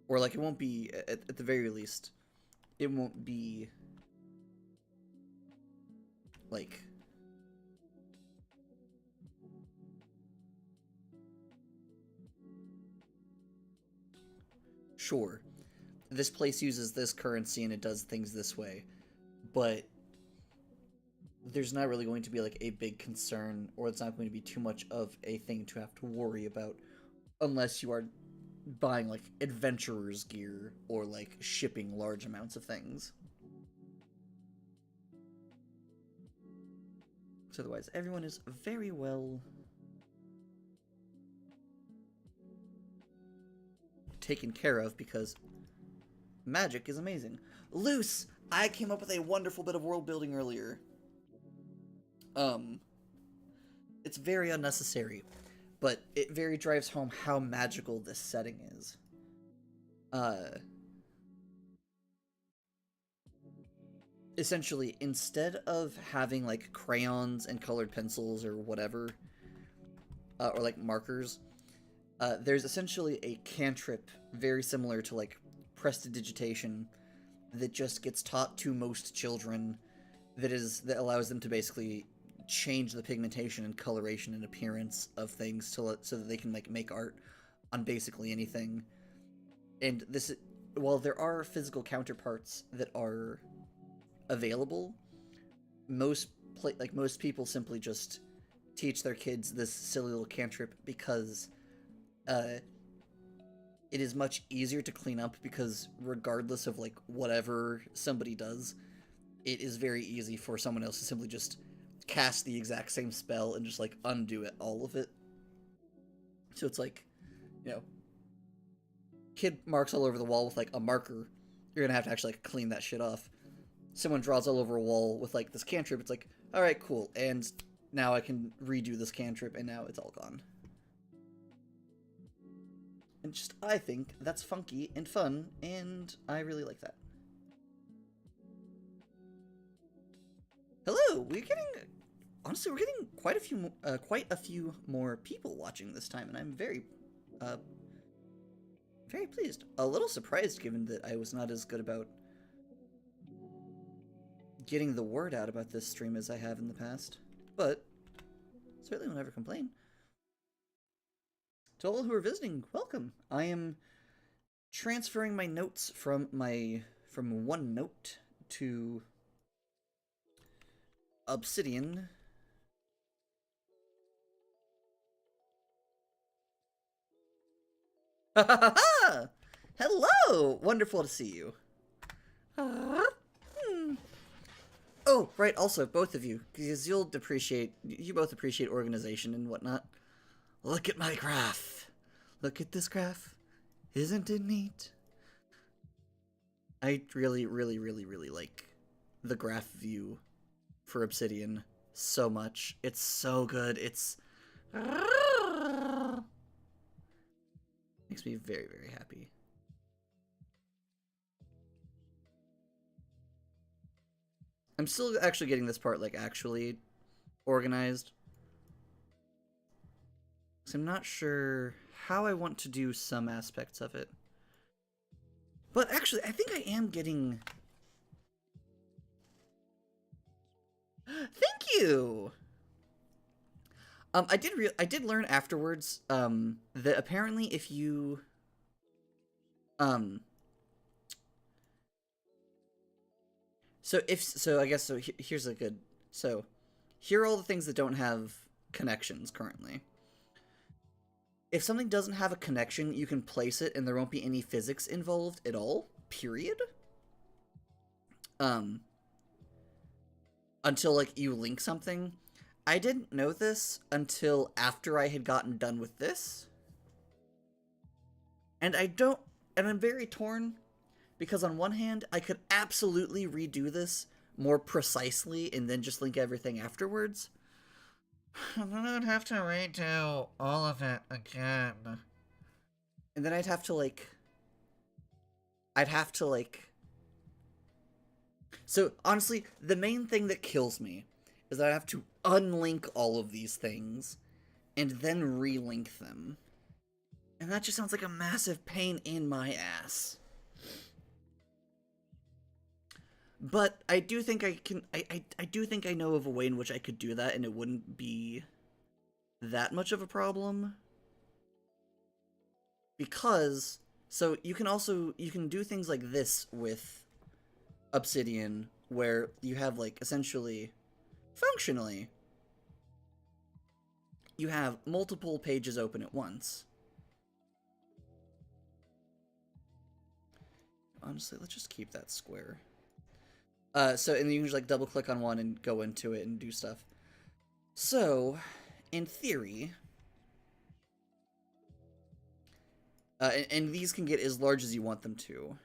or like it won't be at the very least, it won't be like sure, this place uses this currency and it does things this way, but there's not really going to be like a big concern, or it's not going to be too much of a thing to have to worry about unless you are buying like adventurer's gear or like shipping large amounts of things. So otherwise, everyone is very well taken care of because magic is amazing. Luce, I came up with a wonderful bit of world building earlier. It's very unnecessary, but it very drives home how magical this setting is. essentially, instead of having like crayons and colored pencils or whatever, or like markers, there's essentially a cantrip very similar to like prestidigitation that just gets taught to most children that allows them to basically change the pigmentation and coloration and appearance of things so that they can like make art on basically anything. And this, while there are physical counterparts that are available, most people simply just teach their kids this silly little cantrip because uh, it is much easier to clean up, because regardless of like whatever somebody does, it is very easy for someone else to simply just cast the exact same spell and just like undo it, all of it. So it's like, you know, kid marks all over the wall with like a marker, you're gonna have to actually like clean that shit off. Someone draws all over a wall with like this cantrip, it's like, all right, cool, and now I can redo this cantrip, and now it's all gone. And just, I think that's funky and fun, and I really like that. Hello, honestly, we're getting quite a few more people watching this time, and I'm very pleased. A little surprised, given that I was not as good about getting the word out about this stream as I have in the past, but certainly will never complain. To all who are visiting, welcome. I am transferring my notes from OneNote to Obsidian. Hello! Wonderful to see you. Oh, right, also, both of you, because you both appreciate organization and whatnot. Look at my graph. Look at this graph. Isn't it neat? I really, really, really, really like the graph view for Obsidian so much. It's so good. It's makes me very, very happy. I'm still actually getting this part like actually organized, so I'm not sure how I want to do some aspects of it. But actually, I think I am getting... Thank you! I did learn afterwards, that apparently if you... So I guess, so here's a good... So, here are all the things that don't have connections currently. If something doesn't have a connection, you can place it and there won't be any physics involved at all, period. Until, like, you link something. I didn't know this until after I had gotten done with this. And I'm very torn, because on one hand, I could absolutely redo this more precisely and then just link everything afterwards. And then I'd have to redo all of it again. And then I'd have to, like... So, honestly, the main thing that kills me is that I have to unlink all of these things and then relink them. And that just sounds like a massive pain in my ass. But I do think I can... I do think I know of a way in which I could do that and it wouldn't be that much of a problem. Because... So, you can do things like this with Obsidian, where you have, like, essentially, functionally, you have multiple pages open at once. Honestly, let's just keep that square. So, and you can just, like, double click on one and go into it and do stuff. So, in theory, and these can get as large as you want them to.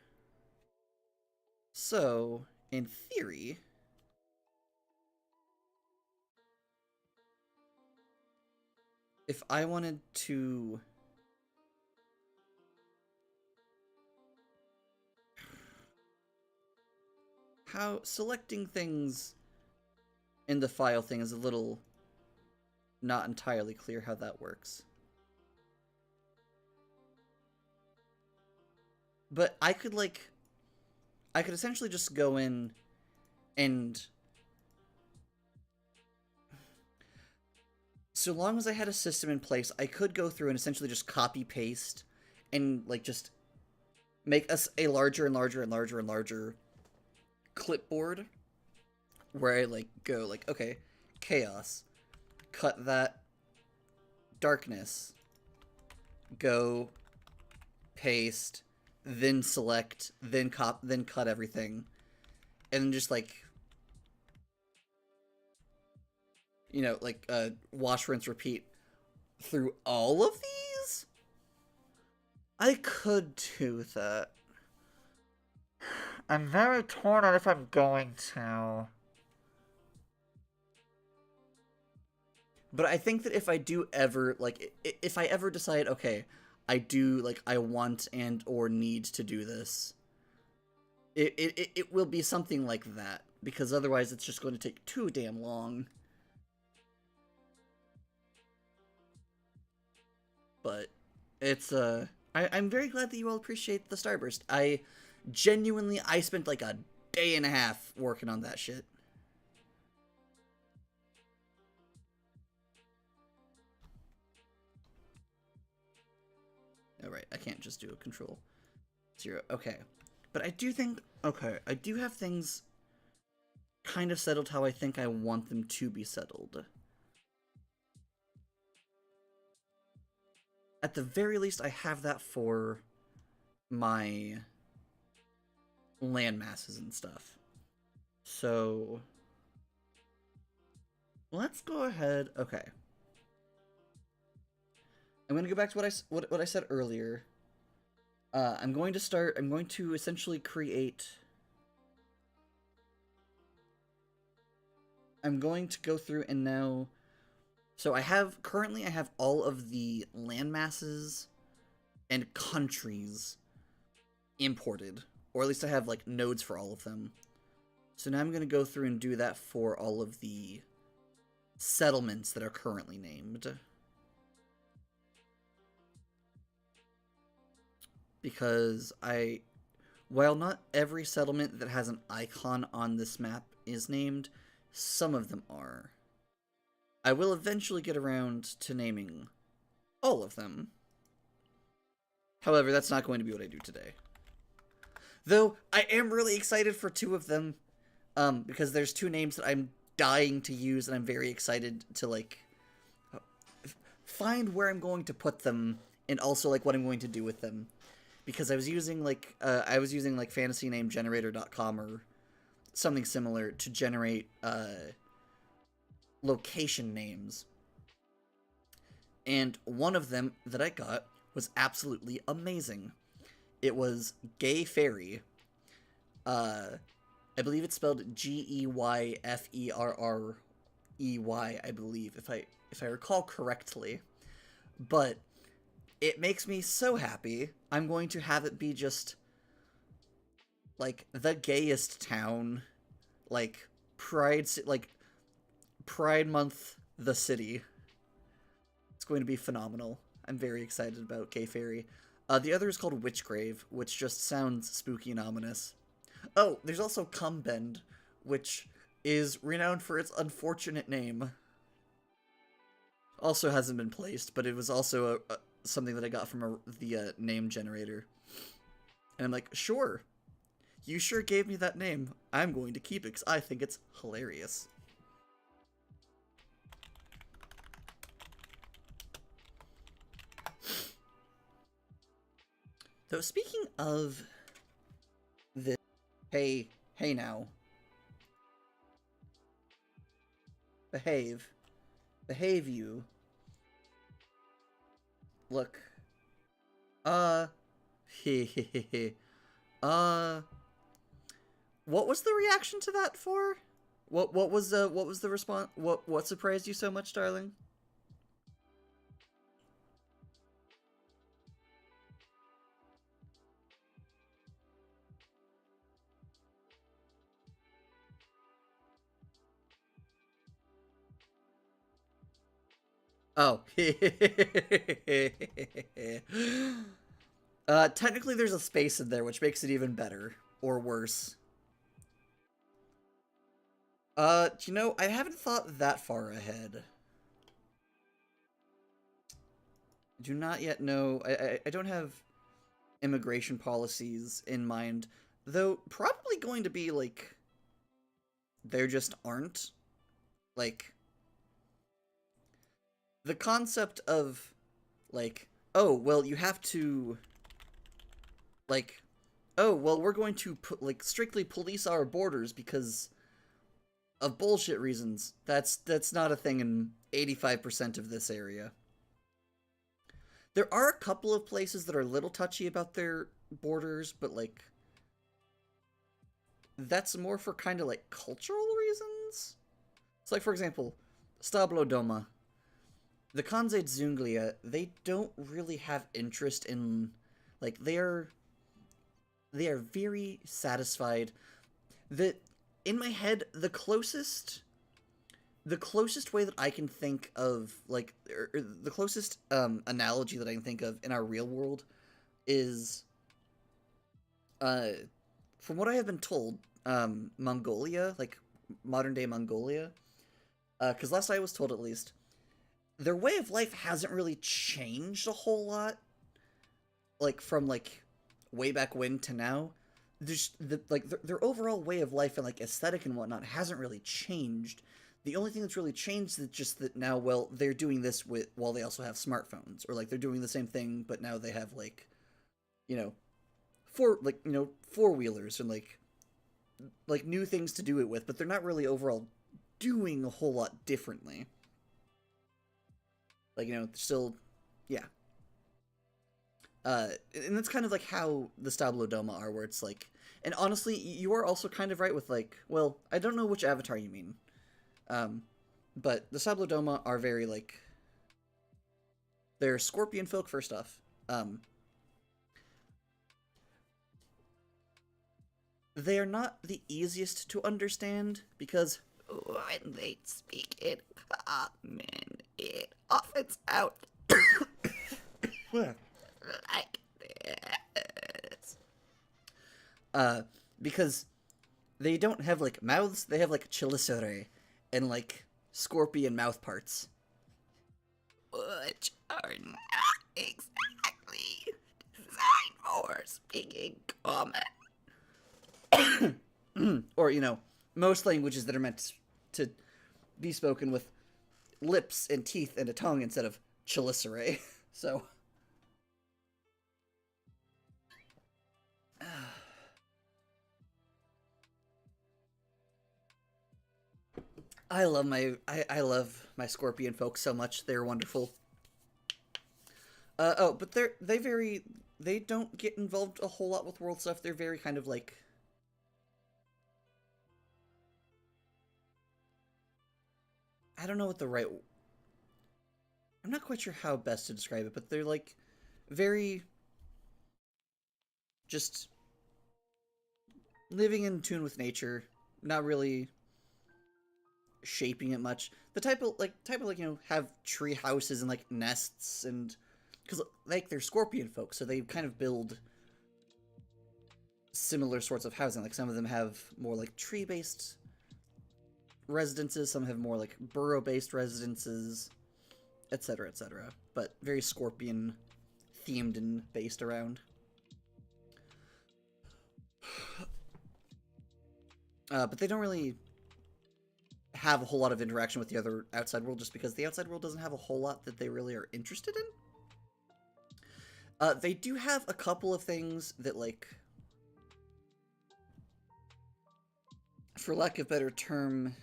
So, in theory, if I wanted to... how selecting things in the file thing is a little not entirely clear how that works. But I could essentially just go in and so long as I had a system in place, I could go through and essentially just copy paste and like just make us a larger and larger and larger and larger clipboard where I like go like, okay, chaos, cut that, darkness, go, paste, then select, then cut everything, and then just like, you know, like wash, rinse, repeat through all of these. I could do that. I'm very torn on if I'm going to. But I think that if I do ever, like, if I ever decide, okay, I do, like, I want and or need to do this, it will be something like that. Because otherwise it's just going to take too damn long. But it's, I'm very glad that you all appreciate the Starburst. I spent like a day and a half working on that shit. Alright, I can't just do a control 0. Okay. But I do think, okay, I do have things kind of settled how I think I want them to be settled. At the very least, I have that for my land masses and stuff. So let's go ahead. Okay. I'm going to go back to what I said earlier. I'm going to essentially create... I'm going to go through and now... So currently I have all of the land masses and countries imported. Or at least I have, like, nodes for all of them. So now I'm going to go through and do that for all of the settlements that are currently named. Because while not every settlement that has an icon on this map is named, some of them are. I will eventually get around to naming all of them. However, that's not going to be what I do today. Though, I am really excited for 2 of them, because there's 2 names that I'm dying to use, and I'm very excited to, like, find where I'm going to put them, and also, like, what I'm going to do with them. Because I was using, like, fantasynamegenerator.com or something similar to generate, location names. And one of them that I got was absolutely amazing. It was Gay Fairy. I believe it's spelled Geyferrey, I believe, if I recall correctly. But it makes me so happy. I'm going to have it be just like the gayest town, like Pride Month, the city. It's going to be phenomenal. I'm very excited about Gay Fairy. The other is called Witchgrave, which just sounds spooky and ominous. Oh, there's also Cumbend, which is renowned for its unfortunate name. Also hasn't been placed, but it was also something that I got from the name generator. And I'm like, sure. You sure gave me that name. I'm going to keep it because I think it's hilarious. Though, speaking of this... Hey now. Behave. Behave, you. Look. Hehehe. What was the reaction to that for? What was the response? What surprised you so much, darling? Oh. Technically there's a space in there, which makes it even better. Or worse. You know, I haven't thought that far ahead. Do not yet know. I don't have immigration policies in mind, though probably going to be, like, there just aren't. Like, the concept of, like, oh, well, you have to, like, oh, well, we're going to, like, strictly police our borders because of bullshit reasons. That's not a thing in 85% of this area. There are a couple of places that are a little touchy about their borders, but, like, that's more for kind of, like, cultural reasons. So, like, for example, Stablo Doma. The Kanzei Zunglia, they don't really have interest in, like, they are very satisfied that, in my head, the closest way that I can think of, like, or the closest analogy that I can think of in our real world is, uh, from what I have been told, Mongolia, like modern day Mongolia, because last I was told at least, their way of life hasn't really changed a whole lot, like from like way back when to now. There's their overall way of life and like aesthetic and whatnot hasn't really changed. The only thing that's really changed is just that now, well, they're doing this with while they also have smartphones, or like they're doing the same thing, but now they have like, you know, four wheelers and like new things to do it with, but they're not really overall doing a whole lot differently. Like, still, yeah. And that's kind of like how the Stablo Doma are, where it's like, and honestly, you are also kind of right with like, well, I don't know which avatar you mean, um, but the Stablo Doma are very like, they're scorpion folk first off. They are not the easiest to understand because when they speak in common, it often sounds like this. Because they don't have like mouths, they have like chelicerae and like scorpion mouth parts, which are not exactly designed for speaking common. Or, most languages that are meant to be spoken with lips and teeth and a tongue instead of chelicerae. So, I love my scorpion folks so much. They're wonderful. But they don't get involved a whole lot with world stuff. They're very kind of like, I don't know what the right, I'm not quite sure how best to describe it, but they're like very just living in tune with nature, not really shaping it much. The type of have tree houses and like nests, and because like they're scorpion folk, so they kind of build similar sorts of housing. Like some of them have more like tree based residences, some have more like burrow based residences, etc., etc. But very scorpion themed and based around. But they don't really have a whole lot of interaction with the other outside world, just because the outside world doesn't have a whole lot that they really are interested in. They do have a couple of things that, like, for lack of a better term,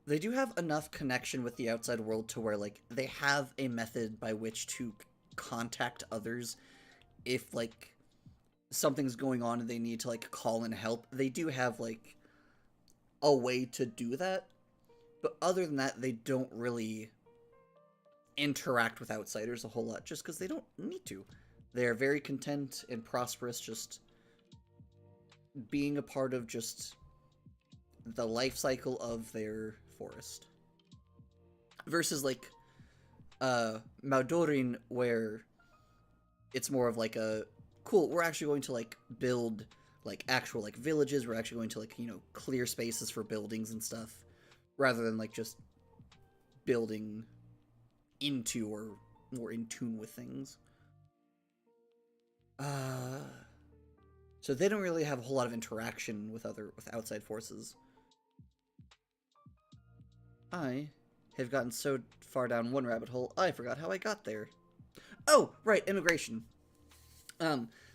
they do have enough connection with the outside world to where, like, they have a method by which to contact others if, like, something's going on and they need to, like, call in help. They do have, like, a way to do that. But other than that, they don't really interact with outsiders a whole lot, just because they don't need to. They're very content and prosperous, just being a part of just the life cycle of their forest. Versus like Maudorin, where it's more of like a cool, we're actually going to like build like actual like villages, we're actually going to like, you know, clear spaces for buildings and stuff, rather than like just building into or more in tune with things. Uh so they don't really have a whole lot of interaction with outside forces. I have gotten so far down one rabbit hole, I forgot how I got there. Oh, right, immigration.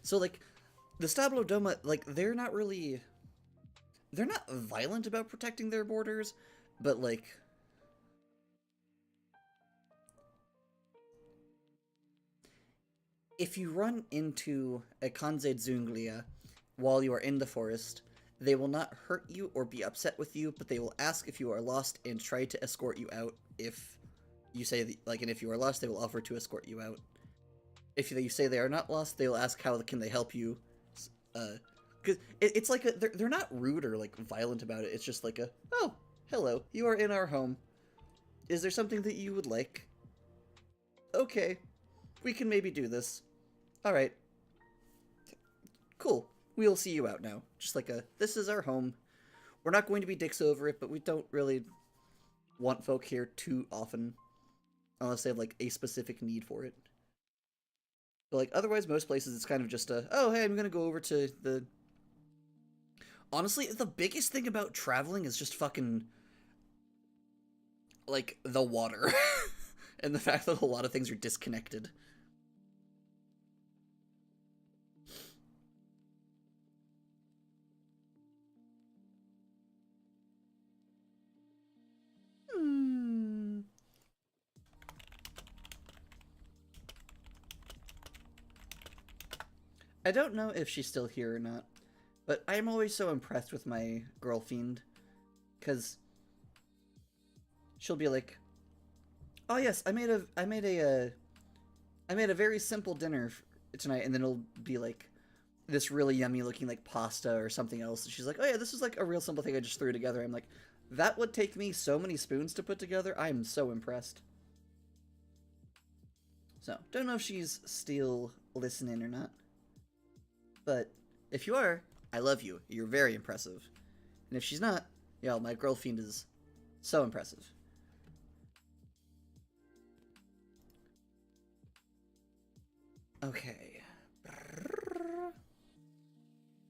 So like the Stablo Doma, like they're not violent about protecting their borders, but like if you run into a Kanze Zunglia while you are in the forest, they will not hurt you or be upset with you, but they will ask if you are lost and try to escort you out. If you say and if you are lost, they will offer to escort you out. If you say they are not lost, they will ask how can they help you. Because it's like they're not rude or like violent about it. It's just like oh, hello, you are in our home. Is there something that you would like? Okay, we can maybe do this. All right, cool. We'll see you out now. Just like this is our home. We're not going to be dicks over it, but we don't really want folk here too often, unless they have like a specific need for it. But like otherwise, most places it's kind of just oh hey, I'm gonna go over to the. Honestly, the biggest thing about traveling is just fucking like the water and the fact that a lot of things are disconnected. Hmm. I don't know if she's still here or not, but I'm always so impressed with my girlfiend, because she'll be like, "Oh yes, I made a very simple dinner tonight," and then it'll be like this really yummy looking like pasta or something else. And she's like, "Oh yeah, this is like a real simple thing I just threw together." I'm like, "That would take me so many spoons to put together." I'm so impressed. So, don't know if she's still listening or not. But if you are, I love you. You're very impressive. And if she's not, yo, my girlfriend is so impressive. Okay.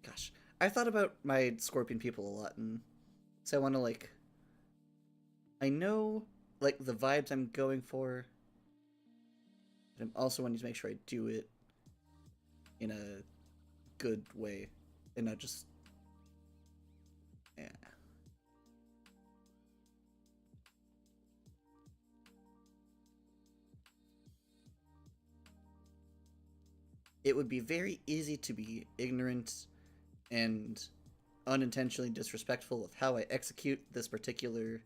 Gosh. I thought about my scorpion people a lot, and so I want to, like... I know, like, the vibes I'm going for, but I'm also wanting to make sure I do it in a good way, and not just... Yeah. It would be very easy to be ignorant and unintentionally disrespectful of how I execute this particular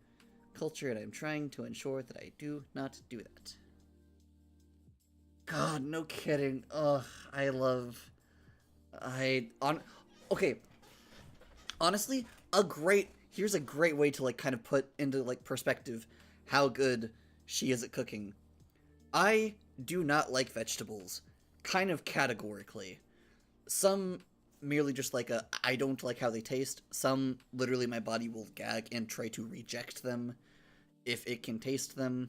culture, and I'm trying to ensure that I do not do that. God, no kidding. Ugh, I love. I on. Okay, honestly, a great. Here's a great way to like kind of put into like perspective how good she is at cooking. I do not like vegetables, kind of categorically. Some merely just like I don't like how they taste. Some literally my body will gag and try to reject them if it can taste them.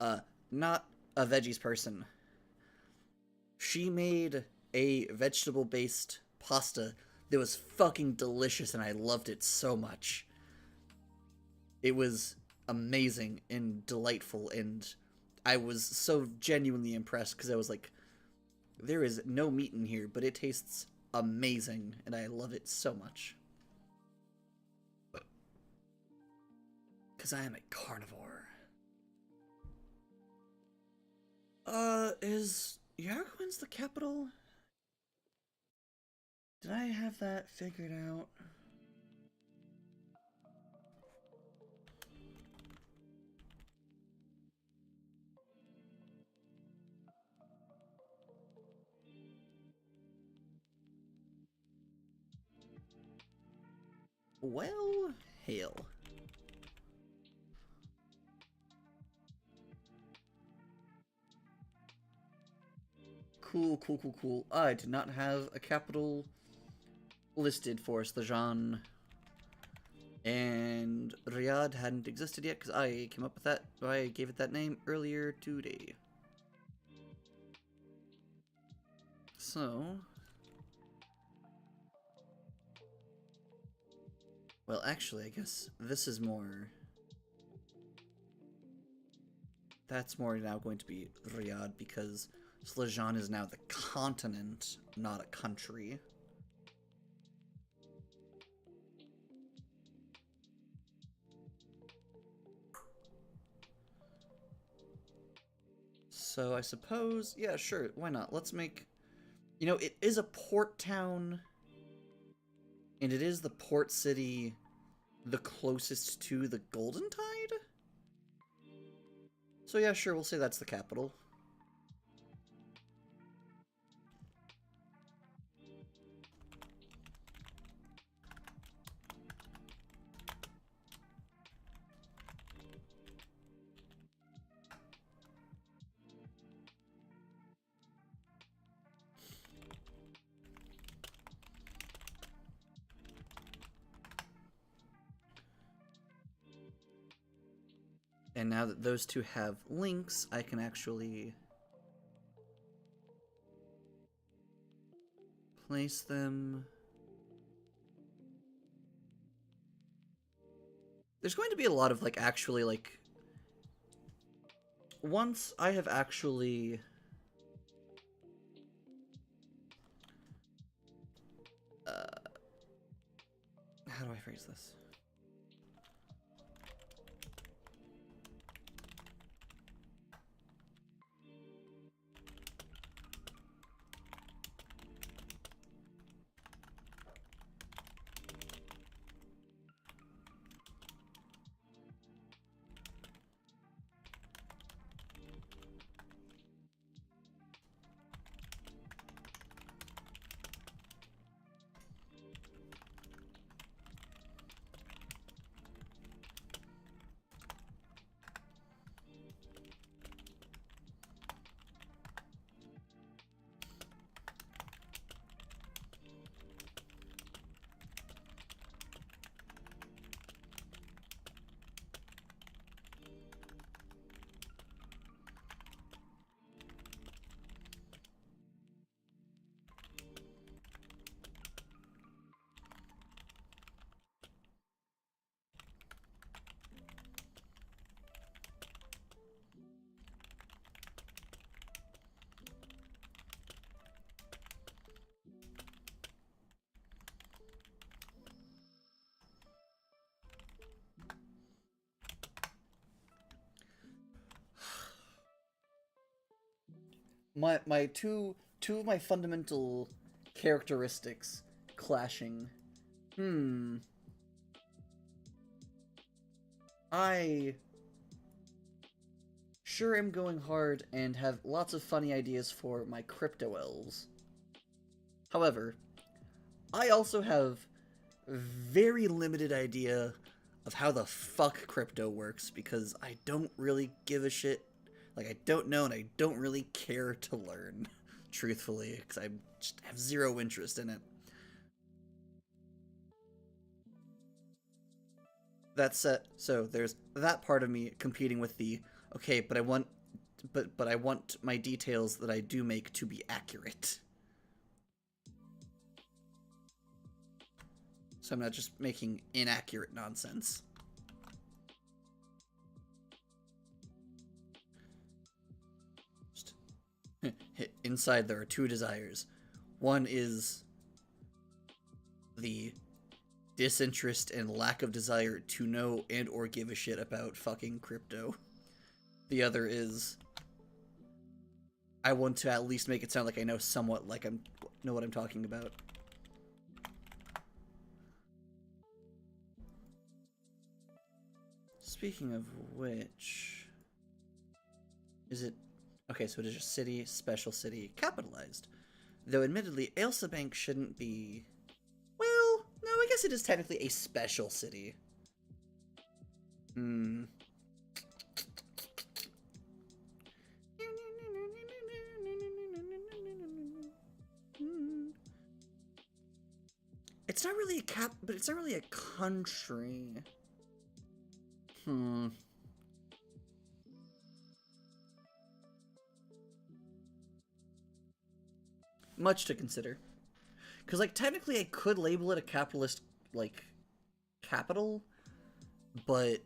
Uh, Not a veggies person. She made a vegetable based pasta that was fucking delicious and I loved it so much. It was amazing and delightful, and I was so genuinely impressed because I was like, there is no meat in here, but it tastes amazing and I love it so much. Because I am a carnivore. Is Yarquin's the capital? Did I have that figured out? Well, hail. Cool, cool, cool, cool. I did not have a capital listed for Slajan. And Riyadh hadn't existed yet because I came up with that. I gave it that name earlier today. So... well, actually, I guess this is more... that's more now going to be Riyadh because Slajan is now the continent, not a country. So I suppose, yeah, sure, why not? Let's make... you know, it is a port town, and it is the port city the closest to the Golden Tide? So yeah, sure, we'll say that's the capital. And now that those two have links, I can actually place them. There's going to be a lot of, like, actually, like... once I have actually... how do I phrase this? My two of my fundamental characteristics clashing. I sure am going hard and have lots of funny ideas for my crypto elves. However, I also have very limited idea of how the fuck crypto works because I don't really give a shit. Like, I don't know and I don't really care to learn, truthfully, because I just have zero interest in it. That's so there's that part of me competing with the, okay, but I want my details that I do make to be accurate. So I'm not just making inaccurate nonsense. Just inside there are two desires. One is the disinterest and lack of desire to know and or give a shit about fucking crypto. The other is I want to at least make it sound like I know somewhat, like know what I'm talking about. Speaking of which, is it okay? So it is just city, special city, capitalized. Though admittedly, Ailsa Bank shouldn't be. Well, No, I guess it is technically a special city. Hmm. It's not really a but it's not really a country. Hmm. Much to consider. Because, like, technically I could label it a capitalist, like, capital, but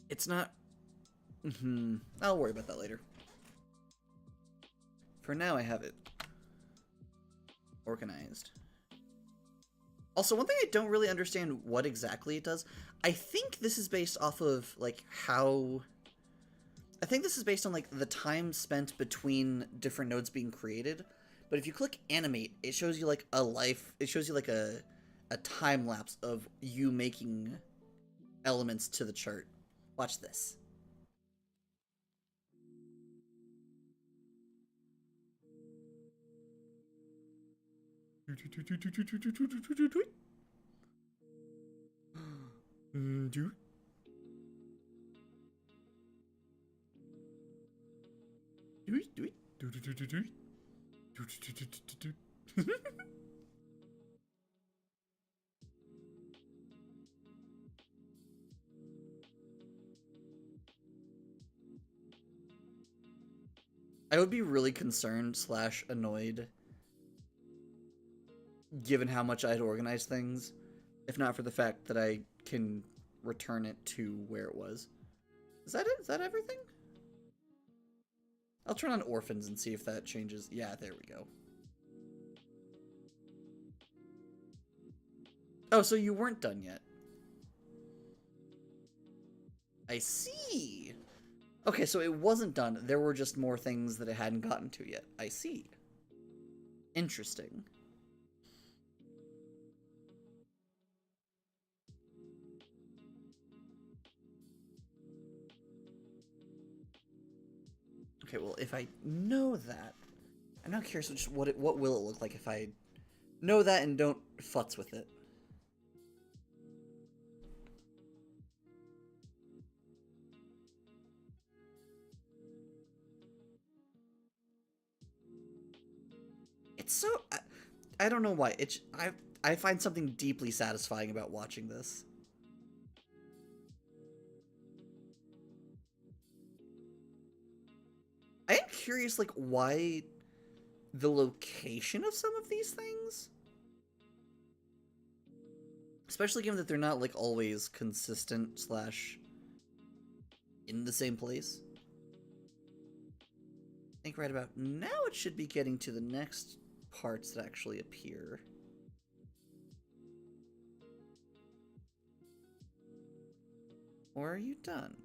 it's not... I'll worry about that later. For now, I have it organized. Also, one thing I don't really understand what exactly it does, I think this is based off of, like, how... I think this is based on, like, the time spent between different nodes being created. But if you click animate, it shows you, like, it shows you, like, a time lapse of you making elements to the chart. Watch this. I would be really concerned / annoyed given how much I had organized things, if not for the fact that I can return it to where it was. Is that it? Is that everything? I'll turn on orphans and see if that changes. Yeah, there we go. Oh, so you weren't done yet. I see. Okay, so it wasn't done. There were just more things that it hadn't gotten to yet. I see. Interesting. Okay, well, if I know that, I'm not curious just what will it look like if I know that and don't futz with it. It's so... I don't know why. I find something deeply satisfying about watching this. I am curious, like, why the location of some of these things? Especially given that they're not, like, always consistent / in the same place. I think right about now it should be getting to the next parts that actually appear. Or are you done?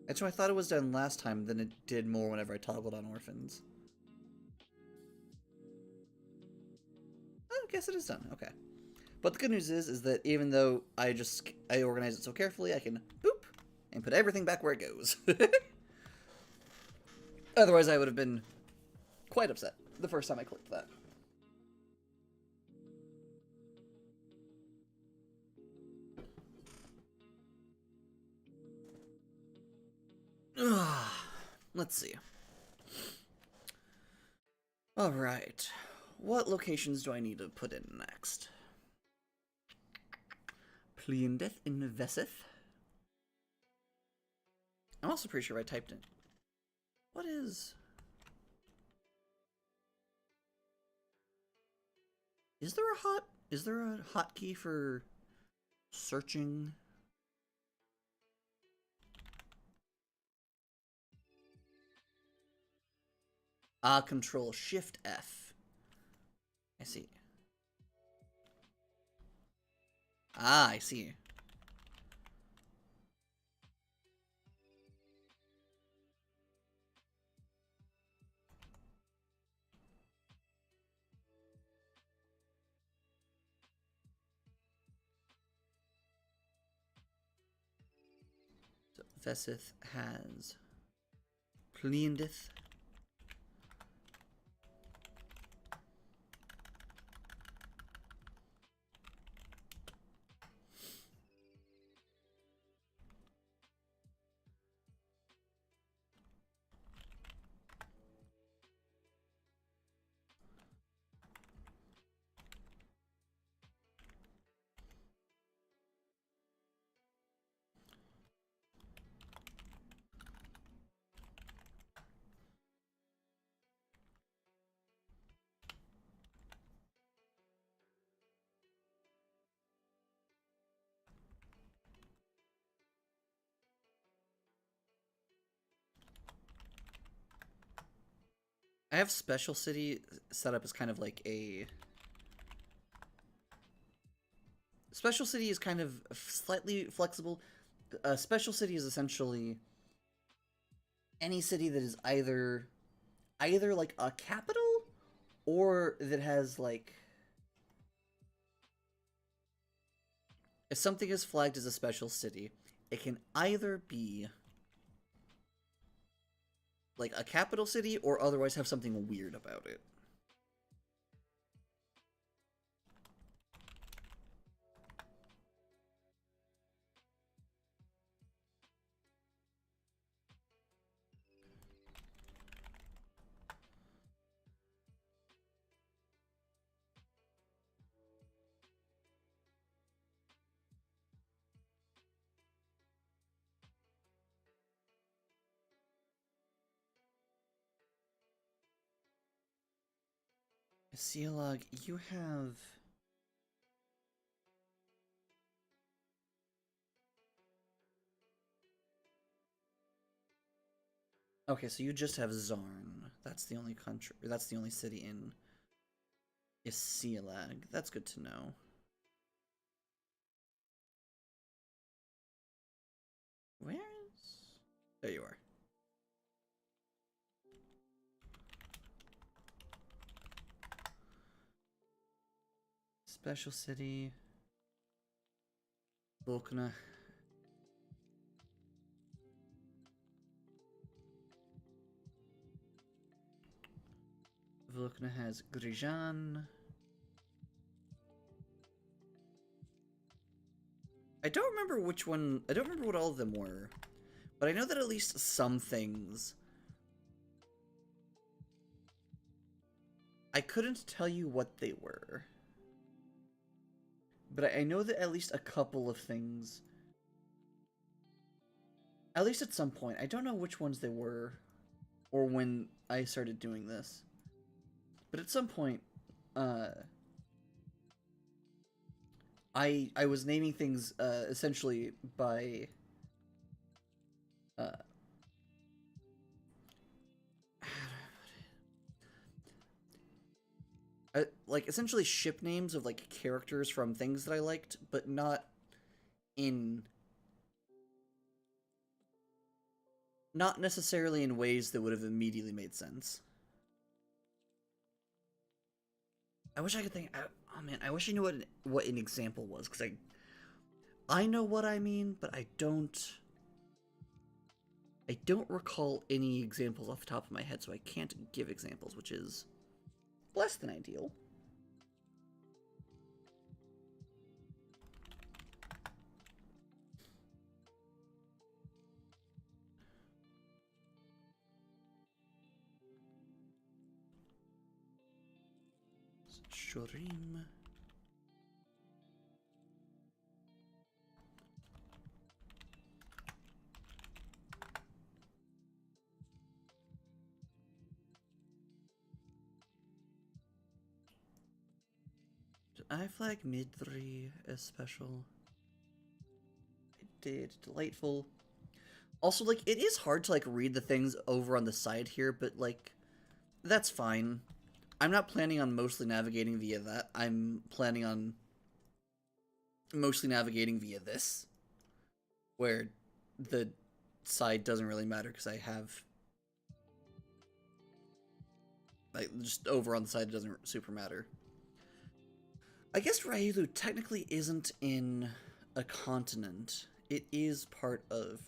Actually, I thought it was done last time, then it did more whenever I toggled on orphans. Oh, I guess it is done. Okay. But the good news is that even though I organized it so carefully, I can boop and put everything back where it goes. Otherwise, I would have been quite upset the first time I clicked that. Let's see. Alright. What locations do I need to put in next? Pliendeth Inveseth. I'm also pretty sure I typed in. What is... Is there a hotkey for searching? Control Shift F. I see. I see. So Fesith has Pleendith. I have Special City set up as kind of like a... Special City is kind of slightly flexible. Special City is essentially any city that is either like a capital or that has like... If something is flagged as a special city, it can either be like a capital city or otherwise have something weird about it. Cialog, you have... Okay, so you just have Zarn. That's the only country, that's the only city in Cialog. That's good to know. Where's... There you are. Special city. Volkna. Volkna has Grijan. I don't remember which one... I don't remember what all of them were. But I know that at least some things... I couldn't tell you what they were. But I know that at least a couple of things... At least at some point. I don't know which ones they were. Or when I started doing this. But at some point, I was naming things essentially by like essentially ship names of like characters from things that I liked, but not necessarily in ways that would have immediately made sense. I wish I could think. Oh man, I wish I knew what an example was, because I know what I mean, but I don't recall any examples off the top of my head, so I can't give examples, which is less than ideal. Shorim. Did I flag mid-3 as special? I did. Delightful. Also, like, it is hard to, like, read the things over on the side here, but, like, that's fine. I'm not planning on mostly navigating via that. I'm planning on mostly navigating via this, where the side doesn't really matter because I have... Like, just over on the side, it doesn't super matter. I guess Railu technically isn't in a continent. It is part of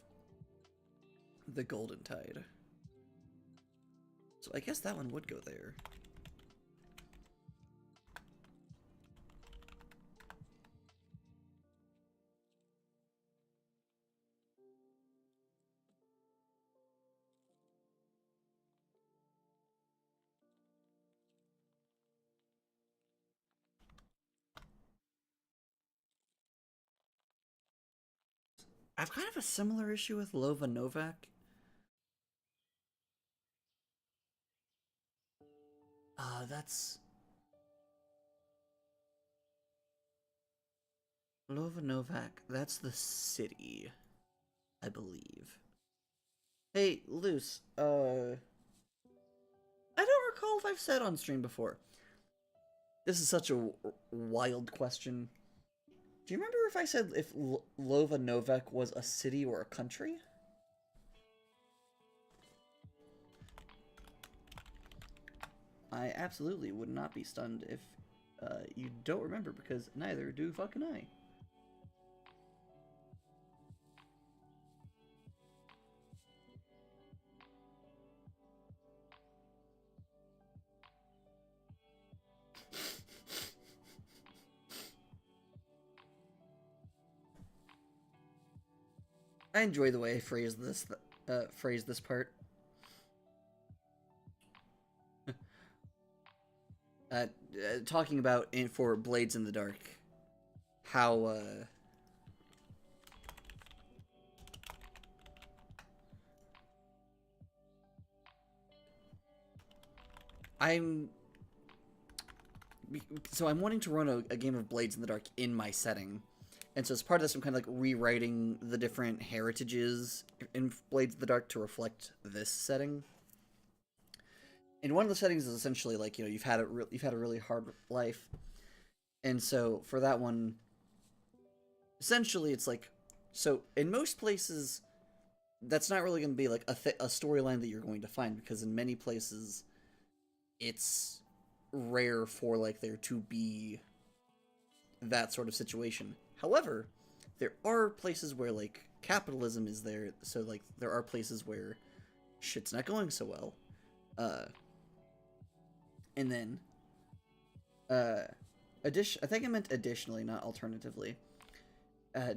The Golden Tide. So I guess that one would go there. I've kind of a similar issue with Lova Novak. That's Lova Novak. That's the city, I believe. Hey, Luce, I don't recall if I've said on stream before. This is such a wild question. Do you remember if I said if Lova Novak was a city or a country? I absolutely would not be stunned if you don't remember, because neither do fucking I. I enjoy the way I phrase this part. Talking about for Blades in the Dark, how I'm wanting to run a game of Blades in the Dark in my setting, and so as part of this, I'm kind of like rewriting the different heritages in Blades in the Dark to reflect this setting. And one of the settings is essentially like, you know, you've had a really hard life, and so for that one, essentially it's like, so in most places that's not really going to be like a storyline that you're going to find, because in many places it's rare for like there to be that sort of situation. However, there are places where like capitalism is there, so like there are places where shit's not going so well. And then I think I meant additionally, not alternatively.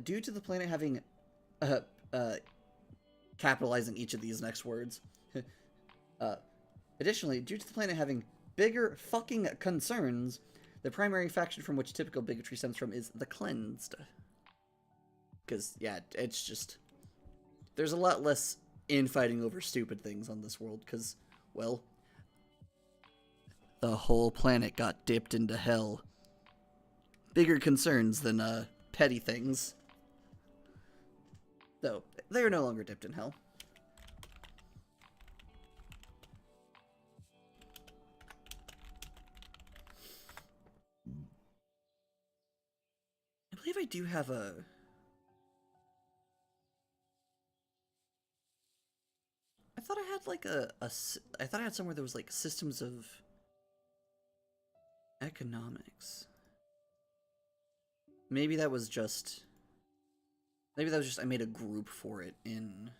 Due to the planet having uh, uh, capitalizing each of these next words. Additionally, due to the planet having bigger fucking concerns, the primary faction from which typical bigotry stems from is the Cleansed. Because, yeah, it's just... There's a lot less infighting over stupid things on this world, because, well... The whole planet got dipped into hell. Bigger concerns than, petty things. Though, they are no longer dipped in hell. I believe I do have a... I thought I had like I thought I had somewhere that was like systems of economics. Maybe that was just... Maybe that was just I made a group for it in...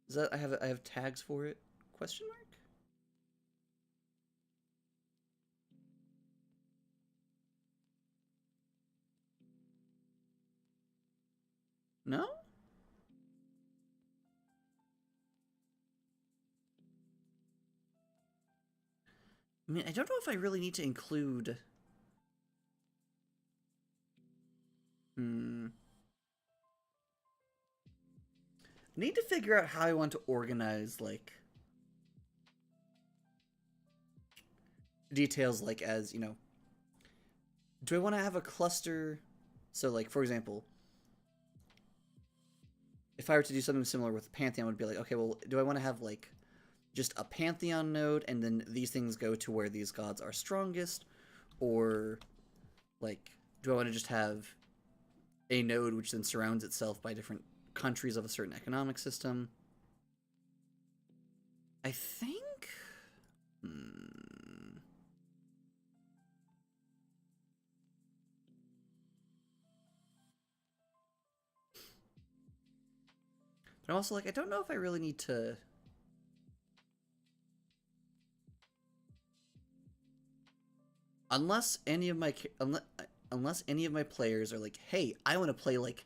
Is that I have tags for it? Question mark? No? I mean, I don't know if I really need to include... I need to figure out how I want to organize, like... details, like, as, you know... Do I want to have a cluster... So, like, for example... If I were to do something similar with Pantheon, I would be like, okay, well, do I want to have, like... just a Pantheon node, and then these things go to where these gods are strongest? Or, like, do I want to just have a node which then surrounds itself by different countries of a certain economic system? I think... But I'm also like, I don't know if I really need to... Unless any of my... Unless any of my players are like, hey, I want to play, like,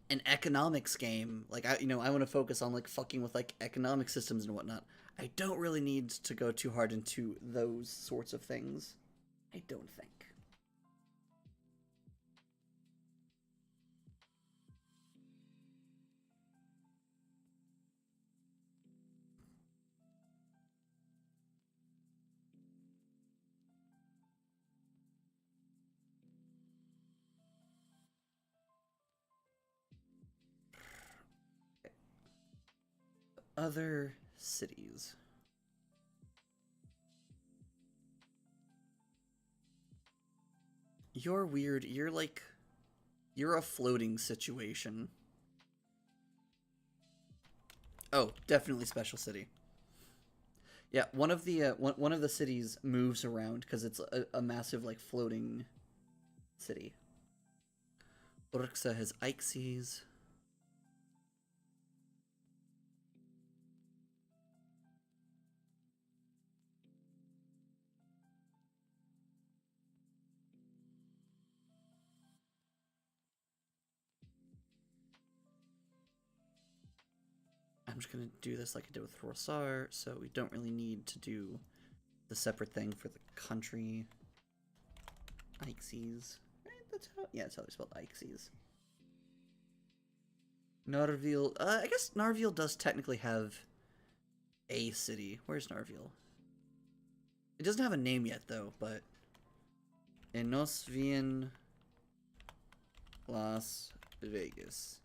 an economics game. Like, I want to focus on, like, fucking with, like, economic systems and whatnot. I don't really need to go too hard into those sorts of things. I don't think. Other cities. You're weird. You're like... You're a floating situation. Oh, definitely special city. Yeah, one of the cities moves around because it's a massive like floating city. Urxa has Ixes. I'm just gonna do this like I did with Rosar, so we don't really need to do the separate thing for the country. Ixes. Right, that's how, yeah, that's how they spelled Ixes. Narvil. I guess Narvil does technically have a city. Where's Narvil? It doesn't have a name yet, though, but... Enosvian Las Vegas.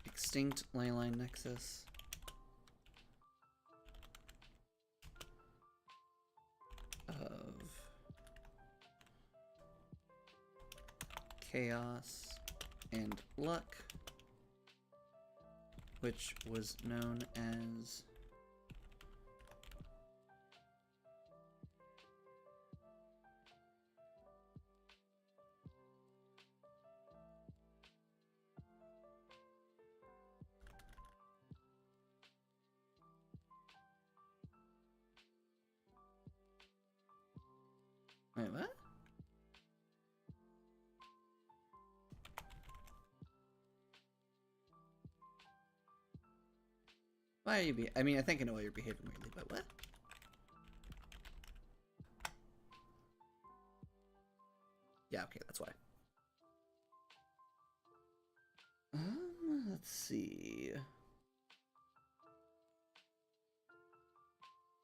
Extinct Leyline Nexus. Of Chaos and Luck, which was known as wait, what? Why are you I mean, I think I know why you're behaving weirdly, but what? Yeah, okay, that's why. Let's see.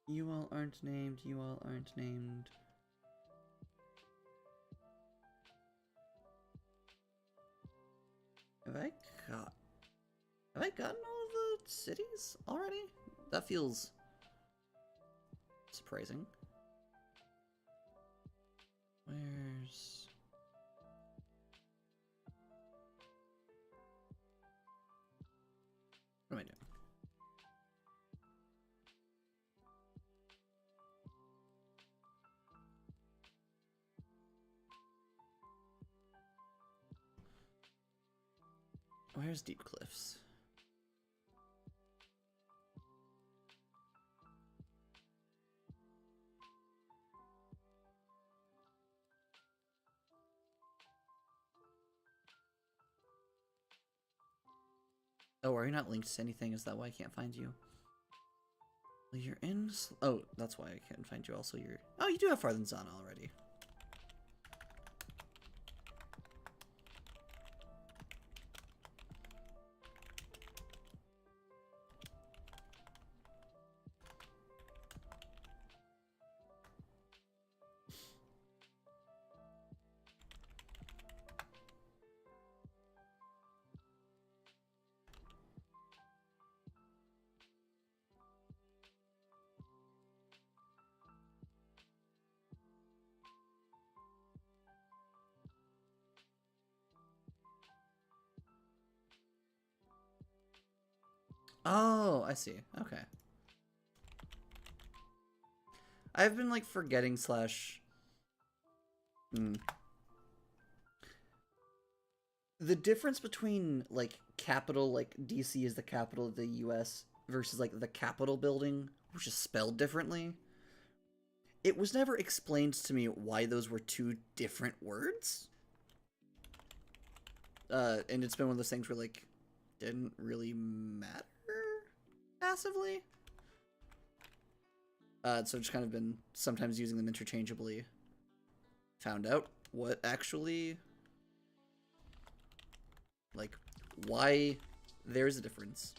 You all aren't named, you all aren't named. Have I gotten all of the cities already? That feels surprising. Where's... What am I doing? Where's Deep Cliffs? Oh, are you not linked to anything? Is that why I can't find you? Well, you're in... Oh, that's why I can't find you. Also, you're... Oh, you do have Farther than Zana already. Oh, I see. Okay. I've been, like, forgetting slash Hmm. The difference between, like, capital, like, DC is the capital of the US, versus, like, the Capitol building, which is spelled differently, it was never explained to me why those were two different words. And it's been one of those things where, like, didn't really matter massively. So just kind of been sometimes using them interchangeably. Found out what actually, like, why there's a difference.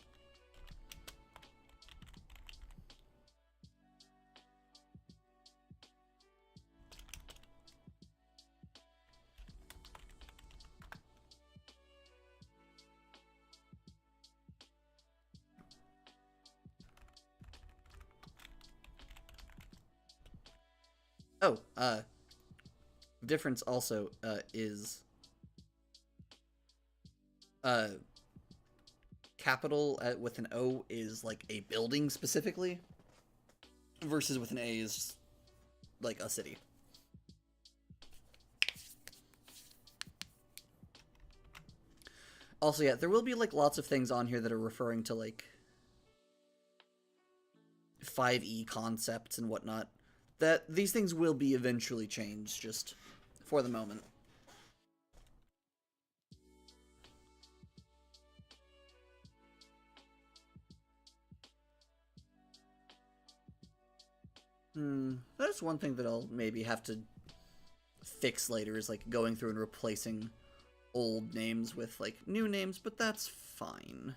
Oh, difference also is uh capital with an O is like a building specifically, versus with an A is like a city. Also, yeah, there will be like lots of things on here that are referring to like 5e concepts and whatnot. That these things will be eventually changed, just for the moment. That's one thing that I'll maybe have to fix later, is like going through and replacing old names with like new names, but that's fine.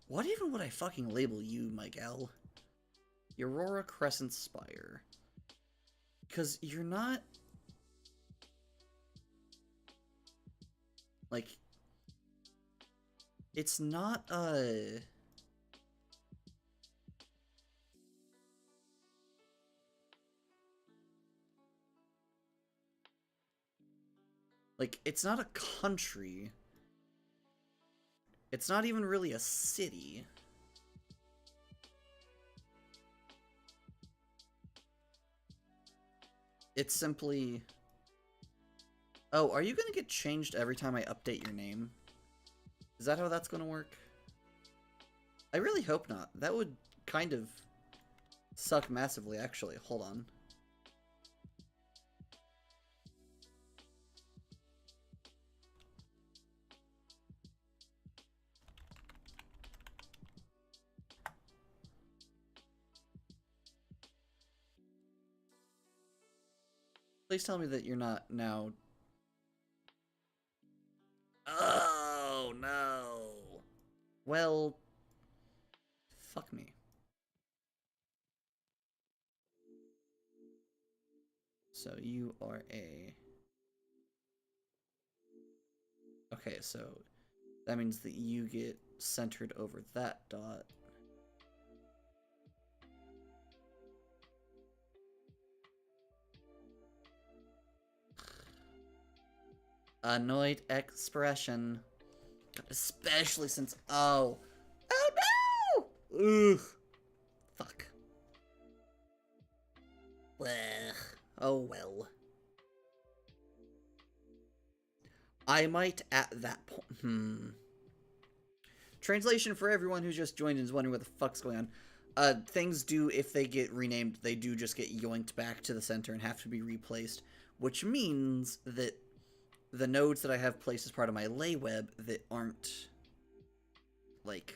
What even would I fucking label you, Miguel? Aurora Crescent Spire. Because you're not... Like... It's not, like, it's not a country. It's not even really a city. It's simply... Oh, are you gonna get changed every time I update your name? Is that how that's gonna work? I really hope not. That would kind of suck massively, actually. Hold on. Please tell me that you're not now... Oh, no. Well... Fuck me. So you are a... Okay, so that means that you get centered over that dot. Annoyed expression. Especially since... Oh. Oh no! Ugh. Fuck. Blech. Oh well. I might at that point... Translation for everyone who's just joined and is wondering what the fuck's going on. Things do, if they get renamed, they do just get yoinked back to the center and have to be replaced, which means that the nodes that I have placed as part of my lay web that aren't, like,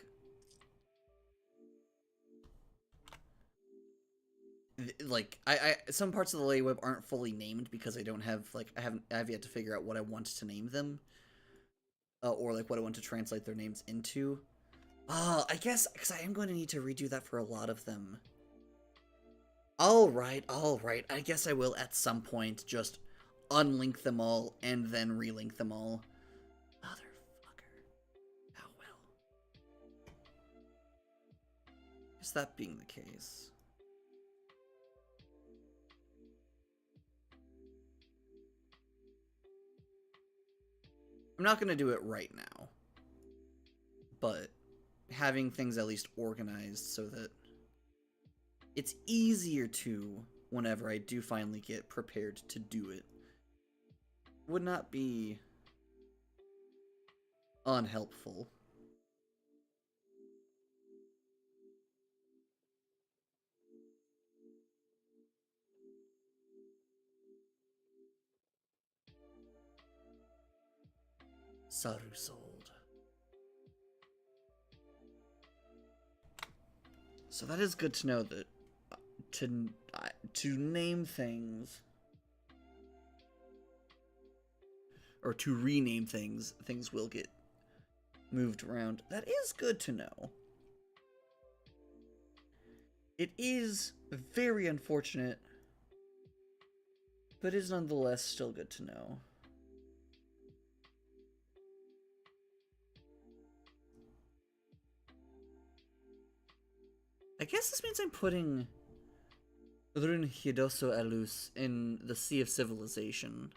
some parts of the lay web aren't fully named because I don't have, like, I've yet to figure out what I want to name them, or like what I want to translate their names into. I guess because I am going to need to redo that for a lot of them. All right. I guess I will at some point just unlink them all and then relink them all. Motherfucker. How well. Is that being the case? I'm not going to do it right now. but having things at least organized so that it's easier to, whenever I do finally get prepared to do it, would not be unhelpful. Saru sold. So that is good to know that to name things or to rename things, things will get moved around. That is good to know. It is very unfortunate, but is nonetheless still good to know. I guess this means I'm putting Run Hiedoso Alus in the Sea of Civilization.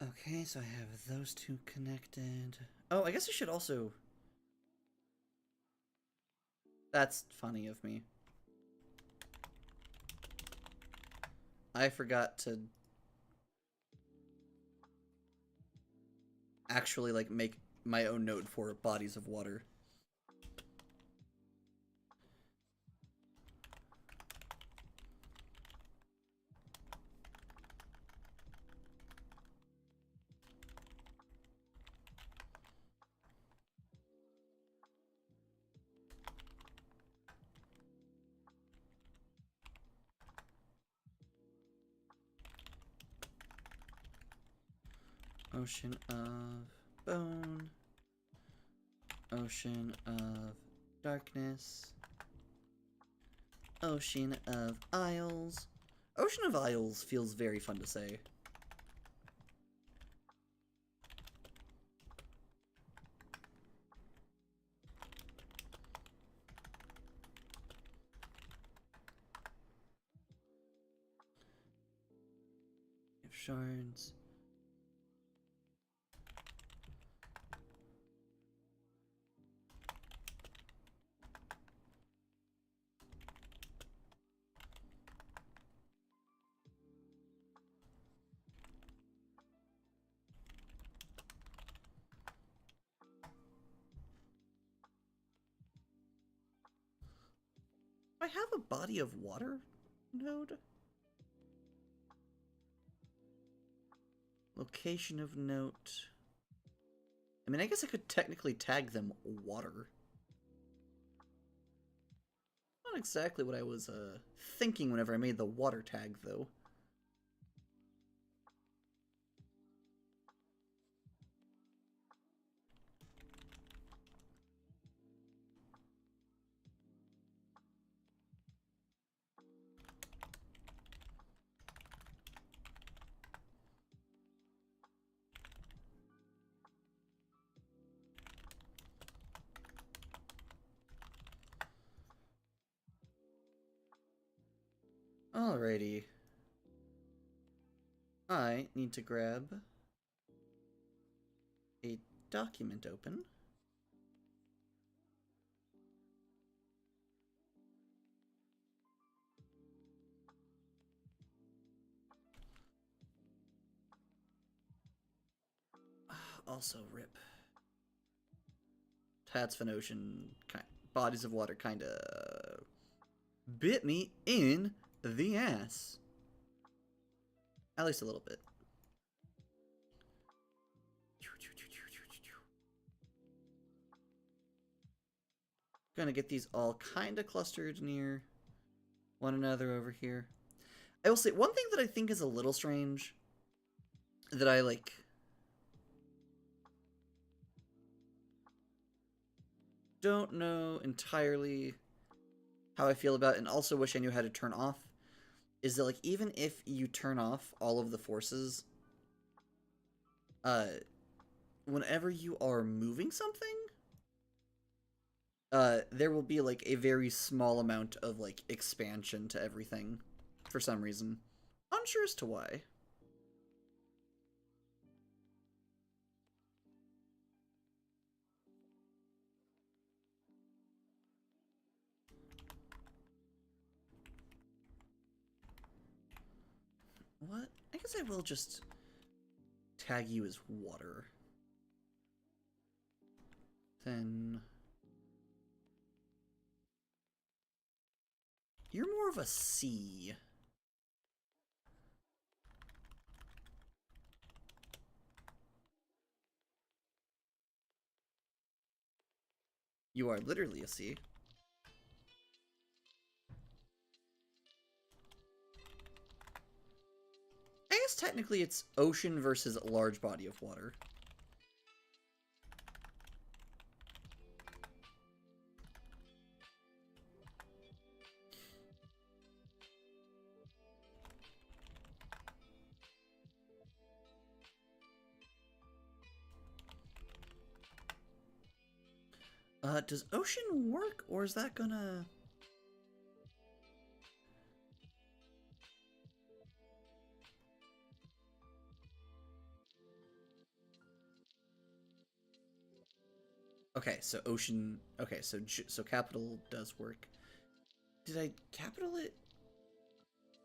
Okay, so I have those two connected. Oh, I guess I should also... That's funny of me. I forgot to actually, like, make my own note for bodies of water. Ocean of bone. Ocean of darkness. Ocean of Isles. Ocean of Isles feels very fun to say. Shards. I have a body of water node? Location of note. I mean, I guess I could technically tag them water. Not exactly what I was thinking whenever I made the water tag, though. Alrighty. I need to grab a document open. Also, rip. Tats Ocean, bodies of water kinda bit me in the ass. At least a little bit. Gonna get these all kind of clustered near one another over here. I will say, one thing that I think is a little strange, that I, like, don't know entirely how I feel about, and also wish I knew how to turn off, is that, like, even if you turn off all of the forces, whenever you are moving something, there will be, like, a very small amount of, like, expansion to everything, for some reason. Unsure as to why. What? I guess I will just tag you as water. Then... you're more of a sea. You are literally a sea. I guess technically it's ocean versus a large body of water. Does ocean work, or is that gonna... okay, so ocean... okay, so capital does work. Did I capital it?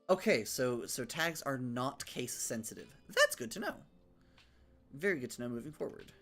Okay, so tags are not case sensitive. That's good to know. Very good to know moving forward.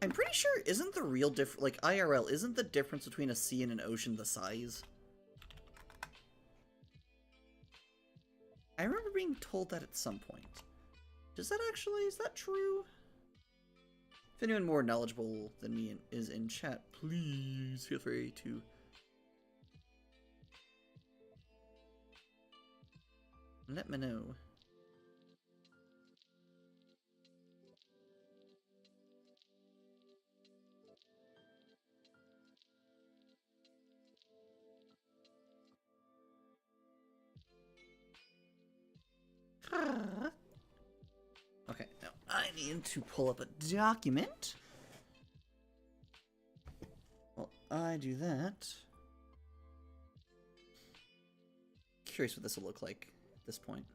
I'm pretty sure, isn't the real like, IRL, isn't the difference between a sea and an ocean the size? I remember being told that at some point. Does that actually, is that true? If anyone more knowledgeable than me is in chat, please feel free to... let me know. Okay, now I need to pull up a document. Well, I do that. Curious what this will look like at this point.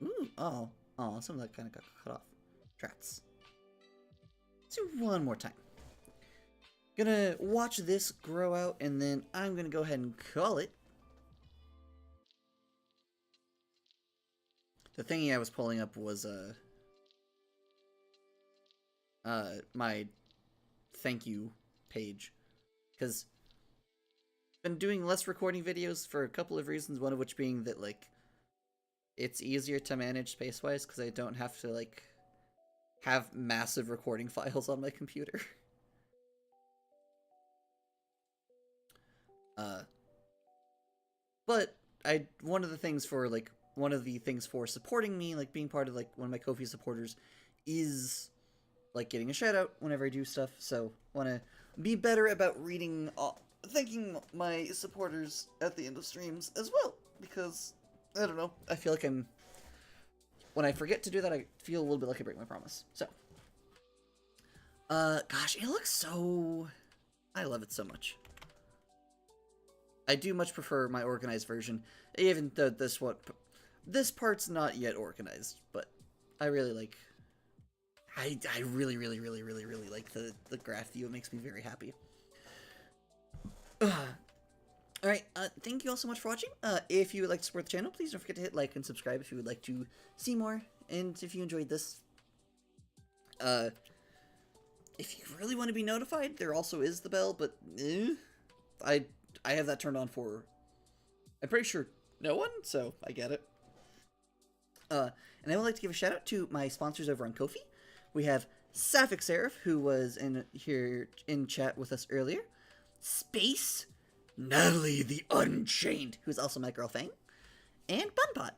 Ooh, oh, some of that kind of got cut off. Drats. Let's do one more time. Gonna watch this grow out, and then I'm gonna go ahead and call it. The thingy I was pulling up was, my thank you page. Because I've been doing less recording videos for a couple of reasons, one of which being that, like, it's easier to manage space-wise because I don't have to, like, have massive recording files on my computer. But one of the things for, like, one of the things for supporting me, like being part of like one of my Ko-fi supporters, is like getting a shout out whenever I do stuff. So want to be better about reading, thanking my supporters at the end of streams as well, because I don't know, I feel like when I forget to do that, I feel a little bit like I break my promise. So, gosh, it looks so, I love it so much. I do much prefer my organized version, even though this part's not yet organized, but I really like, I really like the graph view. It makes me very happy. Alright, thank you all so much for watching. If you would like to support the channel, please don't forget to hit like and subscribe if you would like to see more. And if you enjoyed this, if you really want to be notified, there also is the bell, but I have that turned on for, I'm pretty sure, no one, so I get it. And I would like to give a shout out to my sponsors over on Ko-fi. We have Sapphic Seraph, who was in here in chat with us earlier. Space Natalie the Unchained, who's also my girl Fang, and Bunbot.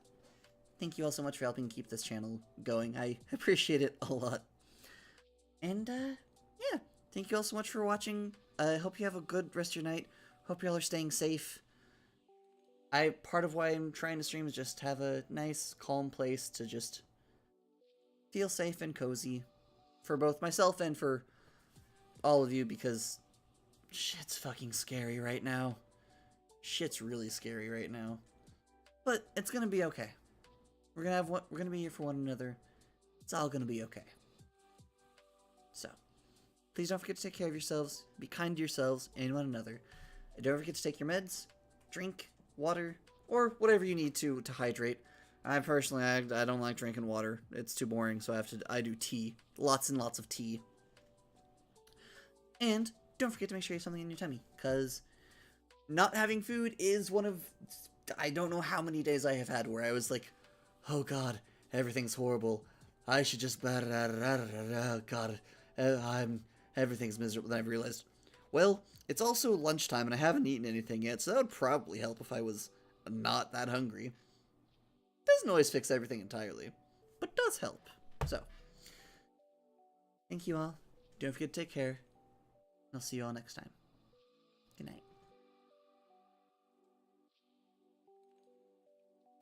Thank you all so much for helping keep this channel going. I appreciate it a lot. And yeah, thank you all so much for watching. I hope you have a good rest of your night. Hope y'all are staying safe. Part of why I'm trying to stream is just have a nice, calm place to just feel safe and cozy for both myself and for all of you, because shit's fucking scary right now. Shit's really scary right now. But it's gonna be okay. We're gonna be here for one another. It's all gonna be okay. So, please don't forget to take care of yourselves, be kind to yourselves and one another. And don't forget to take your meds, drink water, or whatever you need to hydrate. I personally, I don't like drinking water. It's too boring, so I do tea. Lots and lots of tea. And don't forget to make sure you have something in your tummy, because not having food is one of, I don't know how many days I have had where I was like, oh god, everything's horrible. I should just, god, everything's miserable. Then I realized, well, it's also lunchtime and I haven't eaten anything yet, so that would probably help if I was not that hungry. Doesn't always fix everything entirely, but does help. So, thank you all. Don't forget to take care. I'll see you all next time. Good night.